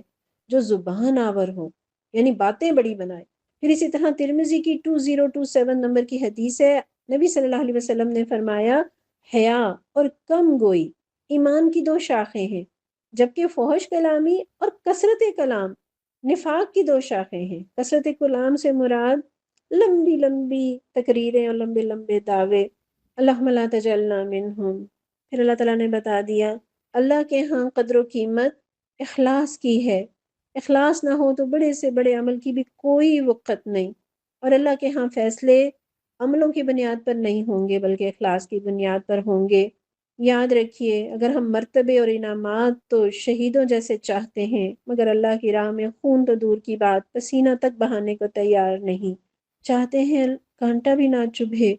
جو زبان آور ہو، یعنی باتیں بڑی بنائے۔ پھر اسی طرح ترمذی کی 2027 نمبر کی حدیث ہے، نبی صلی اللہ علیہ وسلم نے فرمایا، حیا اور کم گوئی ایمان کی دو شاخیں ہیں، جبکہ فحش کلامی اور کثرت کلام نفاق کی دو شاخیں ہیں۔ کثرت کلام سے مراد لمبی لمبی تقریریں اور لمبے لمبے دعوے، اللہم لا تجعلنا منہم۔ پھر اللہ تعالیٰ نے بتا دیا اللہ کے ہاں قدر و قیمت اخلاص کی ہے، اخلاص نہ ہو تو بڑے سے بڑے عمل کی بھی کوئی وقت نہیں، اور اللہ کے ہاں فیصلے عملوں کی بنیاد پر نہیں ہوں گے بلکہ اخلاص کی بنیاد پر ہوں گے۔ یاد رکھیے اگر ہم مرتبے اور انعامات تو شہیدوں جیسے چاہتے ہیں، مگر اللہ کی راہ میں خون تو دور کی بات پسینہ تک بہانے کو تیار نہیں، چاہتے ہیں کانٹا بھی نہ چبھے۔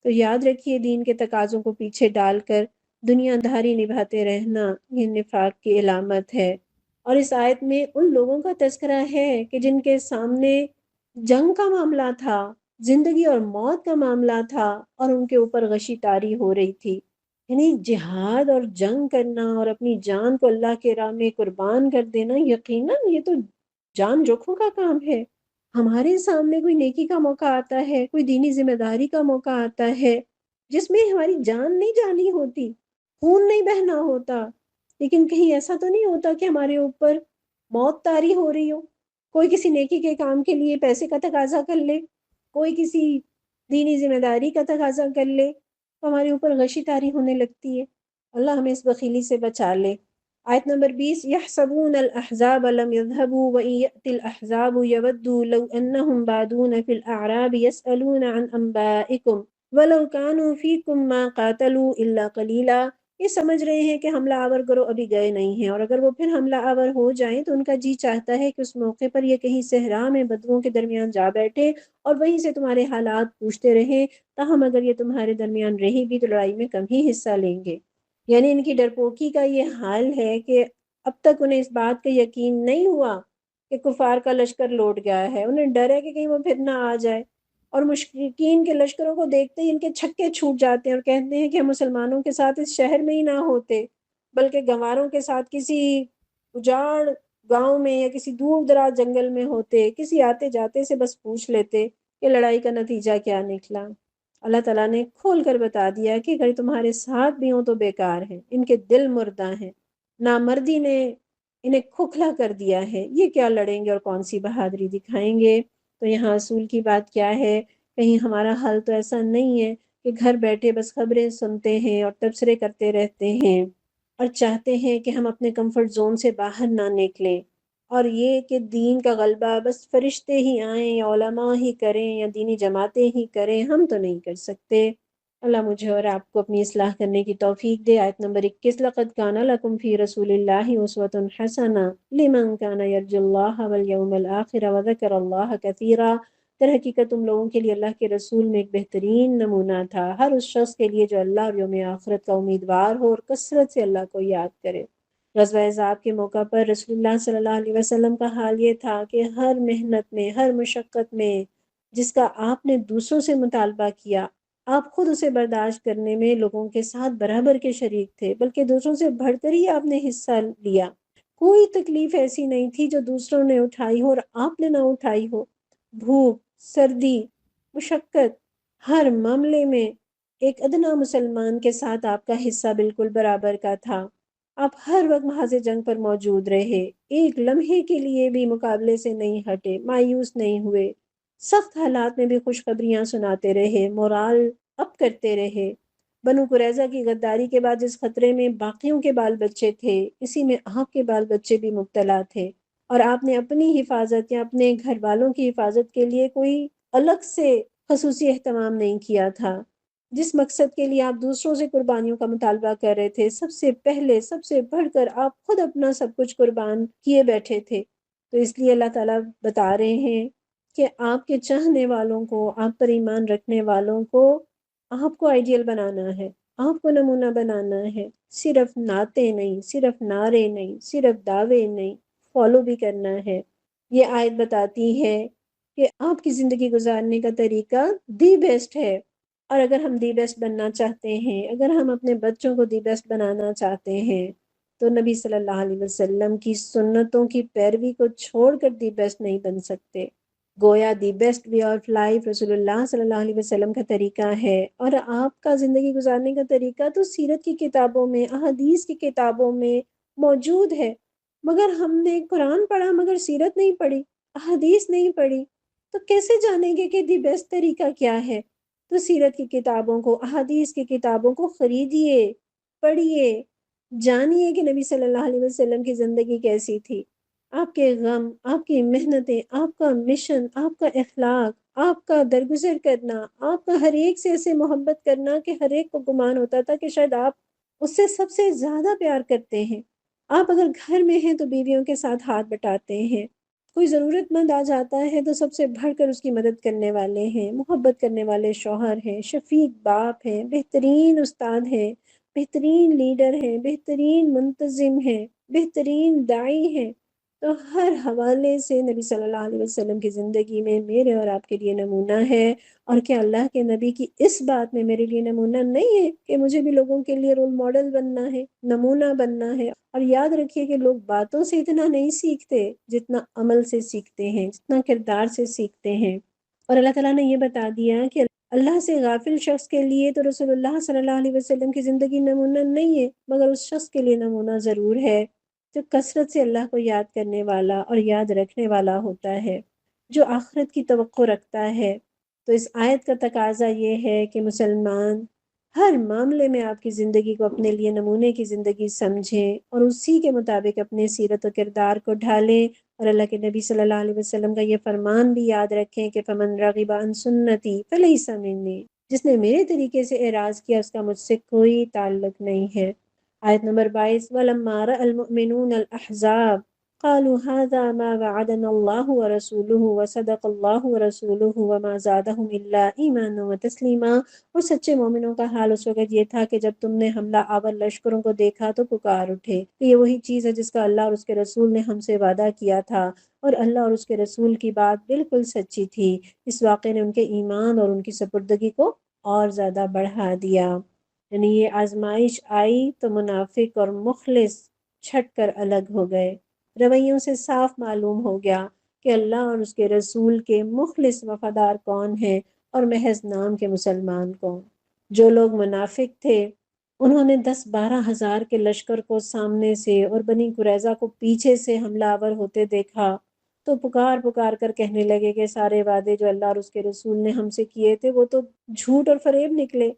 تو یاد رکھیے دین کے تقاضوں کو پیچھے ڈال کر دنیا دھاری نبھاتے رہنا یہ نفاق کی علامت ہے۔ اور اس آیت میں ان لوگوں کا تذکرہ ہے کہ جن کے سامنے جنگ کا معاملہ تھا، زندگی اور موت کا معاملہ تھا، اور ان کے اوپر غشی طاری ہو رہی تھی۔ یعنی جہاد اور جنگ کرنا اور اپنی جان کو اللہ کے راہ میں قربان کر دینا، یقیناً یہ تو جان جوکھوں کا کام ہے۔ ہمارے سامنے کوئی نیکی کا موقع آتا ہے، کوئی دینی ذمہ داری کا موقع آتا ہے جس میں ہماری جان نہیں جانی ہوتی، خون نہیں بہنا ہوتا، لیکن کہیں ایسا تو نہیں ہوتا کہ ہمارے اوپر موت طاری ہو رہی ہو، کوئی کسی نیکی کے کام کے لیے پیسے کا تقاضا کر لے، کوئی کسی دینی ذمہ داری کا تقاضا کر لے تو ہمارے اوپر غشی طاری ہونے لگتی ہے۔ اللہ ہمیں اس بخیلی سے بچا لے۔ آیت نمبر 20، یحسبون الاحزاب لم يذهبوا وإن يأتي الأحزاب يودوا لو أنهم بادون في الأعراب يسألون عن أنبائكم ولو كانوا فيكم ما قاتلوا إلا قليلا۔ یہ سمجھ رہے ہیں کہ حملہ آور کرو ابھی گئے نہیں ہیں، اور اگر وہ پھر حملہ آور ہو جائیں تو ان کا جی چاہتا ہے کہ اس موقع پر یہ کہیں صحرا میں بدوؤں کے درمیان جا بیٹھے اور وہیں سے تمہارے حالات پوچھتے رہیں، تاہم اگر یہ تمہارے درمیان رہی بھی تو لڑائی میں کم ہی حصہ لیں گے۔ یعنی ان کی ڈرپوکی کا یہ حال ہے کہ اب تک انہیں اس بات کا یقین نہیں ہوا کہ کفار کا لشکر لوٹ گیا ہے، انہیں ڈر ہے کہ کہیں وہ پھر نہ آ جائے، اور مشرکین کے لشکروں کو دیکھتے ہی ان کے چھکے چھوٹ جاتے ہیں اور کہتے ہیں کہ ہم مسلمانوں کے ساتھ اس شہر میں ہی نہ ہوتے بلکہ گنواروں کے ساتھ کسی اجاڑ گاؤں میں یا کسی دور دراز جنگل میں ہوتے، کسی آتے جاتے سے بس پوچھ لیتے کہ لڑائی کا نتیجہ کیا نکلا۔ اللہ تعالیٰ نے کھول کر بتا دیا کہ اگر تمہارے ساتھ بھی ہوں تو بیکار ہیں، ان کے دل مردہ ہیں، نامردی نے انہیں کھوکھلا کر دیا ہے، یہ کیا لڑیں گے اور کون سی بہادری دکھائیں گے۔ تو یہاں اصول کی بات کیا ہے، کہیں ہمارا حال تو ایسا نہیں ہے کہ گھر بیٹھے بس خبریں سنتے ہیں اور تبصرے کرتے رہتے ہیں اور چاہتے ہیں کہ ہم اپنے کمفرٹ زون سے باہر نہ نکلیں، اور یہ کہ دین کا غلبہ بس فرشتے ہی آئیں یا علماء ہی کریں یا دینی جماعتیں ہی کریں، ہم تو نہیں کر سکتے۔ اللہ مجھے اور آپ کو اپنی اصلاح کرنے کی توفیق دے۔ آیت نمبر 21، لَقَدْ كَانَ لَكُمْ فِي رَسُولِ اللَّهِ أُسْوَةٌ حَسَنَةٌ لِمَنْ كَانَ يَرْجُو اللَّهَ وَالْيَوْمَ الْآخِرَ وَذَكَرَ اللَّهَ كَثِيرًا۔ در حقیقت تم لوگوں کے لیے اللہ کے رسول میں ایک بہترین نمونہ تھا، ہر اس شخص کے لیے جو اللہ اور یوم آخرت کا امیدوار ہو اور کثرت سے اللہ کو یاد کرے۔ غزوہ احزاب کے موقع پر رسول اللہ صلی اللہ علیہ وسلم کا حال یہ تھا کہ ہر محنت میں، ہر مشقت میں جس کا آپ نے دوسروں سے مطالبہ کیا، آپ خود اسے برداشت کرنے میں لوگوں کے ساتھ برابر کے شریک تھے، بلکہ دوسروں سے بڑھ کر ہی آپ نے حصہ لیا۔ کوئی تکلیف ایسی نہیں تھی جو دوسروں نے اٹھائی ہو اور آپ نے نہ اٹھائی ہو۔ بھوک، سردی، مشقت، ہر معاملے میں ایک ادنا مسلمان کے ساتھ آپ کا حصہ بالکل برابر کا تھا۔ آپ ہر وقت محاذ جنگ پر موجود رہے، ایک لمحے کے لیے بھی مقابلے سے نہیں ہٹے، مایوس نہیں ہوئے، سخت حالات میں بھی خوشخبریاں سناتے رہے، مورال اپ کرتے رہے۔ بنو قریظہ کی غداری کے بعد جس خطرے میں باقیوں کے بال بچے تھے، اسی میں آپ کے بال بچے بھی مبتلا تھے، اور آپ نے اپنی حفاظت یا اپنے گھر والوں کی حفاظت کے لیے کوئی الگ سے خصوصی اہتمام نہیں کیا تھا۔ جس مقصد کے لیے آپ دوسروں سے قربانیوں کا مطالبہ کر رہے تھے، سب سے پہلے سب سے بڑھ کر آپ خود اپنا سب کچھ قربان کیے بیٹھے تھے۔ تو اس لیے اللہ تعالیٰ بتا رہے ہیں کہ آپ کے چاہنے والوں کو، آپ پر ایمان رکھنے والوں کو آپ کو آئیڈیل بنانا ہے، آپ کو نمونہ بنانا ہے، صرف نعتیں نہیں، صرف نعرے نہیں، صرف دعوے نہیں، فالو بھی کرنا ہے۔ یہ آیت بتاتی ہے کہ آپ کی زندگی گزارنے کا طریقہ دی بیسٹ ہے، اور اگر ہم دی بیسٹ بننا چاہتے ہیں، اگر ہم اپنے بچوں کو دی بیسٹ بنانا چاہتے ہیں تو نبی صلی اللہ علیہ وسلم کی سنتوں کی پیروی کو چھوڑ کر دی بیسٹ نہیں بن سکتے۔ گویا the best way of life رسول اللہ صلی اللہ علیہ وسلم کا طریقہ ہے، اور آپ کا زندگی گزارنے کا طریقہ تو سیرت کی کتابوں میں، احادیث کی کتابوں میں موجود ہے، مگر ہم نے قرآن پڑھا مگر سیرت نہیں پڑھی، احادیث نہیں پڑھی۔ تو کیسے جانیں گے کہ دی بیسٹ طریقہ کیا ہے؟ تو سیرت کی کتابوں کو، احادیث کی کتابوں کو خریدیے، پڑھیے، جانیے کہ نبی صلی اللہ علیہ وسلم کی زندگی کیسی تھی۔ آپ کے غم، آپ کی محنتیں، آپ کا مشن، آپ کا اخلاق، آپ کا درگزر کرنا، آپ کا ہر ایک سے ایسے محبت کرنا کہ ہر ایک کو گمان ہوتا تھا کہ شاید آپ اس سے سب سے زیادہ پیار کرتے ہیں۔ آپ اگر گھر میں ہیں تو بیویوں کے ساتھ ہاتھ بٹاتے ہیں، کوئی ضرورت مند آ جاتا ہے تو سب سے بڑھ کر اس کی مدد کرنے والے ہیں، محبت کرنے والے شوہر ہیں، شفیق باپ ہیں، بہترین استاد ہیں، بہترین لیڈر ہیں، بہترین منتظم ہیں، بہترین داعی ہیں۔ تو ہر حوالے سے نبی صلی اللہ علیہ وسلم کی زندگی میں میرے اور آپ کے لیے نمونہ ہے۔ اور کیا اللہ کے نبی کی اس بات میں میرے لیے نمونہ نہیں ہے کہ مجھے بھی لوگوں کے لیے رول ماڈل بننا ہے، نمونہ بننا ہے؟ اور یاد رکھیے کہ لوگ باتوں سے اتنا نہیں سیکھتے جتنا عمل سے سیکھتے ہیں، جتنا کردار سے سیکھتے ہیں۔ اور اللہ تعالیٰ نے یہ بتا دیا کہ اللہ سے غافل شخص کے لیے تو رسول اللہ صلی اللہ علیہ وسلم کی زندگی نمونہ نہیں ہے، مگر اس شخص کے لیے نمونہ ضرور ہے جو کثرت سے اللہ کو یاد کرنے والا اور یاد رکھنے والا ہوتا ہے، جو آخرت کی توقع رکھتا ہے۔ تو اس آیت کا تقاضا یہ ہے کہ مسلمان ہر معاملے میں آپ کی زندگی کو اپنے لیے نمونے کی زندگی سمجھیں اور اسی کے مطابق اپنے سیرت و کردار کو ڈھالیں، اور اللہ کے نبی صلی اللہ علیہ وسلم کا یہ فرمان بھی یاد رکھیں کہ فمن رغب عن سنتی فلیس منی، جس نے میرے طریقے سے اعراض کیا اس کا مجھ سے کوئی تعلق نہیں ہے۔ آیت نمبر 22، وَلَمَّا رَأَى الْمُؤْمِنُونَ الْأَحْزَابَ قالوا هذا ما وعدنا الله ورسوله وصدق الله ورسوله وما زادهم الا ایمانا وتسلیما۔ اور سچے مومنوں کا حال اس وقت یہ تھا کہ جب تم نے حملہ آور لشکروں کو دیکھا تو پکار اٹھے کہ یہ وہی چیز ہے جس کا اللہ اور اس کے رسول نے ہم سے وعدہ کیا تھا، اور اللہ اور اس کے رسول کی بات بالکل سچی تھی۔ اس واقعے نے ان کے ایمان اور ان کی سپردگی کو اور زیادہ بڑھا دیا۔ یعنی یہ آزمائش آئی تو منافق اور مخلص چھٹ کر الگ ہو گئے۔ رویوں سے صاف معلوم ہو گیا کہ اللہ اور اس کے رسول کے مخلص وفادار کون ہیں اور محض نام کے مسلمان کون۔ جو لوگ منافق تھے انہوں نے 10-12 ہزار کے لشکر کو سامنے سے اور بنی قریظہ کو پیچھے سے حملہ آور ہوتے دیکھا تو پکار پکار کر کہنے لگے کہ سارے وعدے جو اللہ اور اس کے رسول نے ہم سے کیے تھے وہ تو جھوٹ اور فریب نکلے۔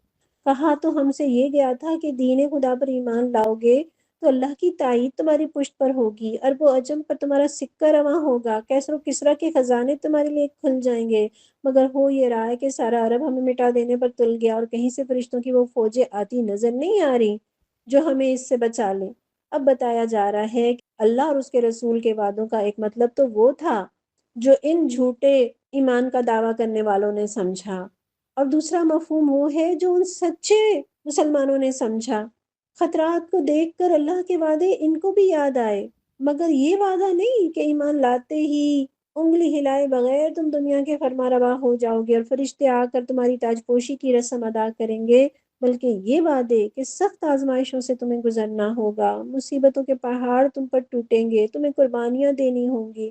کہا تو ہم سے یہ گیا تھا کہ دین خدا پر ایمان لاؤ گے تو اللہ کی تائید تمہاری پشت پر ہوگی، عرب و عجم پر تمہارا سکہ رواں ہوگا، کیسر و کسریٰ کے خزانے تمہارے لیے کھل جائیں گے۔ مگر ہو یہ رہا ہے کہ سارا عرب ہمیں مٹا دینے پر تل گیا اور کہیں سے فرشتوں کی وہ فوجیں آتی نظر نہیں آ رہی جو ہمیں اس سے بچا لیں۔ اب بتایا جا رہا ہے کہ اللہ اور اس کے رسول کے وعدوں کا ایک مطلب تو وہ تھا جو ان جھوٹے ایمان کا دعویٰ کرنے والوں نے سمجھا، اور دوسرا مفہوم وہ ہے جو ان سچے مسلمانوں نے سمجھا۔ خطرات کو دیکھ کر اللہ کے وعدے ان کو بھی یاد آئے، مگر یہ وعدہ نہیں کہ ایمان لاتے ہی انگلی ہلائے بغیر تم دنیا کے فرما روا ہو جاؤ گے اور فرشتے آ کر تمہاری تاج پوشی کی رسم ادا کریں گے، بلکہ یہ وعدے کہ سخت آزمائشوں سے تمہیں گزرنا ہوگا، مصیبتوں کے پہاڑ تم پر ٹوٹیں گے، تمہیں قربانیاں دینی ہوں گی،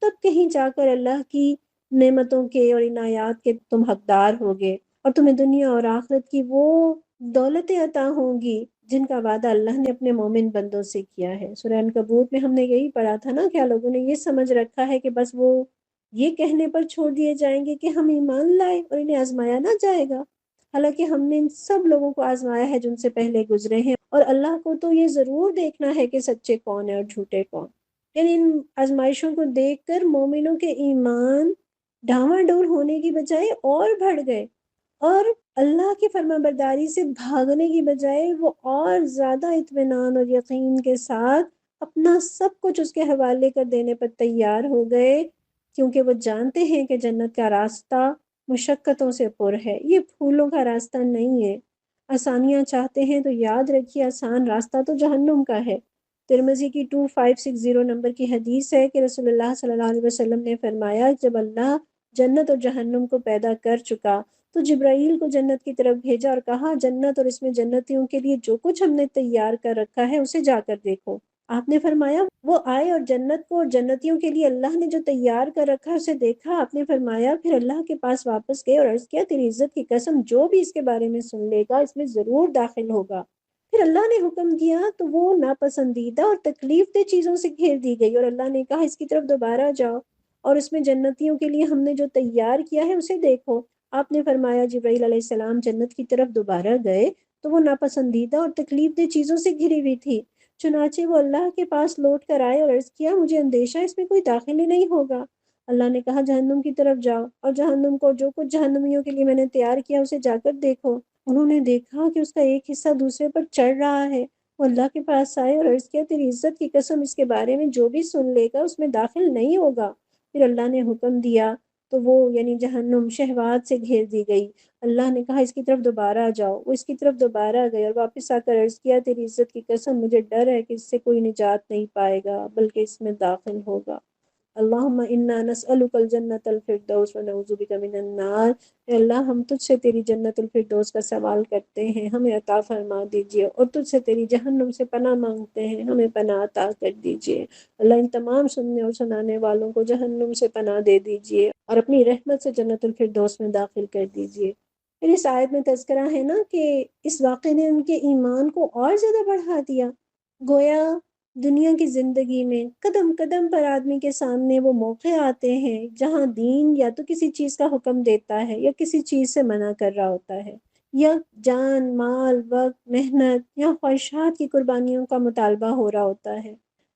تب کہیں جا کر اللہ کی نعمتوں کے اور عنایات کے تم حقدار ہوگے، اور تمہیں دنیا اور آخرت کی وہ دولتیں عطا ہوں گی جن کا وعدہ اللہ نے اپنے مومن بندوں سے کیا ہے۔ سورہ عنکبوت میں ہم نے یہی پڑھا تھا نا، کیا لوگوں نے یہ سمجھ رکھا ہے کہ بس وہ یہ کہنے پر چھوڑ دیے جائیں گے کہ ہم ایمان لائے اور انہیں آزمایا نہ جائے گا؟ حالانکہ ہم نے ان سب لوگوں کو آزمایا ہے جو ان سے پہلے گزرے ہیں، اور اللہ کو تو یہ ضرور دیکھنا ہے کہ سچے کون ہیں اور جھوٹے کون۔ یعنی ان آزمائشوں کو دیکھ کر مومنوں کے ایمان ڈاواڈول ہونے کی بجائے اور بڑھ گئے، اور اللہ کی فرما برداری سے بھاگنے کی بجائے وہ اور زیادہ اطمینان اور یقین کے ساتھ اپنا سب کچھ اس کے حوالے کر دینے پر تیار ہو گئے، کیونکہ وہ جانتے ہیں کہ جنت کا راستہ مشقتوں سے پر ہے، یہ پھولوں کا راستہ نہیں ہے۔ آسانیاں چاہتے ہیں تو یاد رکھیے آسان راستہ تو جہنم کا ہے۔ ترمذی کی 2560 نمبر کی حدیث ہے کہ رسول اللہ صلی اللہ علیہ وسلم نے فرمایا، جب اللہ جنت اور جہنم کو پیدا کر چکا تو جبرائیل کو جنت کی طرف بھیجا اور کہا، جنت اور اس میں جنتیوں کے لیے جو کچھ ہم نے تیار کر رکھا ہے اسے جا کر دیکھو۔ آپ نے فرمایا وہ آئے اور جنت کو اور جنتیوں کے لیے اللہ نے جو تیار کر رکھا ہے اسے دیکھا۔ آپ نے فرمایا پھر اللہ کے پاس واپس گئے اور عرض کیا، تیری عزت کی قسم جو بھی اس کے بارے میں سن لے گا اس میں ضرور داخل ہوگا۔ پھر اللہ نے حکم کیا تو وہ ناپسندیدہ اور تکلیف دہ چیزوں سے گھیر دی گئی، اور اللہ نے کہا اس کی طرف دوبارہ جاؤ۔ اور اس میں جنتیوں کے لیے ہم نے جو تیار کیا ہے اسے دیکھو۔ آپ نے فرمایا جبرائیل علیہ السلام جنت کی طرف دوبارہ گئے تو وہ ناپسندیدہ اور تکلیف دہ چیزوں سے گھری ہوئی تھی۔ چنانچہ وہ اللہ کے پاس لوٹ کر آئے اور عرض کیا مجھے اندیشہ اس میں کوئی داخل ہی نہیں ہوگا۔ اللہ نے کہا جہنم کی طرف جاؤ اور جہنم کو جو کچھ جہنمیوں کے لیے میں نے تیار کیا اسے جا کر دیکھو۔ انہوں نے دیکھا کہ اس کا ایک حصہ دوسرے پر چڑھ رہا ہے۔ وہ اللہ کے پاس آئے اور عرض کیا تیری عزت کی قسم اس کے بارے میں جو بھی سن لے گا اس میں داخل نہیں ہوگا۔ پھر اللہ نے حکم دیا تو وہ یعنی جہنم شہوات سے گھیر دی گئی۔ اللہ نے کہا اس کی طرف دوبارہ جاؤ۔ وہ اس کی طرف دوبارہ گئے اور واپس آ کر عرض کیا تیری عزت کی قسم مجھے ڈر ہے کہ اس سے کوئی نجات نہیں پائے گا بلکہ اس میں داخل ہوگا۔ اللہم انا نسألک الجنت الفردوس ونعوذ بک من النار۔ اے اللہ ہم تجھ سے تیری جنت الفردوس کا سوال کرتے ہیں، ہمیں عطا فرما دیجئے، اور تجھ سے تیری جہنم سے پناہ مانگتے ہیں، ہمیں پناہ عطا کر دیجئے۔ اللہ ان تمام سننے اور سنانے والوں کو جہنم سے پناہ دے دیجئے اور اپنی رحمت سے جنت الفردوس میں داخل کر دیجئے۔ پھر اس آیت میں تذکرہ ہے نا کہ اس واقعے نے ان کے ایمان کو اور زیادہ بڑھا دیا۔ گویا دنیا کی زندگی میں قدم قدم پر آدمی کے سامنے وہ موقع آتے ہیں جہاں دین یا تو کسی چیز کا حکم دیتا ہے یا کسی چیز سے منع کر رہا ہوتا ہے، یا جان مال وقت محنت یا خواہشات کی قربانیوں کا مطالبہ ہو رہا ہوتا ہے۔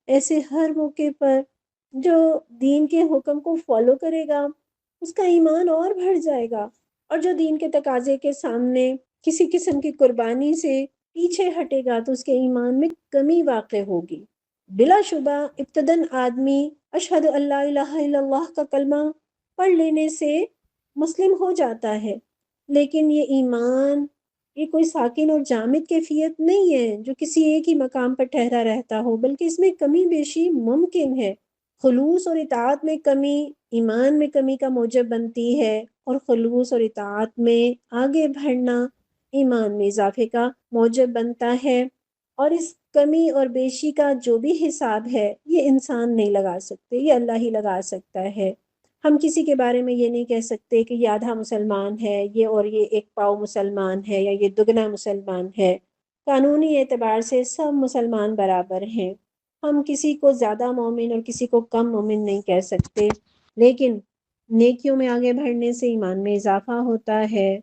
ایسے ہر موقع پر جو دین کے حکم کو فالو کرے گا اس کا ایمان اور بڑھ جائے گا، اور جو دین کے تقاضے کے سامنے کسی قسم کی قربانی سے پیچھے ہٹے گا تو اس کے ایمان میں کمی واقع ہوگی۔ بلا شبہ ابتداً آدمی اشہد اللہ الہ الا اللہ کا کلمہ پڑھ لینے سے مسلم ہو جاتا ہے، لیکن یہ ایمان یہ کوئی ساکن اور جامد کیفیت نہیں ہے جو کسی ایک ہی مقام پر ٹھہرا رہتا ہو، بلکہ اس میں کمی بیشی ممکن ہے۔ خلوص اور اطاعت میں کمی ایمان میں کمی کا موجب بنتی ہے، اور خلوص اور اطاعت میں آگے بڑھنا ایمان میں اضافے کا موجب بنتا ہے۔ اور اس کمی اور بیشی کا جو بھی حساب ہے یہ انسان نہیں لگا سکتے، یہ اللہ ہی لگا سکتا ہے۔ ہم کسی کے بارے میں یہ نہیں کہہ سکتے کہ یہ آدھا مسلمان ہے یہ اور یہ ایک پاؤ مسلمان ہے یا یہ دگنا مسلمان ہے۔ قانونی اعتبار سے سب مسلمان برابر ہیں، ہم کسی کو زیادہ مومن اور کسی کو کم مومن نہیں کہہ سکتے، لیکن نیکیوں میں آگے بڑھنے سے ایمان میں اضافہ ہوتا ہے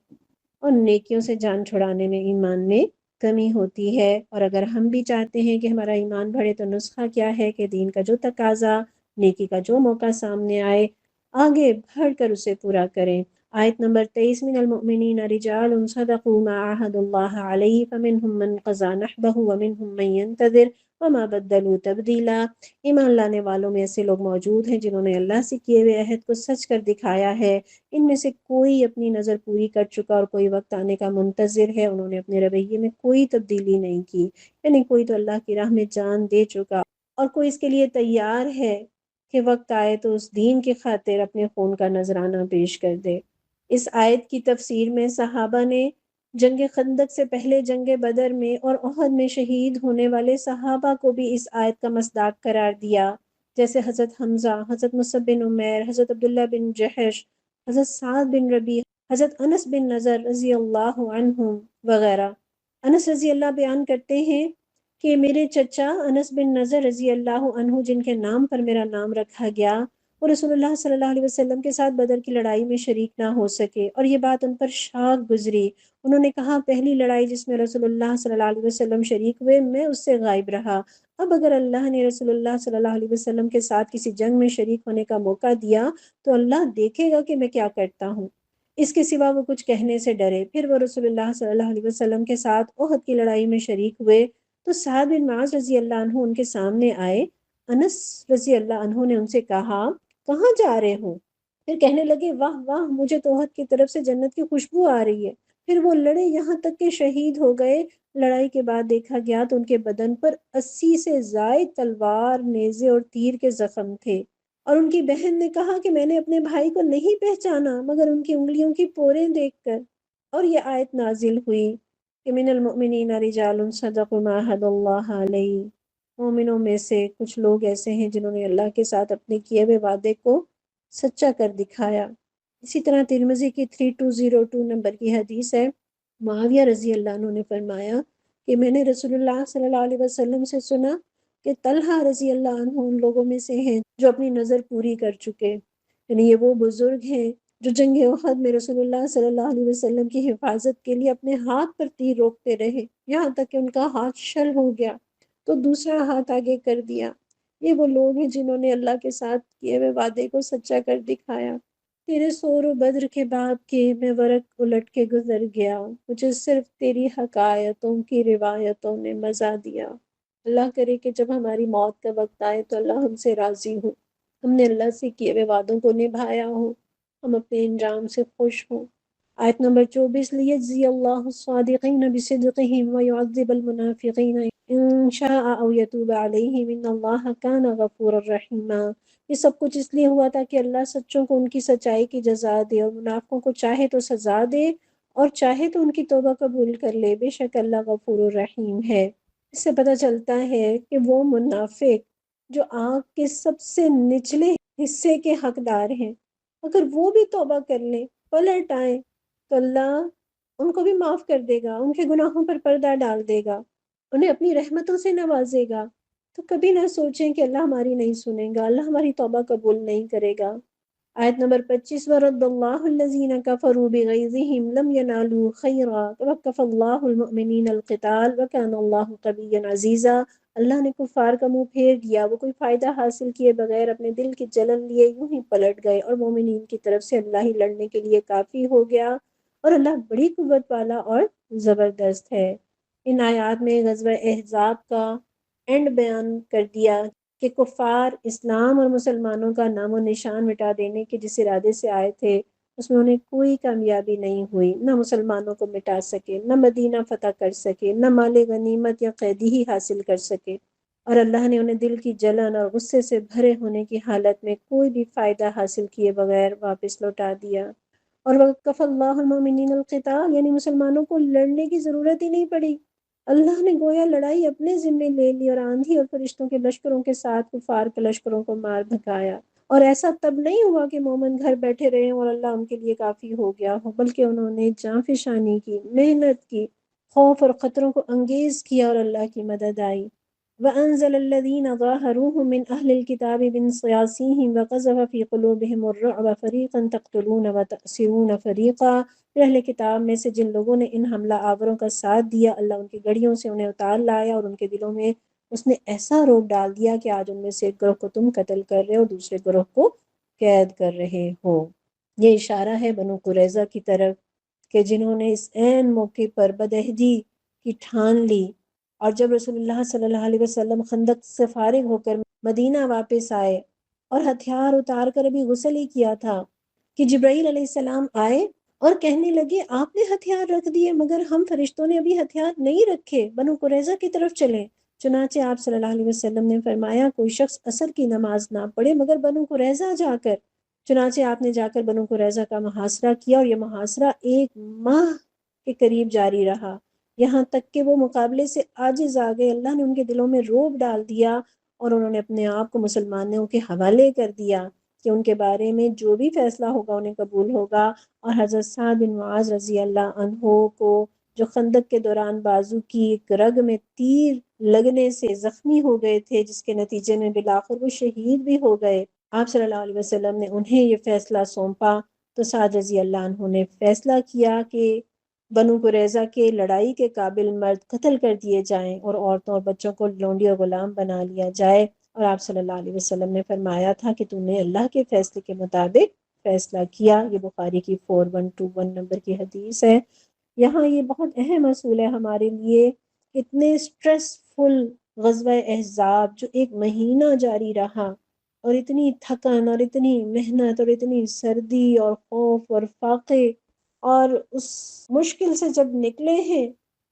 اور نیکیوں سے جان چھڑانے میں ایمان میں کمی ہوتی ہے۔ اور اگر ہم بھی چاہتے ہیں کہ ہمارا ایمان بڑھے تو نسخہ کیا ہے کہ دین کا جو تقاضا نیکی کا جو موقع سامنے آئے آگے بڑھ کر اسے پورا کریں۔ آیت نمبر 23 من المؤمنین رجال صدقوا ما عاهدوا اللہ علیہ فمنهم من قضى نحبه ومنهم من ينتظر وما بدلوا تبدیلا۔ ایمان لانے والوں میں ایسے لوگ موجود ہیں جنہوں نے اللہ سے کیے ہوئے عہد کو سچ کر دکھایا ہے، ان میں سے کوئی اپنی نظر پوری کر چکا اور کوئی وقت آنے کا منتظر ہے، انہوں نے اپنے رویے میں کوئی تبدیلی نہیں کی، یعنی کوئی تو اللہ کی راہ میں جان دے چکا اور کوئی اس کے لیے تیار ہے کہ وقت آئے تو اس دین کی خاطر اپنے خون کا نذرانہ پیش کر دے۔ اس آیت کی تفسیر میں صحابہ نے جنگ خندق سے پہلے جنگ بدر میں اور احد میں شہید ہونے والے صحابہ کو بھی اس آیت کا مصداق قرار دیا، جیسے حضرت حمزہ، حضرت مصعب بن عمیر، حضرت عبداللہ بن جحش، حضرت سعد بن ربیع، حضرت انس بن نضر رضی اللہ عنہم وغیرہ۔ انس رضی اللہ بیان کرتے ہیں کہ میرے چچا انس بن نضر رضی اللہ عنہ جن کے نام پر میرا نام رکھا گیا وہ رسول اللہ صلی اللہ علیہ وسلم کے ساتھ بدر کی لڑائی میں شریک نہ ہو سکے، اور یہ بات ان پر شاق گزری۔ انہوں نے کہا پہلی لڑائی جس میں رسول اللہ صلی اللہ علیہ وسلم شریک ہوئے میں اس سے غائب رہا، اب اگر اللہ نے رسول اللہ صلی اللہ علیہ وسلم کے ساتھ کسی جنگ میں شریک ہونے کا موقع دیا تو اللہ دیکھے گا کہ میں کیا کرتا ہوں۔ اس کے سوا وہ کچھ کہنے سے ڈرے۔ پھر وہ رسول اللہ صلی اللہ علیہ وسلم کے ساتھ احد کی لڑائی میں شریک ہوئے تو سعد بن معاذ رضی اللہ عنہ ان کے سامنے آئے۔ انس رضی اللہ عنہ نے ان سے کہا کہاں جا رہے ہو؟ پھر کہنے لگے واہ واہ مجھے تو احد کی طرف سے جنت کی خوشبو آ رہی ہے۔ پھر وہ لڑے یہاں تک کہ شہید ہو گئے۔ لڑائی کے بعد دیکھا گیا تو ان کے بدن پر 80 سے زائد تلوار، نیزے اور تیر کے زخم تھے، اور ان کی بہن نے کہا کہ میں نے اپنے بھائی کو نہیں پہچانا مگر ان کی انگلیوں کی پوریں دیکھ کر۔ اور یہ آیت نازل ہوئی کہ من المؤمنین رجال صدقوا ما عاهدوا اللہ علیہ، مومنوں میں سے کچھ لوگ ایسے ہیں جنہوں نے اللہ کے ساتھ اپنے کیے ہوئے وعدے کو سچا کر دکھایا۔ اسی طرح ترمذی کی 3202 نمبر کی حدیث ہے، معاویہ رضی اللہ عنہ نے فرمایا کہ میں نے رسول اللہ صلی اللہ علیہ وسلم سے سنا کہ طلحہ رضی اللہ عنہ ان لوگوں میں سے ہیں جو اپنی نظر پوری کر چکے، یعنی یہ وہ بزرگ ہیں جو جنگ احد میں رسول اللہ صلی اللہ علیہ وسلم کی حفاظت کے لیے اپنے ہاتھ پر تیر روکتے رہے، یہاں تک کہ ان کا ہاتھ شل ہو گیا تو دوسرا ہاتھ آگے کر دیا۔ یہ وہ لوگ ہیں جنہوں نے اللہ کے ساتھ کیے ہوئے وعدے کو سچا کر دکھایا۔ تیرے سور و بدر کے بعد کے میں ورق الٹ کے گزر گیا، مجھے صرف تیری حکایتوں کی روایتوں نے مزہ دیا۔ اللہ کرے کہ جب ہماری موت کا وقت آئے تو اللہ ہم سے راضی ہو، ہم نے اللہ سے کیے ہوئے وعدوں کو نبھایا ہو، ہم اپنے انجام سے خوش ہوں۔ آیت نمبر 24، لیجزی اللہ الصادقین بصدقہم ویعذب المنافقین ان شاء او یتوب علیہم ان اللہ کان غفورا رحیما۔ یہ سب کچھ اس لیے ہوا تھا کہ اللہ سچوں کو ان کی سچائی کی جزا دے اور منافقوں کو چاہے تو سزا دے اور چاہے تو ان کی توبہ قبول کر لے، بے شک اللہ غفور الرحیم ہے۔ اس سے پتہ چلتا ہے کہ وہ منافق جو آگ کے سب سے نچلے حصے کے حقدار ہیں، اگر وہ بھی توبہ کر لیں، پلٹ آئیں، تو اللہ ان کو بھی معاف کر دے گا، ان کے گناہوں پر پردہ ڈال دے گا، انہیں اپنی رحمتوں سے نوازے گا۔ تو کبھی نہ سوچیں کہ اللہ ہماری نہیں سنے گا، اللہ ہماری توبہ قبول نہیں کرے گا۔ آیت نمبر 25، وَرَدَّ اللَّهُ الَّذِينَ كَفَرُوا بِغَيْظِهِمْ لَمْ يَنَالُوا خَيْرًا وَكَفَى اللَّهُ الْمُؤْمِنِينَ الْقِتَالَ وَكَانَ اللَّهُ قَوِيًّا عَزِيزًا۔ اللہ نے کفار کا منہ پھیر دیا، وہ کوئی فائدہ حاصل کیے بغیر اپنے دل کی جلن لیے یوں ہی پلٹ گئے، اور مومنین کی طرف سے اللہ ہی لڑنے کے لیے کافی ہو گیا، اور اللہ بڑی قوت والا اور زبردست ہے۔ ان آیات میں غزوہ احزاب کا اینڈ بیان کر دیا کہ کفار اسلام اور مسلمانوں کا نام و نشان مٹا دینے کے جس ارادے سے آئے تھے، اس میں انہیں کوئی کامیابی نہیں ہوئی، نہ مسلمانوں کو مٹا سکے، نہ مدینہ فتح کر سکے، نہ مال غنیمت یا قیدی ہی حاصل کر سکے، اور اللہ نے انہیں دل کی جلن اور غصے سے بھرے ہونے کی حالت میں کوئی بھی فائدہ حاصل کیے بغیر واپس لوٹا دیا۔ اور وَكَفَى اللَّهُ الْمُؤْمِنِينَ الْقِتَالَ، یعنی مسلمانوں کو لڑنے کی ضرورت ہی نہیں پڑی، اللہ نے گویا لڑائی اپنے ذمے لے لی اور آندھی اور فرشتوں کے لشکروں کے ساتھ کفار کے لشکروں کو مار بھگایا۔ اور ایسا تب نہیں ہوا کہ مومن گھر بیٹھے رہے اور اللہ ان کے لیے کافی ہو گیا ہو، بلکہ انہوں نے جاں فشانی کی، محنت کی، خوف اور خطروں کو انگیز کیا اور اللہ کی مدد آئی۔ وَأَنزَلَ الَّذِينَ ظَاهَرُوهُم مِّنْ أَهْلِ الْكِتَابِ مِنْ صَيَاصِيهِمْ وَقَذَفَ فِي قُلُوبِهِمُ الرُّعْبَ فَرِيقًا تَقْتُلُونَ وَتَأْسِرُونَ فَرِيقًا۔ پھر اہل کتاب میں سے جن لوگوں نے ان حملہ آوروں کا ساتھ دیا، اللہ ان کی گڑیوں سے انہیں اتار لایا اور ان کے دلوں میں اس نے ایسا روب ڈال دیا کہ آج ان میں سے ایک گروہ کو تم قتل کر رہے ہو، دوسرے گروہ کو قید کر رہے ہو۔ یہ اشارہ ہے بنو قریظہ کی طرف کہ جنہوں نے اس عین موقع پر بدعہدی کی ٹھان لی، اور جب رسول اللہ صلی اللہ علیہ وسلم خندق سے فارغ ہو کر مدینہ واپس آئے اور ہتھیار اتار کر ابھی غسل ہی کیا تھا کہ جبرائیل علیہ السلام آئے اور کہنے لگے آپ نے ہتھیار رکھ دیے مگر ہم فرشتوں نے ابھی ہتھیار نہیں رکھے، بنو قریظہ کی طرف چلیں۔ چنانچہ آپ صلی اللہ علیہ وسلم نے فرمایا کوئی شخص عصر کی نماز نہ پڑھے مگر بنو قریظہ جا کر۔ چنانچہ آپ نے جا کر بنو قریظہ کا محاصرہ کیا، اور یہ محاصرہ 1 ماہ کے قریب جاری رہا، یہاں تک کہ وہ مقابلے سے عاجز آ گئے۔ اللہ نے ان کے دلوں میں رعب ڈال دیا اور انہوں نے اپنے آپ کو مسلمانوں کے حوالے کر دیا کہ ان کے بارے میں جو بھی فیصلہ ہوگا انہیں قبول ہوگا۔ اور حضرت سعد بن معاذ رضی اللہ عنہ کو جو خندق کے دوران بازو کی ایک رگ میں تیر لگنے سے زخمی ہو گئے تھے، جس کے نتیجے میں بالآخر وہ شہید بھی ہو گئے، آپ صلی اللہ علیہ وسلم نے انہیں یہ فیصلہ سونپا تو سعد رضی اللہ عنہ نے فیصلہ کیا کہ بنو قریظہ کے لڑائی کے قابل مرد قتل کر دیے جائیں اور عورتوں اور بچوں کو لونڈی اور غلام بنا لیا جائے، اور آپ صلی اللہ علیہ وسلم نے فرمایا تھا کہ تم نے اللہ کے فیصلے کے مطابق فیصلہ کیا۔ یہ بخاری کی 4121 نمبر کی حدیث ہے۔ یہاں یہ بہت اہم اصول ہے ہمارے لیے، اتنے سٹریسفل غزوہ احزاب جو 1 مہینہ جاری رہا، اور اتنی تھکن اور اتنی محنت اور اتنی سردی اور خوف اور فاقے، اور اس مشکل سے جب نکلے ہیں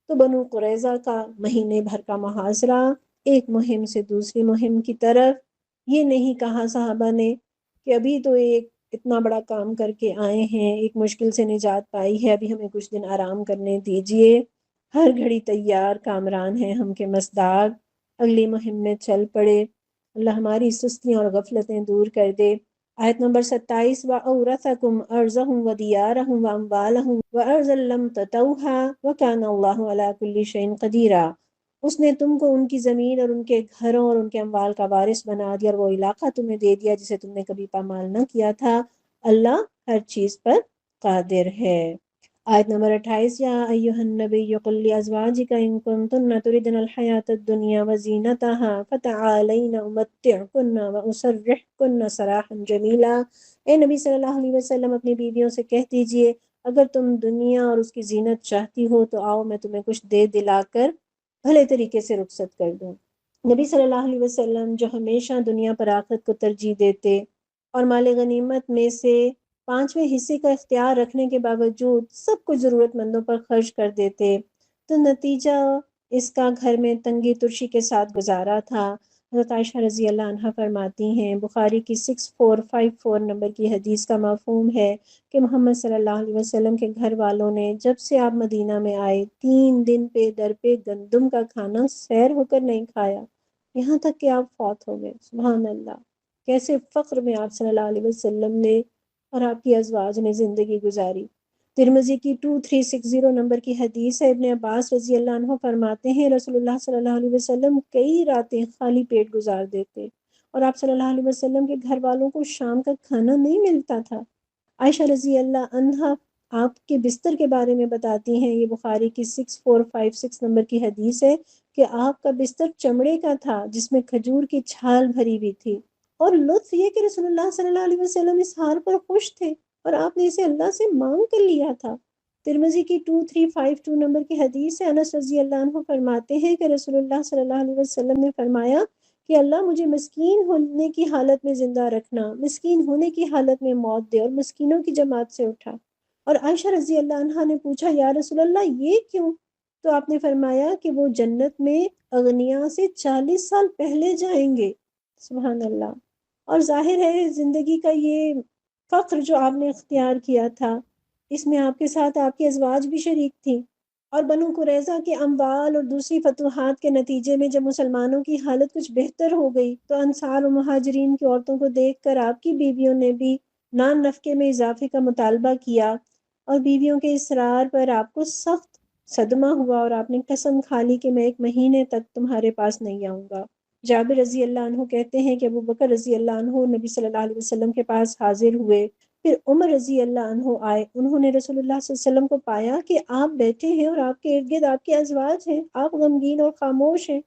تو بنو قریظہ کا مہینے بھر کا محاصرہ، ایک مہم سے دوسری مہم کی طرف، یہ نہیں کہا صحابہ نے کہ ابھی تو ایک اتنا بڑا کام کر کے آئے ہیں، ایک مشکل سے نجات پائی ہے، ابھی ہمیں کچھ دن آرام کرنے دیجئے، ہر گھڑی تیار کامران ہیں ہم کے مزداگ، اگلی مہم میں چل پڑے۔ اللہ ہماری سستیاں اور غفلتیں دور کر دے۔ آیت نمبر 27، وَأَوْرَثَكُمْ أَرْضَهُمْ وَدِيَارَهُمْ وَأَمْوَالَهُمْ وَأَرْضًا لَّمْ تَطَوْهَا وَكَانَ اللَّهُ عَلَىٰ كُلِّ شَيْءٍ قَدِيرًا۔ اس نے تم کو ان کی زمین اور ان کے گھروں اور ان کے اموال کا وارث بنا دیا اور وہ علاقہ تمہیں دے دیا جسے تم نے کبھی پامال نہ کیا تھا۔ اللہ ہر چیز پر قادر ہے۔ آیت نمبر 28، یا ایھا النبی قل لازواجک ان کنتن تردن الحیاۃ الدنیا وزینتها فتعالین امتعکن واسرحکن سراحا جمیلا۔ اے نبی صلی اللہ علیہ وسلم اپنی بیویوں سے کہہ دیجئے اگر تم دنیا اور اس کی زینت چاہتی ہو تو آؤ میں تمہیں کچھ دے دلا کر بھلے طریقے سے رخصت کر دوں۔ نبی صلی اللہ علیہ وسلم جو ہمیشہ دنیا پر آخرت کو ترجیح دیتے اور مال غنیمت میں سے 5ویں حصے کا اختیار رکھنے کے باوجود سب کچھ ضرورت مندوں پر خرچ کر دیتے، تو نتیجہ اس کا گھر میں تنگی ترشی کے ساتھ گزارا تھا۔ حضرت عائشہ رضی اللہ عنہا فرماتی ہیں، بخاری کی 6454 نمبر کی حدیث کا مفہوم ہے کہ محمد صلی اللہ علیہ وسلم کے گھر والوں نے جب سے آپ مدینہ میں آئے 3 دن پہ در پہ گندم کا کھانا سیر ہو کر نہیں کھایا، یہاں تک کہ آپ فوت ہو گئے۔ سبحان اللہ، کیسے فخر میں آپ صلی اللہ علیہ وسلم نے اور آپ کی ازواج نے زندگی گزاری۔ ترمذی کی 2360 نمبر کی حدیث ہے، ابن عباس رضی اللہ عنہ فرماتے ہیں رسول اللہ صلی اللہ علیہ وسلم کئی راتیں خالی پیٹ گزار دیتے اور آپ صلی اللہ علیہ وسلم کے گھر والوں کو شام کا کھانا نہیں ملتا تھا۔ عائشہ رضی اللہ عنہا آپ کے بستر کے بارے میں بتاتی ہیں، یہ بخاری کی 6456 نمبر کی حدیث ہے کہ آپ کا بستر چمڑے کا تھا جس میں کھجور کی چھال بھری ہوئی تھی، اور لطف یہ کہ رسول اللہ صلی اللہ علیہ وسلم اس حال پر خوش تھے اور آپ نے اسے اللہ سے مانگ کر لیا تھا۔ ترمذی کی 2352 نمبر کی حدیث ہے، انس رضی اللہ عنہ فرماتے ہیں کہ رسول اللہ صلی اللہ علیہ وسلم نے فرمایا کہ اللہ مجھے مسکین ہونے کی حالت میں زندہ رکھنا، مسکین ہونے کی حالت میں موت دے اور مسکینوں کی جماعت سے اٹھا۔ اور عائشہ رضی اللہ عنہا نے پوچھا یا رسول اللہ یہ کیوں؟ تو آپ نے فرمایا کہ وہ جنت میں اغنیاء سے 40 سال پہلے جائیں گے۔ سبحان اللہ۔ اور ظاہر ہے زندگی کا یہ فخر جو آپ نے اختیار کیا تھا، اس میں آپ کے ساتھ آپ کی ازواج بھی شریک تھیں، اور بنو قریظہ کے اموال اور دوسری فتوحات کے نتیجے میں جب مسلمانوں کی حالت کچھ بہتر ہو گئی تو انصار و مہاجرین کی عورتوں کو دیکھ کر آپ کی بیویوں نے بھی نان نفقے میں اضافے کا مطالبہ کیا، اور بیویوں کے اصرار پر آپ کو سخت صدمہ ہوا اور آپ نے قسم کھا لی کہ میں 1 مہینے تک تمہارے پاس نہیں آؤں گا۔ جابر رضی اللہ عنہ کہتے ہیں کہ ابو بکر رضی اللہ عنہ نبی صلی اللہ علیہ وسلم کے پاس حاضر ہوئے، پھر عمر رضی اللہ عنہ آئے، انہوں نے رسول اللہ صلی اللہ علیہ وسلم کو پایا کہ آپ بیٹھے ہیں اور آپ کے ارد گرد آپ کے ازواج ہیں، آپ غمگین اور خاموش ہیں،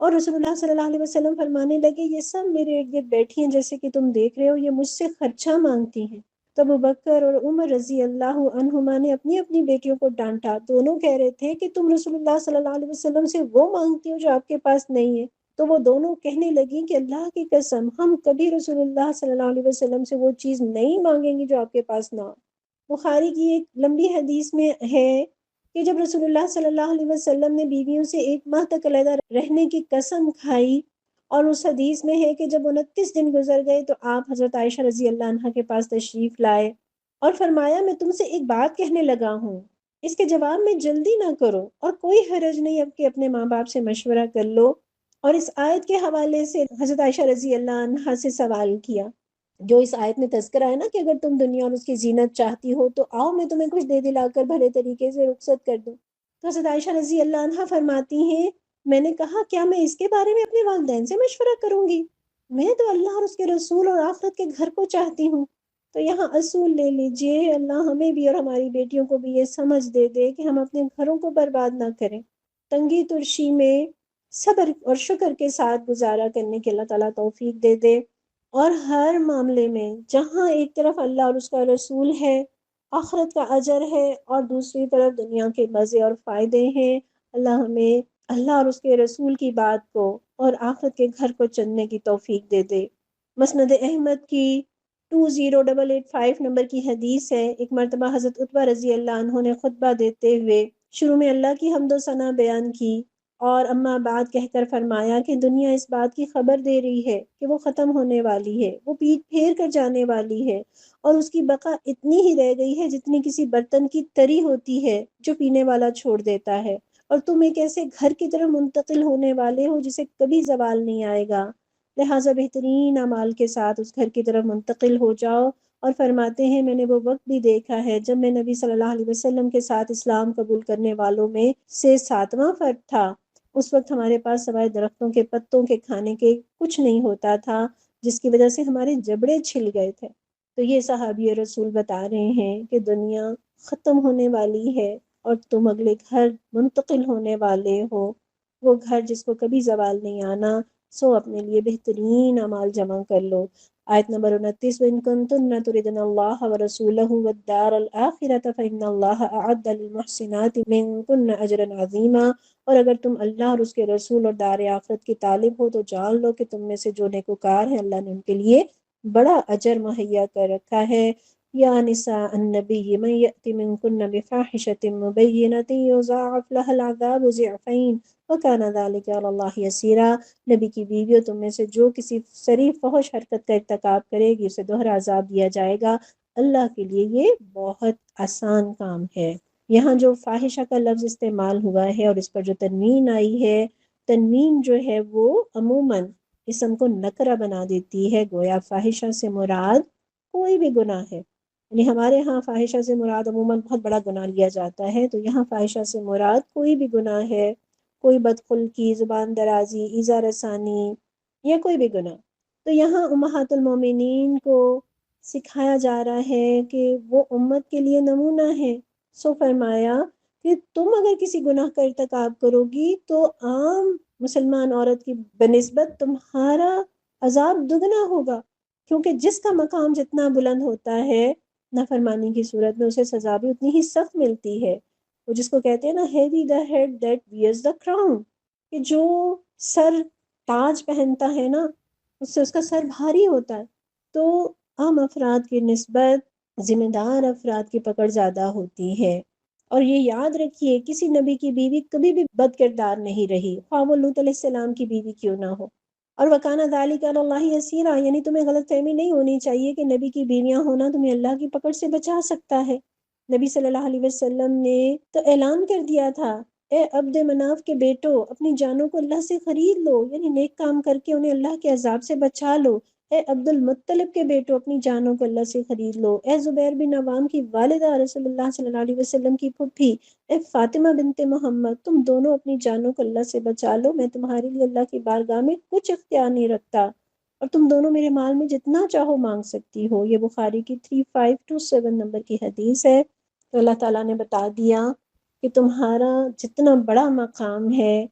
اور رسول اللہ صلی اللہ علیہ وسلم فرمانے لگے یہ سب میرے ارد گرد بیٹھی ہیں جیسے کہ تم دیکھ رہے ہو، یہ مجھ سے خرچہ مانگتی ہیں۔ تو ابو بکر اور عمر رضی اللہ عنہما نے اپنی اپنی بیٹیوں کو ڈانٹا، دونوں کہہ رہے تھے کہ تم رسول اللہ صلی اللہ علیہ وسلم سے وہ مانگتی ہو جو آپ کے پاس نہیں ہے۔ تو وہ دونوں کہنے لگیں کہ اللہ کی قسم ہم کبھی رسول اللہ صلی اللہ علیہ وسلم سے وہ چیز نہیں مانگیں گی جو آپ کے پاس نہ ہو۔ بخاری کی ایک لمبی حدیث میں ہے کہ جب رسول اللہ صلی اللہ علیہ وسلم نے بیویوں سے 1 ماہ تک علیحدہ رہنے کی قسم کھائی، اور اس حدیث میں ہے کہ جب 29 دن گزر گئے تو آپ حضرت عائشہ رضی اللہ عنہا کے پاس تشریف لائے اور فرمایا میں تم سے ایک بات کہنے لگا ہوں، اس کے جواب میں جلدی نہ کرو اور کوئی حرج نہیں اب کہ اپنے ماں باپ سے مشورہ کر لو۔ اور اس آیت کے حوالے سے حضرت عائشہ رضی اللہ عنہا سے سوال کیا، جو اس آیت میں تذکرہ ہے نا کہ اگر تم دنیا اور اس کی زینت چاہتی ہو تو آؤ میں تمہیں کچھ دے دلا کر بھلے طریقے سے رخصت کر دوں۔ تو حضرت عائشہ رضی اللہ عنہا فرماتی ہیں میں نے کہا کیا میں اس کے بارے میں اپنے والدین سے مشورہ کروں گی؟ میں تو اللہ اور اس کے رسول اور آخرت کے گھر کو چاہتی ہوں۔ تو یہاں اصول لے لیجئے، اللہ ہمیں بھی اور ہماری بیٹیوں کو بھی یہ سمجھ دے دے کہ ہم اپنے گھروں کو برباد نہ کریں، تنگی ترشی میں صبر اور شکر کے ساتھ گزارا کرنے کے اللہ تعالیٰ توفیق دے دے، اور ہر معاملے میں جہاں ایک طرف اللہ اور اس کا رسول ہے، آخرت کا اجر ہے، اور دوسری طرف دنیا کے مزے اور فائدے ہیں، اللہ ہمیں اللہ اور اس کے رسول کی بات کو اور آخرت کے گھر کو چننے کی توفیق دے دے۔ مسند احمد کی 20885 نمبر کی حدیث ہے، ایک مرتبہ حضرت عتبہ رضی اللہ عنہ نے خطبہ دیتے ہوئے شروع میں اللہ کی حمد و ثنا بیان کی اور اما بعد کہہ کر فرمایا کہ دنیا اس بات کی خبر دے رہی ہے کہ وہ ختم ہونے والی ہے، وہ پیٹ پھیر کر جانے والی ہے، اور اس کی بقا اتنی ہی رہ گئی ہے جتنی کسی برتن کی تری ہوتی ہے جو پینے والا چھوڑ دیتا ہے، اور تم ایک ایسے گھر کی طرف منتقل ہونے والے ہو جسے کبھی زوال نہیں آئے گا، لہٰذا بہترین اعمال کے ساتھ اس گھر کی طرف منتقل ہو جاؤ۔ اور فرماتے ہیں میں نے وہ وقت بھی دیکھا ہے جب میں نبی صلی اللہ علیہ وسلم کے ساتھ اسلام قبول کرنے والوں میں سے 7واں فرد تھا، اس وقت ہمارے پاس سوائے درختوں کے پتوں کے کھانے کے کچھ نہیں ہوتا تھا، جس کی وجہ سے ہمارے جبڑے چھل گئے تھے۔ تو یہ صحابی رسول بتا رہے ہیں کہ دنیا ختم ہونے والی ہے اور تم اگلے گھر منتقل ہونے والے ہو، وہ گھر جس کو کبھی زوال نہیں آنا، سو اپنے لیے بہترین اعمال جمع کر لو۔ آیت نمبر 29، وَإِن كُنتُنَّ تُرِدْنَ اللَّهَ وَرَسُولَهُ وَالدَّارَ الْآخِرَةَ فَإِنَّ اللَّهَ أَعَدَّ لِلْمُحْسِنَاتِ مِنكُنَّ أَجْرًا عَظِيمًا، اور اگر تم اللہ اور اس کے رسول اور دار آخرت کی طالب ہو تو جان لو کہ تم میں سے جو نیکوکار ہیں اللہ نے ان کے لیے بڑا اجر مہیا کر رکھا ہے۔ یا نساء النبی من یأت منکن بفاحشۃ مبینۃ یضاعف لها العذاب ضعفین وکان ذلک علی اللہ یسیرا، نبی کی بیویوں تم میں سے جو کسی صریح فحش حرکت کا ارتکاب کرے گی اسے دوہرا عذاب دیا جائے گا، اللہ کے لیے یہ بہت آسان کام ہے۔ یہاں جو فاحشہ کا لفظ استعمال ہوا ہے اور اس پر جو تنوین آئی ہے، تنوین جو ہے وہ عموماً اسم کو نکرہ بنا دیتی ہے، گویا فاحشہ سے مراد کوئی بھی گناہ ہے۔ یعنی ہمارے ہاں فاحشہ سے مراد عموماً بہت بڑا گناہ لیا جاتا ہے، تو یہاں فاحشہ سے مراد کوئی بھی گناہ ہے، کوئی بدخلقی، زبان درازی، ایذا رسانی یا کوئی بھی گناہ۔ تو یہاں امہات المومنین کو سکھایا جا رہا ہے کہ وہ امت کے لیے نمونہ ہے، سو فرمایا کہ تم اگر کسی گناہ کا ارتکاب کرو گی تو عام مسلمان عورت کی بنسبت تمہارا عذاب دگنا ہوگا، کیونکہ جس کا مقام جتنا بلند ہوتا ہے نافرمانی کی صورت میں اسے سزا بھی اتنی ہی سخت ملتی ہے۔ وہ جس کو کہتے ہیں نا heavy the head that wears the crown, کہ جو سر تاج پہنتا ہے نا اس سے اس کا سر بھاری ہوتا ہے، تو عام افراد کی نسبت ذمہ دار افراد کی پکڑ زیادہ ہوتی ہے۔ اور یہ یاد رکھیے کسی نبی کی بیوی کبھی بھی بد کردار نہیں رہی، خواہ وہ لوط علیہ السلام کی بیوی کیوں نہ ہو۔ اور وَكَانَ ذَلِكَ عَلَى اللَّهِ يَسِيرًا، یعنی تمہیں غلط فہمی نہیں ہونی چاہیے کہ نبی کی بیویاں ہونا تمہیں اللہ کی پکڑ سے بچا سکتا ہے۔ نبی صلی اللہ علیہ وسلم نے تو اعلان کر دیا تھا، اے عبد مناف کے بیٹو اپنی جانوں کو اللہ سے خرید لو، یعنی نیک کام کر کے انہیں اللہ کے عذاب سے بچا لو۔ اے عبد المطلب کے بیٹو اپنی جانوں کو اللہ سے خرید لو۔ اے زبیر بن عوام کی والدہ رسول اللہ صلی اللہ علیہ وسلم کی پھوپھی، اے فاطمہ بنت محمد، تم دونوں اپنی جانوں کو اللہ سے بچا لو، میں تمہارے لیے اللہ کی بارگاہ میں کچھ اختیار نہیں رکھتا، اور تم دونوں میرے مال میں جتنا چاہو مانگ سکتی ہو۔ یہ بخاری کی 3527 نمبر کی حدیث ہے۔ تو اللہ تعالیٰ نے بتا دیا کہ تمہارا جتنا بڑا مقام ہے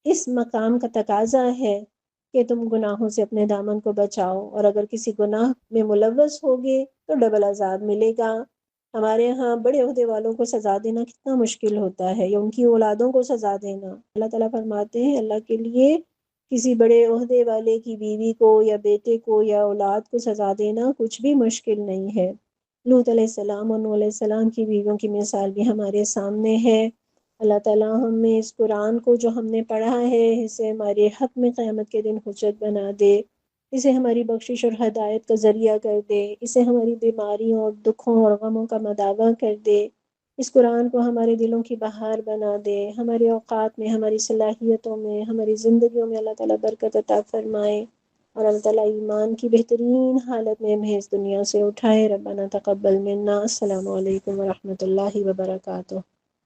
اس مقام کا تقاضا ہے کہ تم گناہوں سے اپنے دامن کو بچاؤ، اور اگر کسی گناہ میں ملوث ہوگے تو ڈبل عذاب ملے گا۔ ہمارے ہاں بڑے عہدے والوں کو سزا دینا کتنا مشکل ہوتا ہے، یا ان کی اولادوں کو سزا دینا۔ اللہ تعالیٰ فرماتے ہیں اللہ کے لیے کسی بڑے عہدے والے کی بیوی کو یا بیٹے کو یا اولاد کو سزا دینا کچھ بھی مشکل نہیں ہے۔ لوط علیہ السلام اور نوح علیہ السلام کی بیویوں کی مثال بھی ہمارے سامنے ہے۔ اللہ تعالیٰ ہمیں اس قرآن کو جو ہم نے پڑھا ہے اسے ہمارے حق میں قیامت کے دن حجت بنا دے، اسے ہماری بخشش اور ہدایت کا ذریعہ کر دے، اسے ہماری بیماریوں اور دکھوں اور غموں کا مداوع کر دے، اس قرآن کو ہمارے دلوں کی بہار بنا دے، ہمارے اوقات میں، ہماری صلاحیتوں میں، ہماری زندگیوں میں اللہ تعالیٰ برکت عطا فرمائے، اور اللہ تعالیٰ ایمان کی بہترین حالت میں ہمیں اس دنیا سے اٹھائے۔ ربنا تقبل منا۔ السلام علیکم ورحمۃ اللہ وبرکاتہ۔